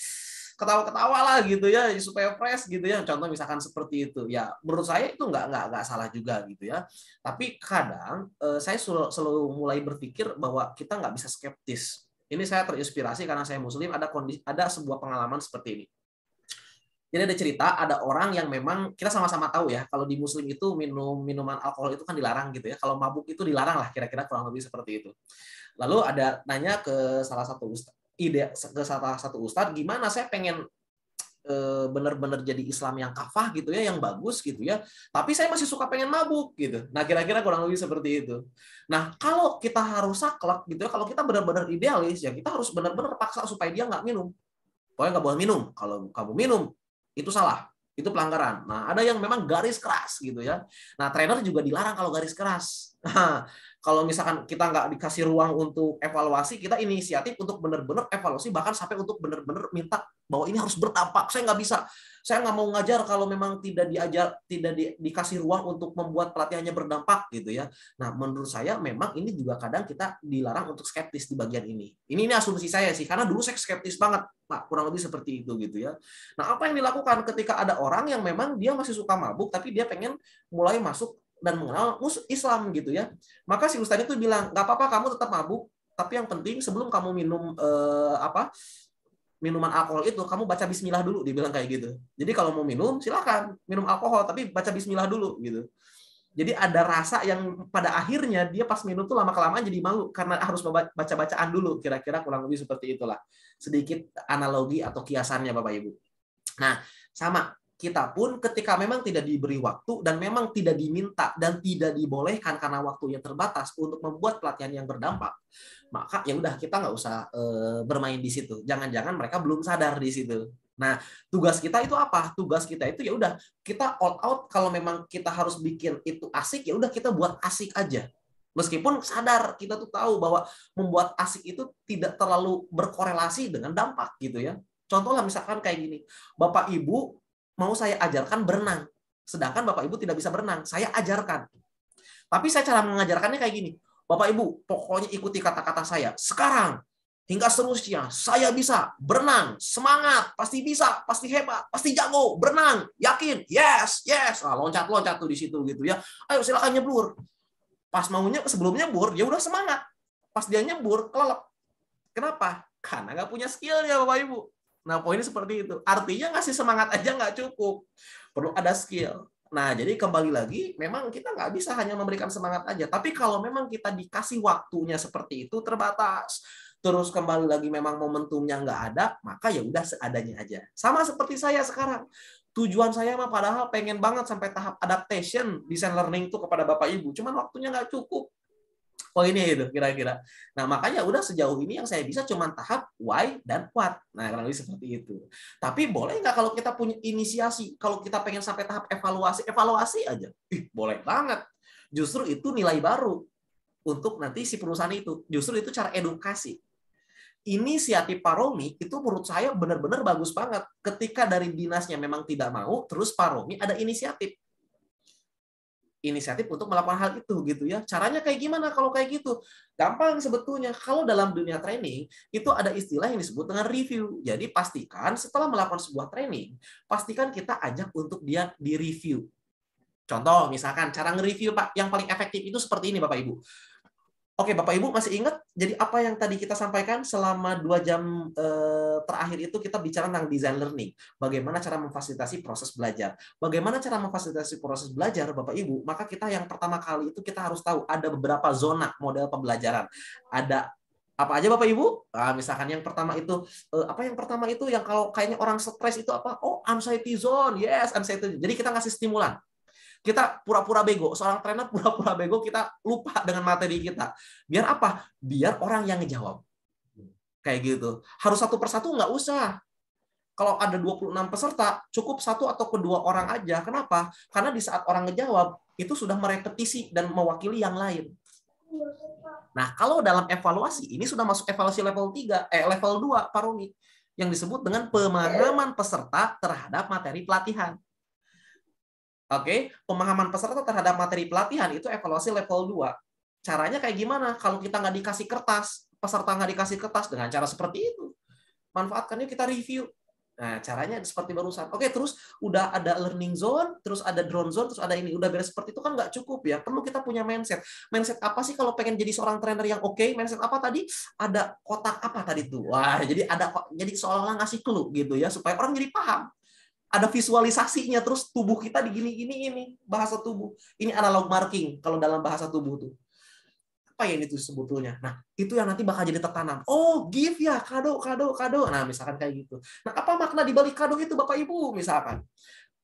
ketawa-ketawa lah gitu ya, supaya fresh gitu ya. Contoh misalkan seperti itu ya, menurut saya itu nggak salah juga gitu ya. Tapi kadang saya selalu mulai berpikir bahwa kita nggak bisa skeptis. Ini saya terinspirasi karena saya Muslim, ada sebuah pengalaman seperti ini. Jadi ada cerita, ada orang yang memang kita sama-sama tahu ya, kalau di Muslim itu minuman alkohol itu kan dilarang gitu ya. Kalau mabuk itu dilarang lah, kira-kira kurang lebih seperti itu. Lalu ada nanya ke salah satu ustaz, ide ke salah satu ustadz, gimana saya pengen benar-benar jadi Islam yang kafah gitu ya, yang bagus gitu ya, tapi saya masih suka pengen mabuk gitu. Nah, kira-kira kurang lebih seperti itu. Nah, kalau kita harus saklek gitu ya, kalau kita benar-benar idealis ya, kita harus benar-benar paksa supaya dia nggak minum. Pokoknya nggak boleh minum. Kalau kamu minum, itu salah. Itu pelanggaran. Nah, ada yang memang garis keras gitu ya. Nah, trainer juga dilarang kalau garis keras. Nah, kalau misalkan kita nggak dikasih ruang untuk evaluasi, kita inisiatif untuk benar-benar evaluasi, bahkan sampai untuk benar-benar minta bahwa ini harus berdampak. Saya nggak bisa, saya nggak mau ngajar kalau memang tidak diajar, dikasih ruang untuk membuat pelatihannya berdampak gitu ya. Nah, menurut saya memang ini juga kadang kita dilarang untuk skeptis di bagian ini. Ini asumsi saya sih, karena dulu saya skeptis banget, Pak, kurang lebih seperti itu gitu ya. Nah, apa yang dilakukan ketika ada orang yang memang dia masih suka mabuk, tapi dia pengen mulai masuk dan mengenal Islam gitu ya, maka si ustadz itu bilang, nggak apa-apa kamu tetap mabuk, tapi yang penting sebelum kamu minum minuman alkohol itu, kamu baca bismillah dulu, dibilang kayak gitu. Jadi kalau mau minum silakan minum alkohol, tapi baca bismillah dulu gitu. Jadi ada rasa yang pada akhirnya dia pas minum tuh lama-kelamaan jadi malu karena harus baca bacaan dulu, kira-kira kurang lebih seperti itulah. Sedikit analogi atau kiasannya Bapak Ibu. Nah, sama kita pun ketika memang tidak diberi waktu dan memang tidak diminta dan tidak dibolehkan karena waktunya terbatas untuk membuat pelatihan yang berdampak, maka ya udah kita nggak usah bermain di situ. Jangan-jangan mereka belum sadar di situ. Nah, tugas kita itu apa? Tugas kita itu ya udah kita all out. Kalau memang kita harus bikin itu asik, ya udah kita buat asik aja. Meskipun sadar kita tuh tahu bahwa membuat asik itu tidak terlalu berkorelasi dengan dampak gitu ya. Contohnya misalkan kayak gini, Bapak Ibu mau saya ajarkan berenang, sedangkan Bapak Ibu tidak bisa berenang, saya ajarkan. Tapi saya cara mengajarkannya kayak gini, Bapak Ibu pokoknya ikuti kata-kata saya, sekarang hingga seterusnya, saya bisa berenang, semangat, pasti bisa, pasti hebat, pasti jago, berenang, yakin, yes, yes, loncat-loncat tuh di situ gitu ya, ayo silakan nyebur. Pas maunya sebelum nyebur, dia udah semangat, pas dia nyebur, kelelep. Kenapa? Karena nggak punya skillnya Bapak Ibu. Nah, poinnya seperti itu. Artinya ngasih semangat aja nggak cukup. Perlu ada skill. Nah, jadi kembali lagi, memang kita nggak bisa hanya memberikan semangat aja. Tapi kalau memang kita dikasih waktunya seperti itu, terbatas. Terus kembali lagi memang momentumnya nggak ada, maka ya udah seadanya aja. Sama seperti saya sekarang. Tujuan saya mah padahal pengen banget sampai tahap adaptation, design learning itu kepada Bapak Ibu. Cuman waktunya nggak cukup. Poinnya itu kira-kira. Nah, makanya udah sejauh ini yang saya bisa cuma tahap why dan what. Nah, kurang lebih seperti itu. Tapi boleh nggak kalau kita punya inisiasi, kalau kita pengen sampai tahap evaluasi aja. Boleh banget. Justru itu nilai baru untuk nanti si perusahaan itu. Justru itu cara edukasi. Inisiatif Pak Romi itu menurut saya benar-benar bagus banget. Ketika dari dinasnya memang tidak mau, terus Pak Romi ada inisiatif untuk melakukan hal itu gitu ya. Caranya kayak gimana kalau kayak gitu? Gampang sebetulnya. Kalau dalam dunia training itu ada istilah yang disebut dengan review. Jadi pastikan setelah melakukan sebuah training, pastikan kita ajak untuk dia di-review. Contoh misalkan cara nge-review Pak yang paling efektif itu seperti ini Bapak Ibu. Oke, Bapak Ibu masih ingat jadi apa yang tadi kita sampaikan selama 2 jam terakhir itu kita bicara tentang design learning. Bagaimana cara memfasilitasi proses belajar. Bagaimana cara memfasilitasi proses belajar, Bapak Ibu? Maka kita yang pertama kali itu kita harus tahu ada beberapa zona model pembelajaran. Ada apa aja Bapak Ibu? Nah, misalkan yang pertama itu apa yang pertama itu yang kalau kayaknya orang stres itu apa? Oh, anxiety zone. Yes, anxiety. Jadi kita ngasih stimulan. Kita pura-pura bego, seorang trainer pura-pura bego, kita lupa dengan materi kita. Biar apa? Biar orang yang ngejawab. Kayak gitu. Harus satu persatu nggak usah. Kalau ada 26 peserta, cukup satu atau kedua orang aja. Kenapa? Karena di saat orang ngejawab, itu sudah merepetisi dan mewakili yang lain. Nah, kalau dalam evaluasi, ini sudah masuk evaluasi level 2, Pak Romi, yang disebut dengan pemahaman peserta terhadap materi pelatihan. Oke, pemahaman peserta terhadap materi pelatihan itu evaluasi level 2. Caranya kayak gimana? Kalau kita nggak dikasih kertas, peserta nggak dikasih kertas dengan cara seperti itu. Manfaatkannya kita review. Nah, caranya seperti barusan. Oke, terus udah ada learning zone, terus ada drone zone, terus ada ini. Udah beres seperti itu kan nggak cukup ya. Perlu kita punya mindset. Mindset apa sih kalau pengen jadi seorang trainer yang oke? Mindset apa tadi? Ada kotak apa tadi tuh? Wah, jadi seolah-olah ngasih clue gitu ya, supaya orang jadi paham. Ada visualisasinya, terus tubuh kita digini ini bahasa tubuh. Ini analog marking kalau dalam bahasa tubuh tuh. apa ya itu sebetulnya. Nah, itu yang nanti bakal jadi tertanam. Oh, gift ya, kado. Nah, misalkan kayak gitu. Nah, apa makna di balik kado itu Bapak Ibu misalkan?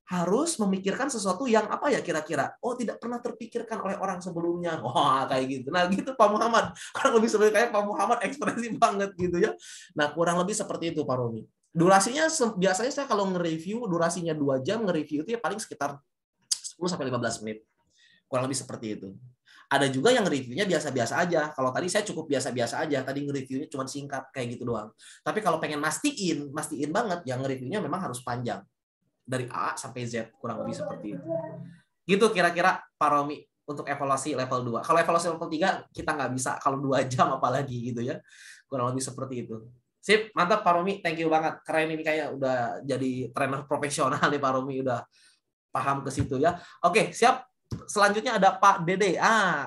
Harus memikirkan sesuatu yang apa ya kira-kira? Oh, tidak pernah terpikirkan oleh orang sebelumnya. Wah, kayak gitu. Nah, gitu Pak Muhammad. Kurang lebih seperti kayak Pak Muhammad ekspresi banget gitu ya. Nah, kurang lebih seperti itu Pak Romi. Durasinya biasanya saya kalau nge-review durasinya 2 jam, nge-review itu ya paling sekitar 10 sampai 15 menit. Kurang lebih seperti itu. Ada juga yang reviewnya biasa-biasa aja. Kalau tadi saya cukup biasa-biasa aja. Tadi nge-reviewnya cuma singkat kayak gitu doang. Tapi kalau pengen mastiin banget, yang nge-reviewnya memang harus panjang. Dari A sampai Z, kurang lebih seperti itu. Gitu kira-kira Pak Romi untuk evaluasi level 2. Kalau evaluasi level 3 kita nggak bisa kalau 2 jam apalagi gitu ya. Kurang lebih seperti itu. Sip, mantap Pak Romi, thank you banget. Keren ini kayak udah jadi trainer profesional nih Pak Romi, udah paham ke situ ya. Oke, siap. Selanjutnya ada Pak Dede.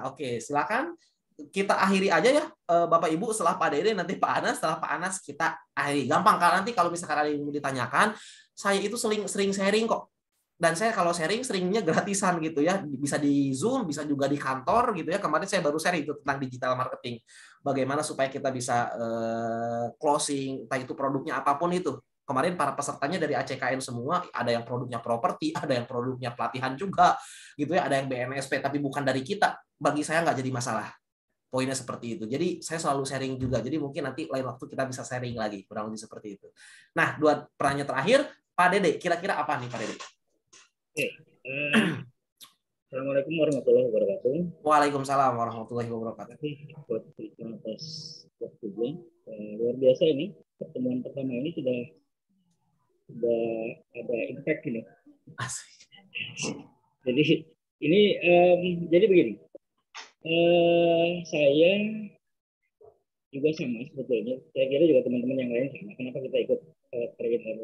Oke, silakan. Kita akhiri aja ya Bapak Ibu, setelah Pak Dede nanti Pak Anas, setelah Pak Anas kita akhiri. Gampang kan, nanti kalau misalkan ada yang ditanyakan, saya itu sering sharing kok. Dan saya kalau sharing seringnya gratisan gitu ya. Bisa di Zoom, bisa juga di kantor gitu ya. Kemarin saya baru sharing itu tentang digital marketing. Bagaimana supaya kita bisa closing, entah itu produknya apapun itu. Kemarin para pesertanya dari ACKN semua, ada yang produknya properti, ada yang produknya pelatihan juga gitu ya, ada yang BNSP tapi bukan dari kita. Bagi saya nggak jadi masalah. Poinnya seperti itu. Jadi saya selalu sharing juga. Jadi mungkin nanti lain waktu kita bisa sharing lagi. Kurang lebih seperti itu. Nah, 2 pertanyaan terakhir. Pak Dede, kira-kira apa nih Pak Dede? Oke. Assalamualaikum warahmatullahi wabarakatuh. Waalaikumsalam warahmatullahi wabarakatuh. Buat atas waktunya. Luar biasa ini. Pertemuan pertama ini sudah ada impact ini. Asik. Jadi ini jadi begini. Saya juga sama sebetulnya. Saya kira juga teman-teman yang lain sama. Kenapa kita ikut trainer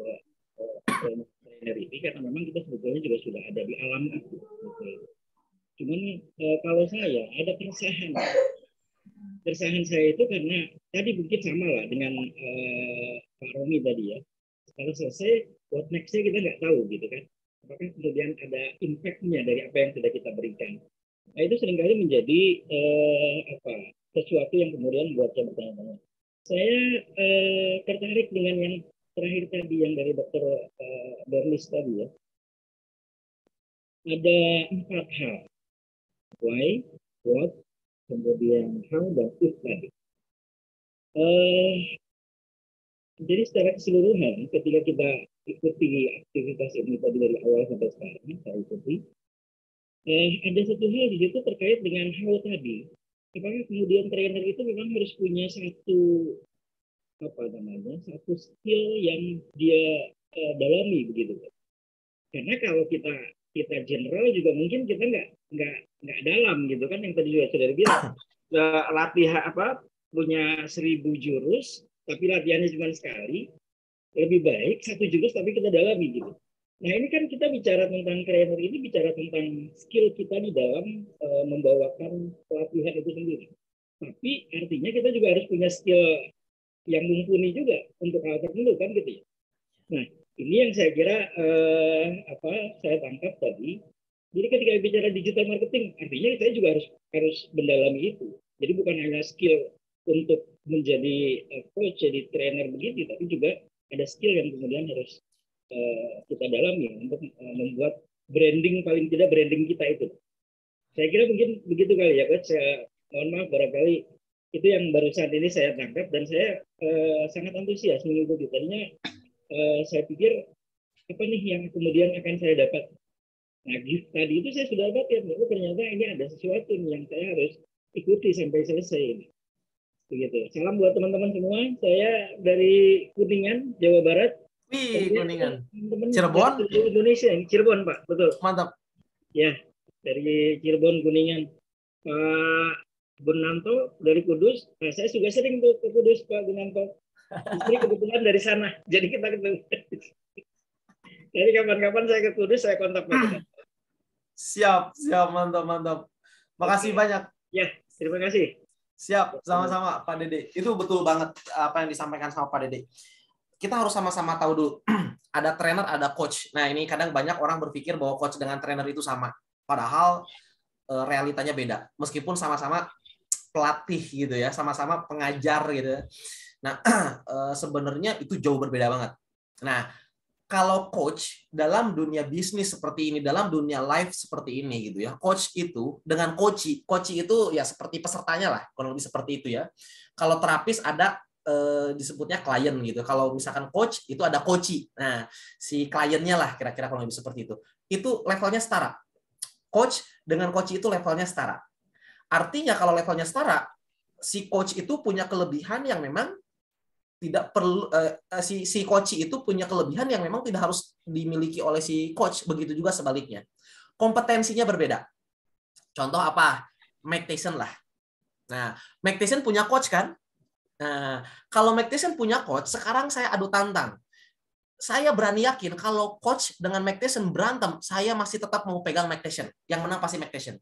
ini? Karena memang kita sebetulnya juga sudah ada di alam itu. Cuman kalau saya ada keresahan. Keresahan saya itu karena tadi mungkin sama lah dengan Pak Romi tadi ya. Kalau selesai, what next-nya kita nggak tahu gitu kan. Apakah kemudian ada impact-nya dari apa yang sudah kita berikan. Nah itu seringkali menjadi sesuatu yang kemudian buat saya bertanya-tanya. Saya tertarik dengan yang terakhir tadi yang dari Dr. Bernis tadi ya. Ada 4 hal. Why, what, kemudian how, dan if tadi. Jadi secara keseluruhan ketika kita ikuti aktivitas ini tadi dari awal sampai sekarang, saya ikuti. Ada satu hal di situ terkait dengan how tadi. Apakah kemudian trainer itu memang harus punya satu skill yang dia dalami begitu. Karena kalau kita general juga mungkin kita nggak dalam gitu kan, yang tadi juga sudah bilang latihan punya 1000 jurus tapi latihannya cuma sekali, lebih baik 1 jurus tapi kita dalami gitu. Nah ini kan kita bicara tentang trainer ini, bicara tentang skill kita di dalam membawakan pelatihan itu sendiri. Tapi artinya kita juga harus punya skill yang mumpuni juga untuk hal tertentu kan gitu ya. Nah ini yang saya kira saya tangkap tadi. Jadi ketika bicara digital marketing, artinya saya juga harus mendalami itu. Jadi bukan hanya skill untuk menjadi coach, jadi trainer begitu, tapi juga ada skill yang kemudian harus kita dalami untuk membuat branding, paling tidak branding kita itu. Saya kira mungkin begitu kali ya, Coach. Mohon maaf barangkali itu yang barusan ini saya tangkap dan saya sangat antusias mengikuti. Tadinya saya pikir apa nih yang kemudian akan saya dapat. Nah, tadi itu saya sudah dapat ya, ternyata ini ada sesuatu yang saya harus ikuti sampai selesai. Begitu. Salam buat teman-teman semua. Saya dari Kuningan, Jawa Barat. Wih, Kuningan. Cirebon? Indonesia, Cirebon, Pak. Betul. Mantap. Ya, dari Cirebon, Kuningan. Pak Gunanto dari Kudus. Nah, saya juga sering tuh ke Kudus, Pak Gunanto. Istri kebetulan dari sana. Jadi kita ketemu. Jadi kapan-kapan saya ke Kudus, saya kontak Pak. Siap, mantap. Makasih banyak. Ya, terima kasih. Siap, sama-sama Pak Dede. Itu betul banget apa yang disampaikan sama Pak Dede. Kita harus sama-sama tahu dulu, ada trainer, ada coach. Nah, ini kadang banyak orang berpikir bahwa coach dengan trainer itu sama. Padahal realitanya beda. Meskipun sama-sama pelatih gitu ya, sama-sama pengajar gitu. Nah, sebenarnya itu jauh berbeda banget. Nah, kalau coach dalam dunia bisnis seperti ini, dalam dunia live seperti ini gitu ya, coach itu dengan coach itu ya seperti pesertanya lah, kurang lebih seperti itu ya. Kalau terapis ada disebutnya klien gitu. Kalau misalkan coach itu ada coach. Nah, si kliennya lah kira-kira kurang lebih seperti itu. Itu levelnya setara. Coach dengan coach itu levelnya setara. Artinya kalau levelnya setara, si coach itu punya kelebihan yang memang tidak perlu si coach itu punya kelebihan yang memang tidak harus dimiliki oleh si coach, begitu juga sebaliknya. Kompetensinya berbeda. Contoh apa? Mike Tyson lah. Nah, Mike Tyson punya coach kan? Nah, kalau Mike Tyson punya coach, sekarang saya adu tantang. Saya berani yakin kalau coach dengan Mike Tyson berantem, saya masih tetap mau pegang Mike Tyson. Yang menang pasti Mike Tyson.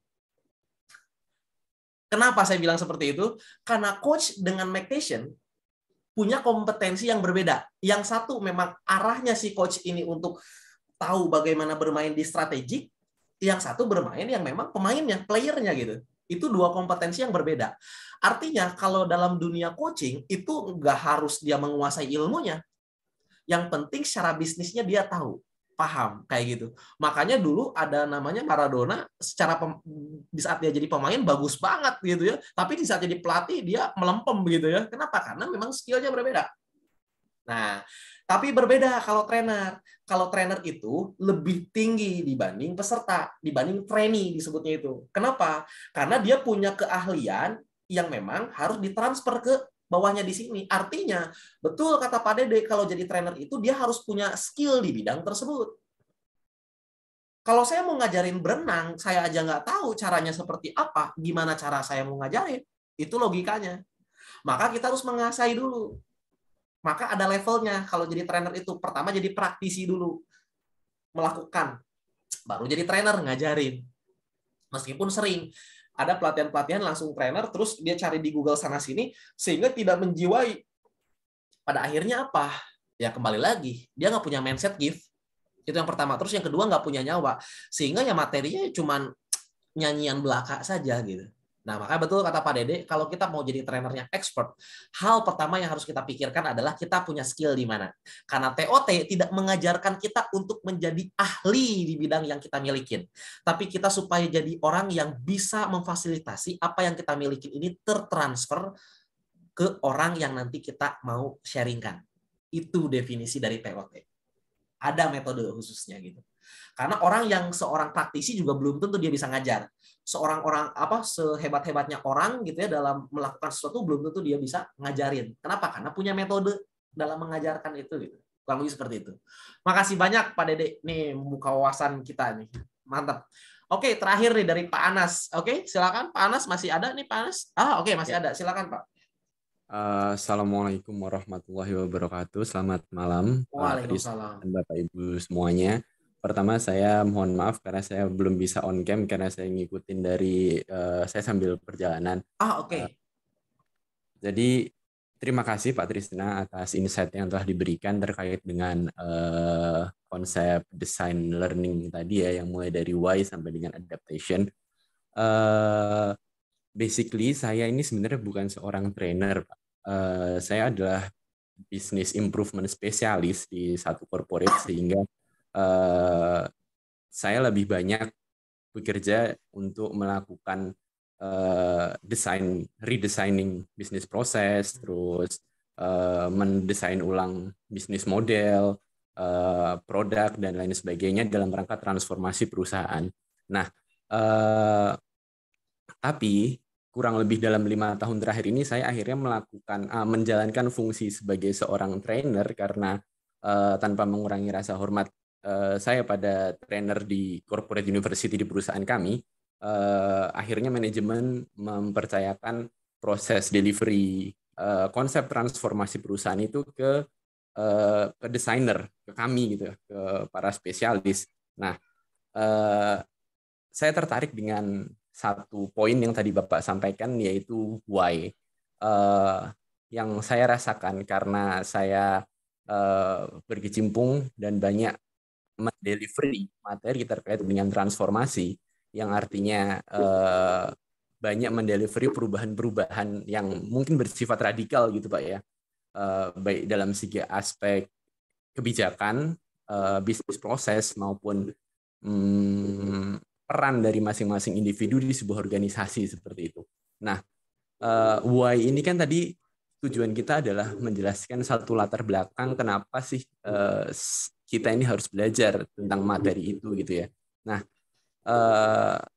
Kenapa saya bilang seperti itu? Karena coach dengan Mike Tyson punya kompetensi yang berbeda. Yang satu memang arahnya si coach ini untuk tahu bagaimana bermain di strategik, yang satu bermain yang memang pemainnya, playernya gitu. Itu dua kompetensi yang berbeda. Artinya kalau dalam dunia coaching itu nggak harus dia menguasai ilmunya. Yang penting secara bisnisnya dia tahu, paham kayak gitu. Makanya dulu ada namanya Maradona, di saat dia jadi pemain bagus banget gitu ya, tapi di saat jadi pelatih dia melempem gitu ya. Kenapa? Karena memang skillnya berbeda. Nah, tapi berbeda kalau trainer. Kalau trainer itu lebih tinggi dibanding peserta, dibanding trainee disebutnya itu. Kenapa? Karena dia punya keahlian yang memang harus ditransfer ke bawahnya di sini. Artinya, betul kata Pak Dede, kalau jadi trainer itu dia harus punya skill di bidang tersebut. Kalau saya mau ngajarin berenang, saya aja nggak tahu caranya seperti apa, gimana cara saya mau ngajarin. Itu logikanya. Maka kita harus mengasah dulu. Maka ada levelnya. Kalau jadi trainer itu, pertama jadi praktisi dulu. Melakukan. Baru jadi trainer, ngajarin. Meskipun sering. Ada pelatihan-pelatihan langsung trainer, terus dia cari di Google sana-sini, sehingga tidak menjiwai. Pada akhirnya apa? Ya kembali lagi, dia nggak punya mindset gift. Itu yang pertama. Terus yang kedua nggak punya nyawa. Sehingga ya materinya cuma nyanyian belaka saja gitu. Nah, maka betul kata Pak Dede, kalau kita mau jadi trainer yang expert, hal pertama yang harus kita pikirkan adalah kita punya skill di mana. Karena TOT tidak mengajarkan kita untuk menjadi ahli di bidang yang kita milikin. Tapi kita supaya jadi orang yang bisa memfasilitasi apa yang kita milikin ini tertransfer ke orang yang nanti kita mau sharingkan. Itu definisi dari TOT. Ada metode khususnya gitu. Karena orang yang seorang praktisi juga belum tentu dia bisa ngajar. Sehebat-hebatnya orang gitu ya dalam melakukan sesuatu belum tentu dia bisa ngajarin. Kenapa? Karena punya metode dalam mengajarkan itu gitu. Kurang lebih seperti itu. Makasih banyak Pak Dede nih membuka wawasan kita nih. Mantap. Oke, terakhir nih dari Pak Anas. Oke, silakan Pak Anas, masih ada nih Pak Anas? Oke, masih ada. Silakan Pak. Assalamualaikum warahmatullahi wabarakatuh. Selamat malam Pak Tris dan Bapak Ibu semuanya. Pertama saya mohon maaf karena saya belum bisa on cam karena saya ngikutin dari saya sambil perjalanan. Oke. Jadi terima kasih Pak Trisna atas insight yang telah diberikan terkait dengan konsep design learning tadi ya, yang mulai dari why sampai dengan adaptation. Basically saya ini sebenarnya bukan seorang trainer, Pak. Saya adalah business improvement spesialis di satu corporate, sehingga saya lebih banyak bekerja untuk melakukan redesigning bisnis proses, terus mendesain ulang bisnis model, produk dan lain sebagainya dalam rangka transformasi perusahaan. Nah, tapi kurang lebih dalam 5 tahun terakhir ini saya akhirnya menjalankan fungsi sebagai seorang trainer karena tanpa mengurangi rasa hormat saya pada trainer di corporate university di perusahaan kami, akhirnya manajemen mempercayakan proses delivery konsep transformasi perusahaan itu ke desainer, ke kami gitu, ke para spesialis. Nah, saya tertarik dengan satu poin yang tadi Bapak sampaikan, yaitu why. Yang saya rasakan karena saya berkecimpung dan banyak mendelivery materi terkait dengan transformasi, yang artinya banyak mendelivery perubahan-perubahan yang mungkin bersifat radikal gitu Pak ya, baik dalam segi aspek kebijakan, bisnis proses maupun peran dari masing-masing individu di sebuah organisasi seperti itu. Nah, why ini kan tadi tujuan kita adalah menjelaskan satu latar belakang kenapa sih kita ini harus belajar tentang materi itu gitu ya. Nah,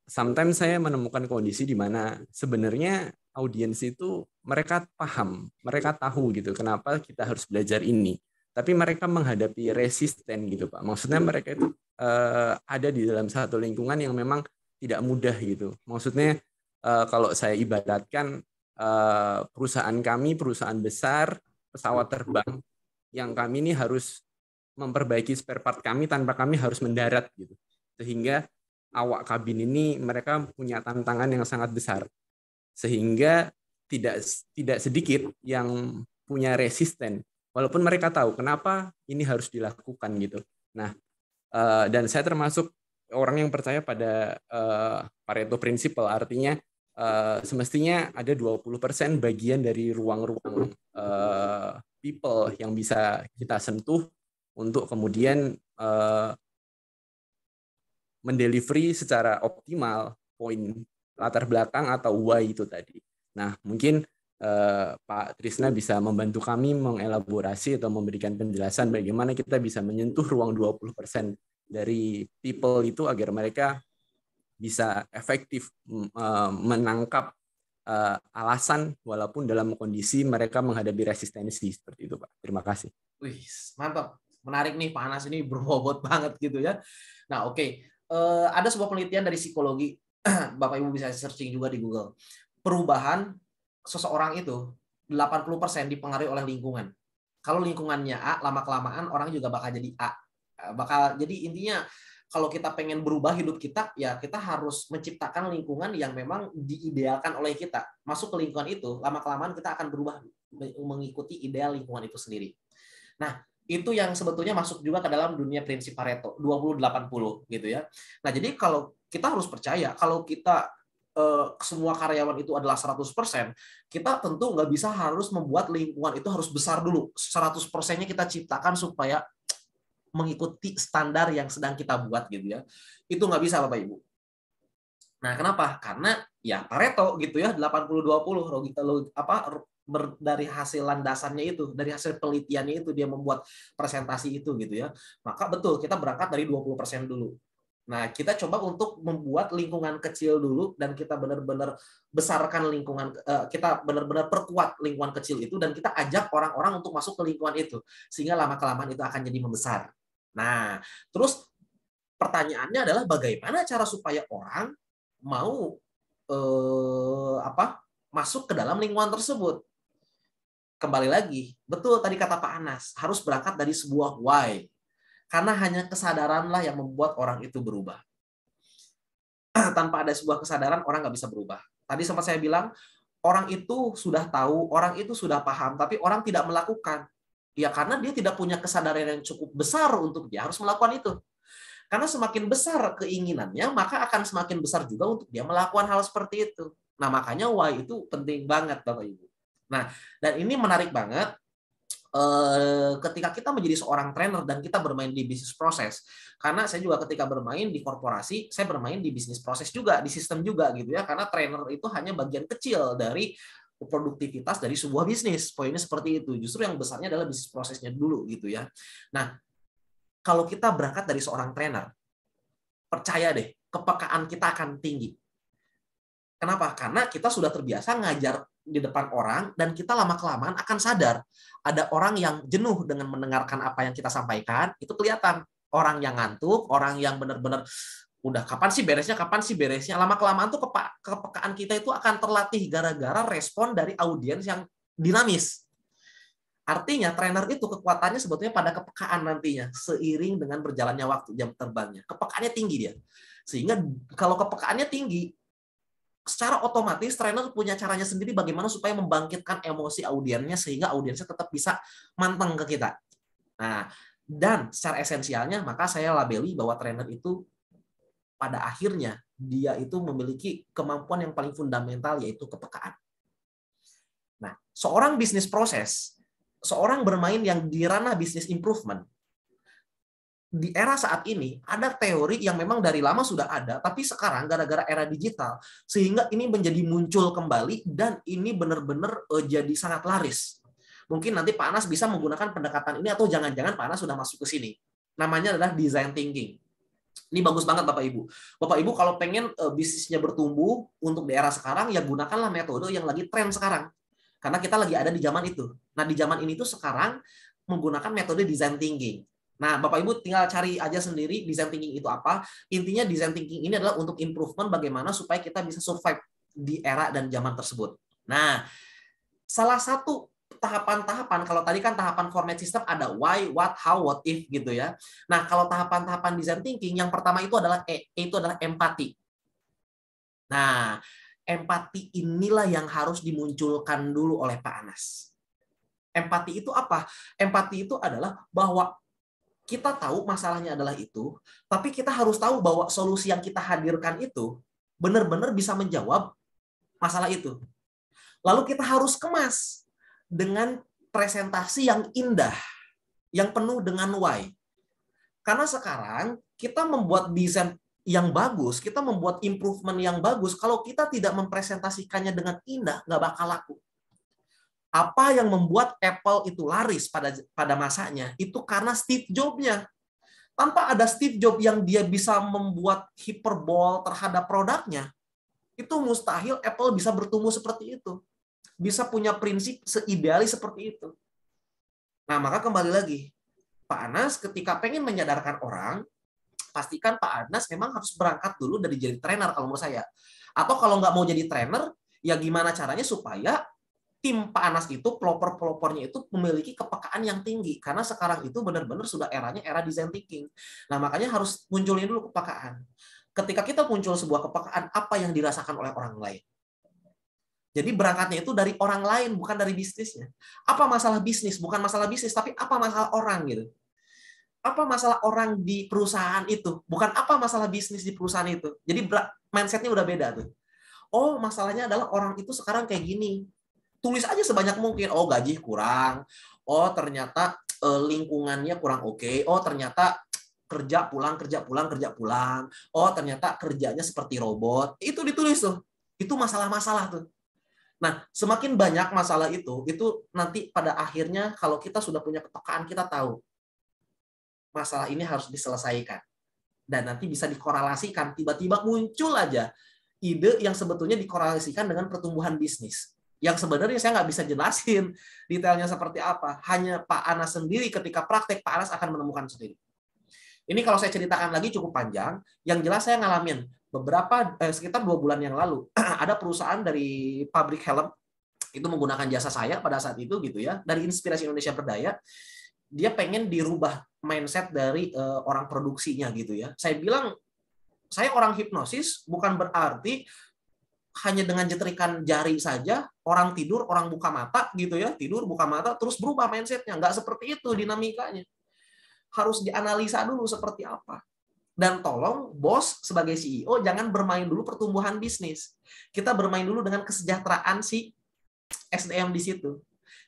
sometimes saya menemukan kondisi di mana sebenarnya audiens itu mereka paham, mereka tahu gitu kenapa kita harus belajar ini. Tapi mereka menghadapi resisten gitu Pak. Maksudnya mereka itu ada di dalam satu lingkungan yang memang tidak mudah gitu. Maksudnya kalau saya ibaratkan perusahaan kami, perusahaan besar, pesawat terbang, yang kami ini harus memperbaiki spare part kami tanpa kami harus mendarat gitu. Sehingga awak kabin ini mereka punya tantangan yang sangat besar. Sehingga tidak sedikit yang punya resisten. Walaupun mereka tahu kenapa ini harus dilakukan gitu. Nah, dan saya termasuk orang yang percaya pada Pareto Principle, artinya semestinya ada 20% bagian dari ruang-ruang people yang bisa kita sentuh untuk kemudian mendelivery secara optimal poin latar belakang atau why itu tadi. Nah, mungkin Pak Trisna bisa membantu kami mengelaborasi atau memberikan penjelasan bagaimana kita bisa menyentuh ruang 20% dari people itu agar mereka bisa efektif menangkap alasan walaupun dalam kondisi mereka menghadapi resistensi seperti itu Pak. Terima kasih. Wih, mantap. Menarik nih Pak Anas, ini berbobot banget gitu ya. Nah, oke. Ada sebuah penelitian dari psikologi, Bapak Ibu bisa searching juga di Google. Perubahan seseorang itu 80% dipengaruhi oleh lingkungan. Kalau lingkungannya A, lama-kelamaan orang juga bakal jadi A. Jadi intinya kalau kita pengen berubah hidup kita, ya kita harus menciptakan lingkungan yang memang diidealkan oleh kita. Masuk ke lingkungan itu, lama-kelamaan kita akan berubah mengikuti ideal lingkungan itu sendiri. Nah, itu yang sebetulnya masuk juga ke dalam dunia prinsip Pareto 20-80 gitu ya. Nah, jadi kalau kita harus percaya kalau kita semua karyawan itu adalah 100%, kita tentu nggak bisa harus membuat lingkungan itu harus besar dulu. 100%-nya kita ciptakan supaya mengikuti standar yang sedang kita buat gitu ya. Itu nggak bisa Bapak Ibu. Nah, kenapa? Karena ya Pareto gitu ya, 80-20 dari hasil landasannya itu, dari hasil penelitiannya itu dia membuat presentasi itu gitu ya. Maka betul kita berangkat dari 20% dulu. Nah, kita coba untuk membuat lingkungan kecil dulu dan kita benar-benar besarkan lingkungan, kita benar-benar perkuat lingkungan kecil itu dan kita ajak orang-orang untuk masuk ke lingkungan itu sehingga lama-kelamaan itu akan jadi membesar. Nah, terus pertanyaannya adalah bagaimana cara supaya orang mau masuk ke dalam lingkungan tersebut? Kembali lagi, betul tadi kata Pak Anas, harus berangkat dari sebuah why. Karena hanya kesadaranlah yang membuat orang itu berubah. Tanpa ada sebuah kesadaran, orang nggak bisa berubah. Tadi sempat saya bilang, orang itu sudah tahu, orang itu sudah paham, tapi orang tidak melakukan. Ya karena dia tidak punya kesadaran yang cukup besar untuk dia harus melakukan itu. Karena semakin besar keinginannya, maka akan semakin besar juga untuk dia melakukan hal seperti itu. Nah, makanya why itu penting banget, Bapak Ibu. Nah, dan ini menarik banget. Ketika kita menjadi seorang trainer dan kita bermain di bisnis proses, karena saya juga ketika bermain di korporasi, saya bermain di bisnis proses juga, di sistem juga gitu ya, karena trainer itu hanya bagian kecil dari produktivitas dari sebuah bisnis. Poinnya seperti itu. Justru yang besarnya adalah bisnis prosesnya dulu gitu ya. Nah, kalau kita berangkat dari seorang trainer, percaya deh, kepekaan kita akan tinggi. Kenapa? Karena kita sudah terbiasa ngajar di depan orang dan kita lama-kelamaan akan sadar ada orang yang jenuh dengan mendengarkan apa yang kita sampaikan, itu kelihatan. Orang yang ngantuk, orang yang benar-benar udah kapan sih beresnya, lama-kelamaan tuh kepekaan kita itu akan terlatih gara-gara respon dari audiens yang dinamis. Artinya trainer itu kekuatannya sebetulnya pada kepekaan nantinya seiring dengan berjalannya waktu jam terbangnya. Kepekaannya tinggi dia. Sehingga kalau kepekaannya tinggi, secara otomatis trainer punya caranya sendiri bagaimana supaya membangkitkan emosi audiensnya sehingga audiensnya tetap bisa manteng ke kita. Nah, dan secara esensialnya maka saya labeli bahwa trainer itu pada akhirnya dia itu memiliki kemampuan yang paling fundamental, yaitu kepekaan. Nah, seorang bisnis proses, seorang bermain yang di ranah bisnis improvement, di era saat ini ada teori yang memang dari lama sudah ada, tapi sekarang gara-gara era digital, sehingga ini menjadi muncul kembali, dan ini benar-benar jadi sangat laris. Mungkin nanti Pak Anas bisa menggunakan pendekatan ini, atau jangan-jangan Pak Anas sudah masuk ke sini. Namanya adalah design thinking. Ini bagus banget Bapak Ibu. Bapak Ibu kalau pengen bisnisnya bertumbuh untuk di era sekarang, ya gunakanlah metode yang lagi tren sekarang. Karena kita lagi ada di zaman itu. Nah, di zaman ini tuh sekarang menggunakan metode design thinking. Nah, Bapak Ibu tinggal cari aja sendiri design thinking itu apa. Intinya design thinking ini adalah untuk improvement bagaimana supaya kita bisa survive di era dan zaman tersebut. Nah, salah satu tahapan-tahapan, kalau tadi kan tahapan format system ada why, what, how, what if gitu ya. Nah, kalau tahapan-tahapan design thinking yang pertama itu adalah empati. Nah, empati inilah yang harus dimunculkan dulu oleh Pak Anas. Empati itu apa? Empati itu adalah bahwa kita tahu masalahnya adalah itu, tapi kita harus tahu bahwa solusi yang kita hadirkan itu benar-benar bisa menjawab masalah itu. Lalu kita harus kemas dengan presentasi yang indah, yang penuh dengan why. Karena sekarang kita membuat desain yang bagus, kita membuat improvement yang bagus, kalau kita tidak mempresentasikannya dengan indah, nggak bakal laku. Apa yang membuat Apple itu laris pada masanya, itu karena Steve Jobs-nya. Tanpa ada Steve Jobs yang dia bisa membuat hiperbol terhadap produknya, itu mustahil Apple bisa bertumbuh seperti itu. Bisa punya prinsip seidealis seperti itu. Nah, maka kembali lagi, Pak Anas ketika pengen menyadarkan orang, pastikan Pak Anas memang harus berangkat dulu dari jadi trainer kalau menurut saya. Atau kalau nggak mau jadi trainer, ya gimana caranya supaya tim Pak Anas itu, pelopor-pelopornya itu memiliki kepekaan yang tinggi. Karena sekarang itu benar-benar sudah eranya era design thinking. Nah, makanya harus munculin dulu kepekaan. Ketika kita muncul sebuah kepekaan, apa yang dirasakan oleh orang lain? Jadi berangkatnya itu dari orang lain, bukan dari bisnisnya. Apa masalah bisnis? Bukan masalah bisnis, tapi apa masalah orang gitu. Apa masalah orang di perusahaan itu? Bukan apa masalah bisnis di perusahaan itu. Jadi mindset-nya udah beda tuh. Oh, masalahnya adalah orang itu sekarang kayak gini. Tulis aja sebanyak mungkin. Oh, gaji kurang. Oh, ternyata lingkungannya kurang oke. Oh, ternyata kerja pulang. Oh, ternyata kerjanya seperti robot. Itu ditulis tuh. Itu masalah-masalah tuh. Nah, semakin banyak masalah itu nanti pada akhirnya kalau kita sudah punya kepekaan, kita tahu masalah ini harus diselesaikan. Dan nanti bisa dikorelasikan, tiba-tiba muncul aja ide yang sebetulnya dikorelasikan dengan pertumbuhan bisnis. Yang sebenarnya saya nggak bisa jelasin detailnya seperti apa. Hanya Pak Anas sendiri ketika praktek, Pak Anas akan menemukan sendiri. Ini kalau saya ceritakan lagi cukup panjang, yang jelas saya ngalamin sekitar 2 bulan yang lalu ada perusahaan dari pabrik helm itu menggunakan jasa saya pada saat itu gitu ya, dari Inspirasi Indonesia Berdaya. Dia pengen dirubah mindset dari orang produksinya gitu ya. Saya bilang saya orang hipnosis, bukan berarti hanya dengan jetrikan jari saja orang tidur, orang buka mata gitu ya, tidur buka mata terus berubah mindsetnya. Nggak seperti itu dinamikanya. Harus dianalisa dulu seperti apa. Dan tolong bos sebagai CEO jangan bermain dulu pertumbuhan bisnis. Kita bermain dulu dengan kesejahteraan si SDM di situ.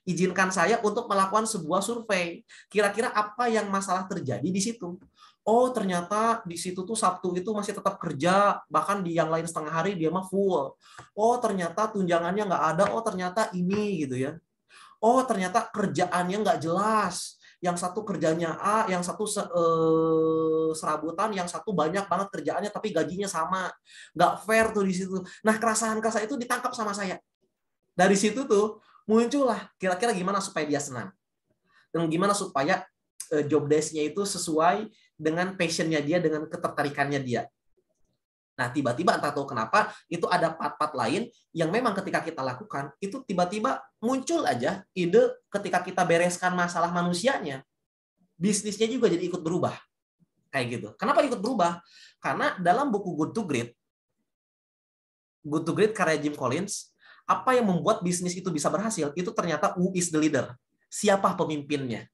Izinkan saya untuk melakukan sebuah survei. Kira-kira apa yang masalah terjadi di situ? Oh, ternyata di situ tuh Sabtu itu masih tetap kerja, bahkan di yang lain setengah hari dia mah full. Oh, ternyata tunjangannya nggak ada. Oh, ternyata ini gitu ya. Oh, ternyata kerjaannya nggak jelas. Yang satu kerjanya A, yang satu serabutan, yang satu banyak banget kerjaannya tapi gajinya sama. Nggak fair tuh di situ. Nah, keresahan-keresahan itu ditangkap sama saya. Dari situ tuh muncullah kira-kira gimana supaya dia senang. Dan gimana supaya job desk-nya itu sesuai dengan passion-nya dia, dengan ketertarikannya dia. Nah, tiba-tiba entah tahu kenapa, itu ada part-part lain yang memang ketika kita lakukan, itu tiba-tiba muncul aja ide ketika kita bereskan masalah manusianya, bisnisnya juga jadi ikut berubah. Kayak gitu. Kenapa ikut berubah? Karena dalam buku Good to Great karya Jim Collins, apa yang membuat bisnis itu bisa berhasil, itu ternyata who is the leader. Siapa pemimpinnya.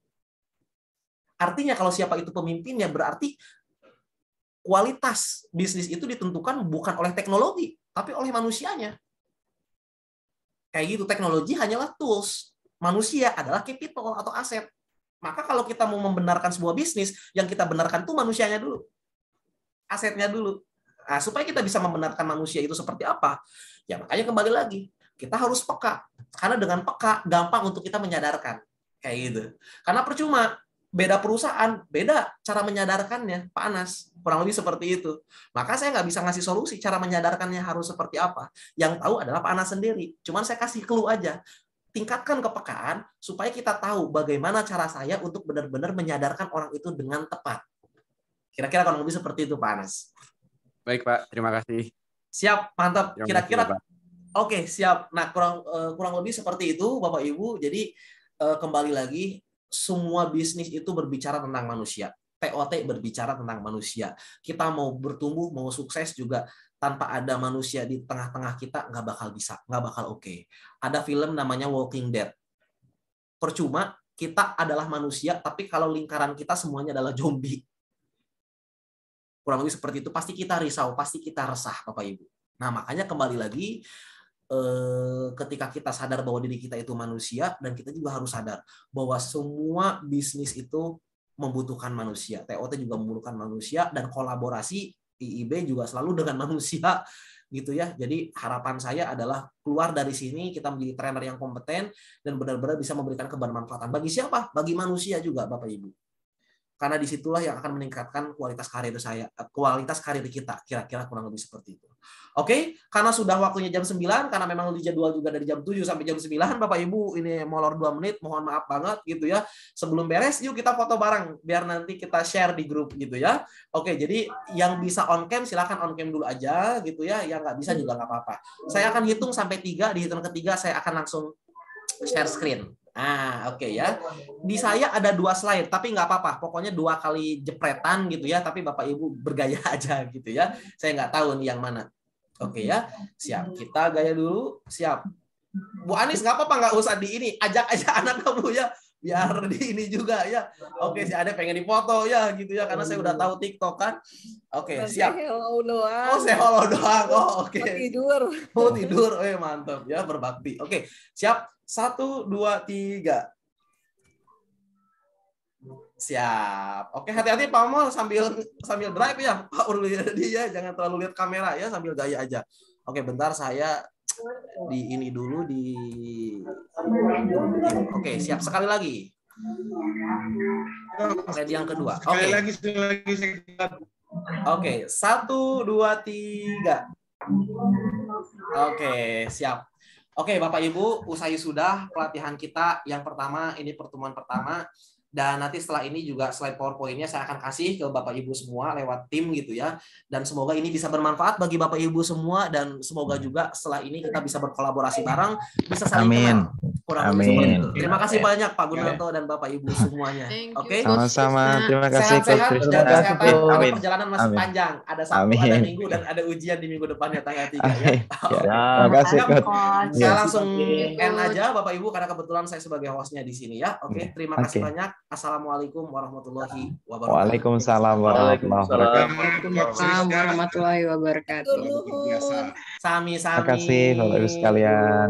Artinya kalau siapa itu pemimpinnya, berarti kualitas bisnis itu ditentukan bukan oleh teknologi, tapi oleh manusianya. Kayak gitu, teknologi hanyalah tools. Manusia adalah capital atau aset. Maka kalau kita mau membenarkan sebuah bisnis, yang kita benarkan tuh manusianya dulu. Asetnya dulu. Nah, supaya kita bisa membenarkan manusia itu seperti apa, ya makanya kembali lagi, kita harus peka. Karena dengan peka, gampang untuk kita menyadarkan. Kayak gitu. Karena percuma, beda perusahaan, beda cara menyadarkannya, Pak Anas. Kurang lebih seperti itu. Maka saya nggak bisa ngasih solusi cara menyadarkannya harus seperti apa. Yang tahu adalah Pak Anas sendiri. Cuman saya kasih clue aja. Tingkatkan kepekaan supaya kita tahu bagaimana cara saya untuk benar-benar menyadarkan orang itu dengan tepat. Kira-kira kurang lebih seperti itu, Pak Anas. Baik, Pak. Terima kasih. Siap, mantap. Kira-kira Oke, siap. Nah, kurang lebih seperti itu, Bapak Ibu. Jadi kembali lagi, semua bisnis itu berbicara tentang manusia. TOT berbicara tentang manusia. Kita mau bertumbuh, mau sukses juga tanpa ada manusia di tengah-tengah kita nggak bakal bisa, nggak bakal oke. Ada film namanya Walking Dead. Percuma kita adalah manusia, tapi kalau lingkaran kita semuanya adalah zombie. Kurang lebih seperti itu. Pasti kita risau, pasti kita resah, Bapak Ibu. Nah, makanya kembali lagi, ketika kita sadar bahwa diri kita itu manusia, dan kita juga harus sadar bahwa semua bisnis itu membutuhkan manusia. TOT juga membutuhkan manusia, dan kolaborasi IIB juga selalu dengan manusia gitu ya. Jadi harapan saya adalah keluar dari sini kita menjadi trainer yang kompeten dan benar-benar bisa memberikan kebermanfaatan bagi siapa? Bagi manusia juga, Bapak Ibu. Karena disitulah yang akan meningkatkan kualitas karir kita. Kira-kira kurang lebih seperti itu. Oke, karena sudah waktunya jam 9, karena memang dijadwal juga dari jam 7 sampai jam 9, Bapak Ibu, ini molor 2 menit, mohon maaf banget gitu ya. Sebelum beres, yuk kita foto bareng, biar nanti kita share di grup gitu ya. Oke, jadi yang bisa on cam, silakan on cam dulu aja gitu ya, yang nggak bisa juga nggak apa-apa. Saya akan hitung sampai 3, di hitungan ketiga saya akan langsung share screen. Oke ya. Di saya ada 2 slide, tapi nggak apa-apa. Pokoknya 2 kali jepretan gitu ya. Tapi Bapak Ibu bergaya aja gitu ya. Saya nggak tahu nih yang mana. Oke ya. Siap. Kita gaya dulu. Siap. Bu Anis nggak apa-apa, nggak usah di ini. Ajak aja anak kamu ya. Biar di ini juga ya. Oke, si Ade pengen dipoto ya gitu ya. Karena saya udah tahu TikTok kan. Oke, siap. Hello doang. Oh, saya hello doang. Oh, oke. Tidur. Oh, tidur. Mantap ya, berbakti. Oke, siap. 1, 2, 3. Siap. Oke, hati-hati Pak Mol sambil drive ya. Pak dia jangan terlalu lihat kamera ya, sambil gaya aja. Oke, bentar saya di ini dulu di. Oke, siap. Sekali lagi. Slide yang kedua. Oke. Sekali lagi. Oke, 1, 2, 3. Oke, siap. Oke, Bapak Ibu, usai sudah pelatihan kita yang pertama, ini pertemuan pertama. Dan nanti setelah ini juga slide PowerPoint-nya saya akan kasih ke Bapak Ibu semua lewat tim gitu ya. Dan semoga ini bisa bermanfaat bagi Bapak Ibu semua, dan semoga juga setelah ini kita bisa berkolaborasi bareng, bisa saling kenal. Kurang lebih seperti itu. Terima kasih banyak Pak Gunarto dan Bapak Ibu semuanya. Oke. Sama-sama. Terima kasih sehat-sehat Coach dan Trisna. kesehatan. Karena perjalanan masih panjang. Ada Sabtu, ada Minggu, dan ada ujian di minggu depannya tanggal 3 ya. Terima kasih Coach. Saya langsung end aja Bapak Ibu karena kebetulan saya sebagai hostnya di sini ya. Oke, terima kasih banyak. Assalamualaikum warahmatullahi wabarakatuh. Waalaikumsalam warahmatullahi wabarakatuh. Waalaikumsalam warahmatullahi wabarakatuh. Sami-sami. Terima kasih Bapak Ibu sekalian.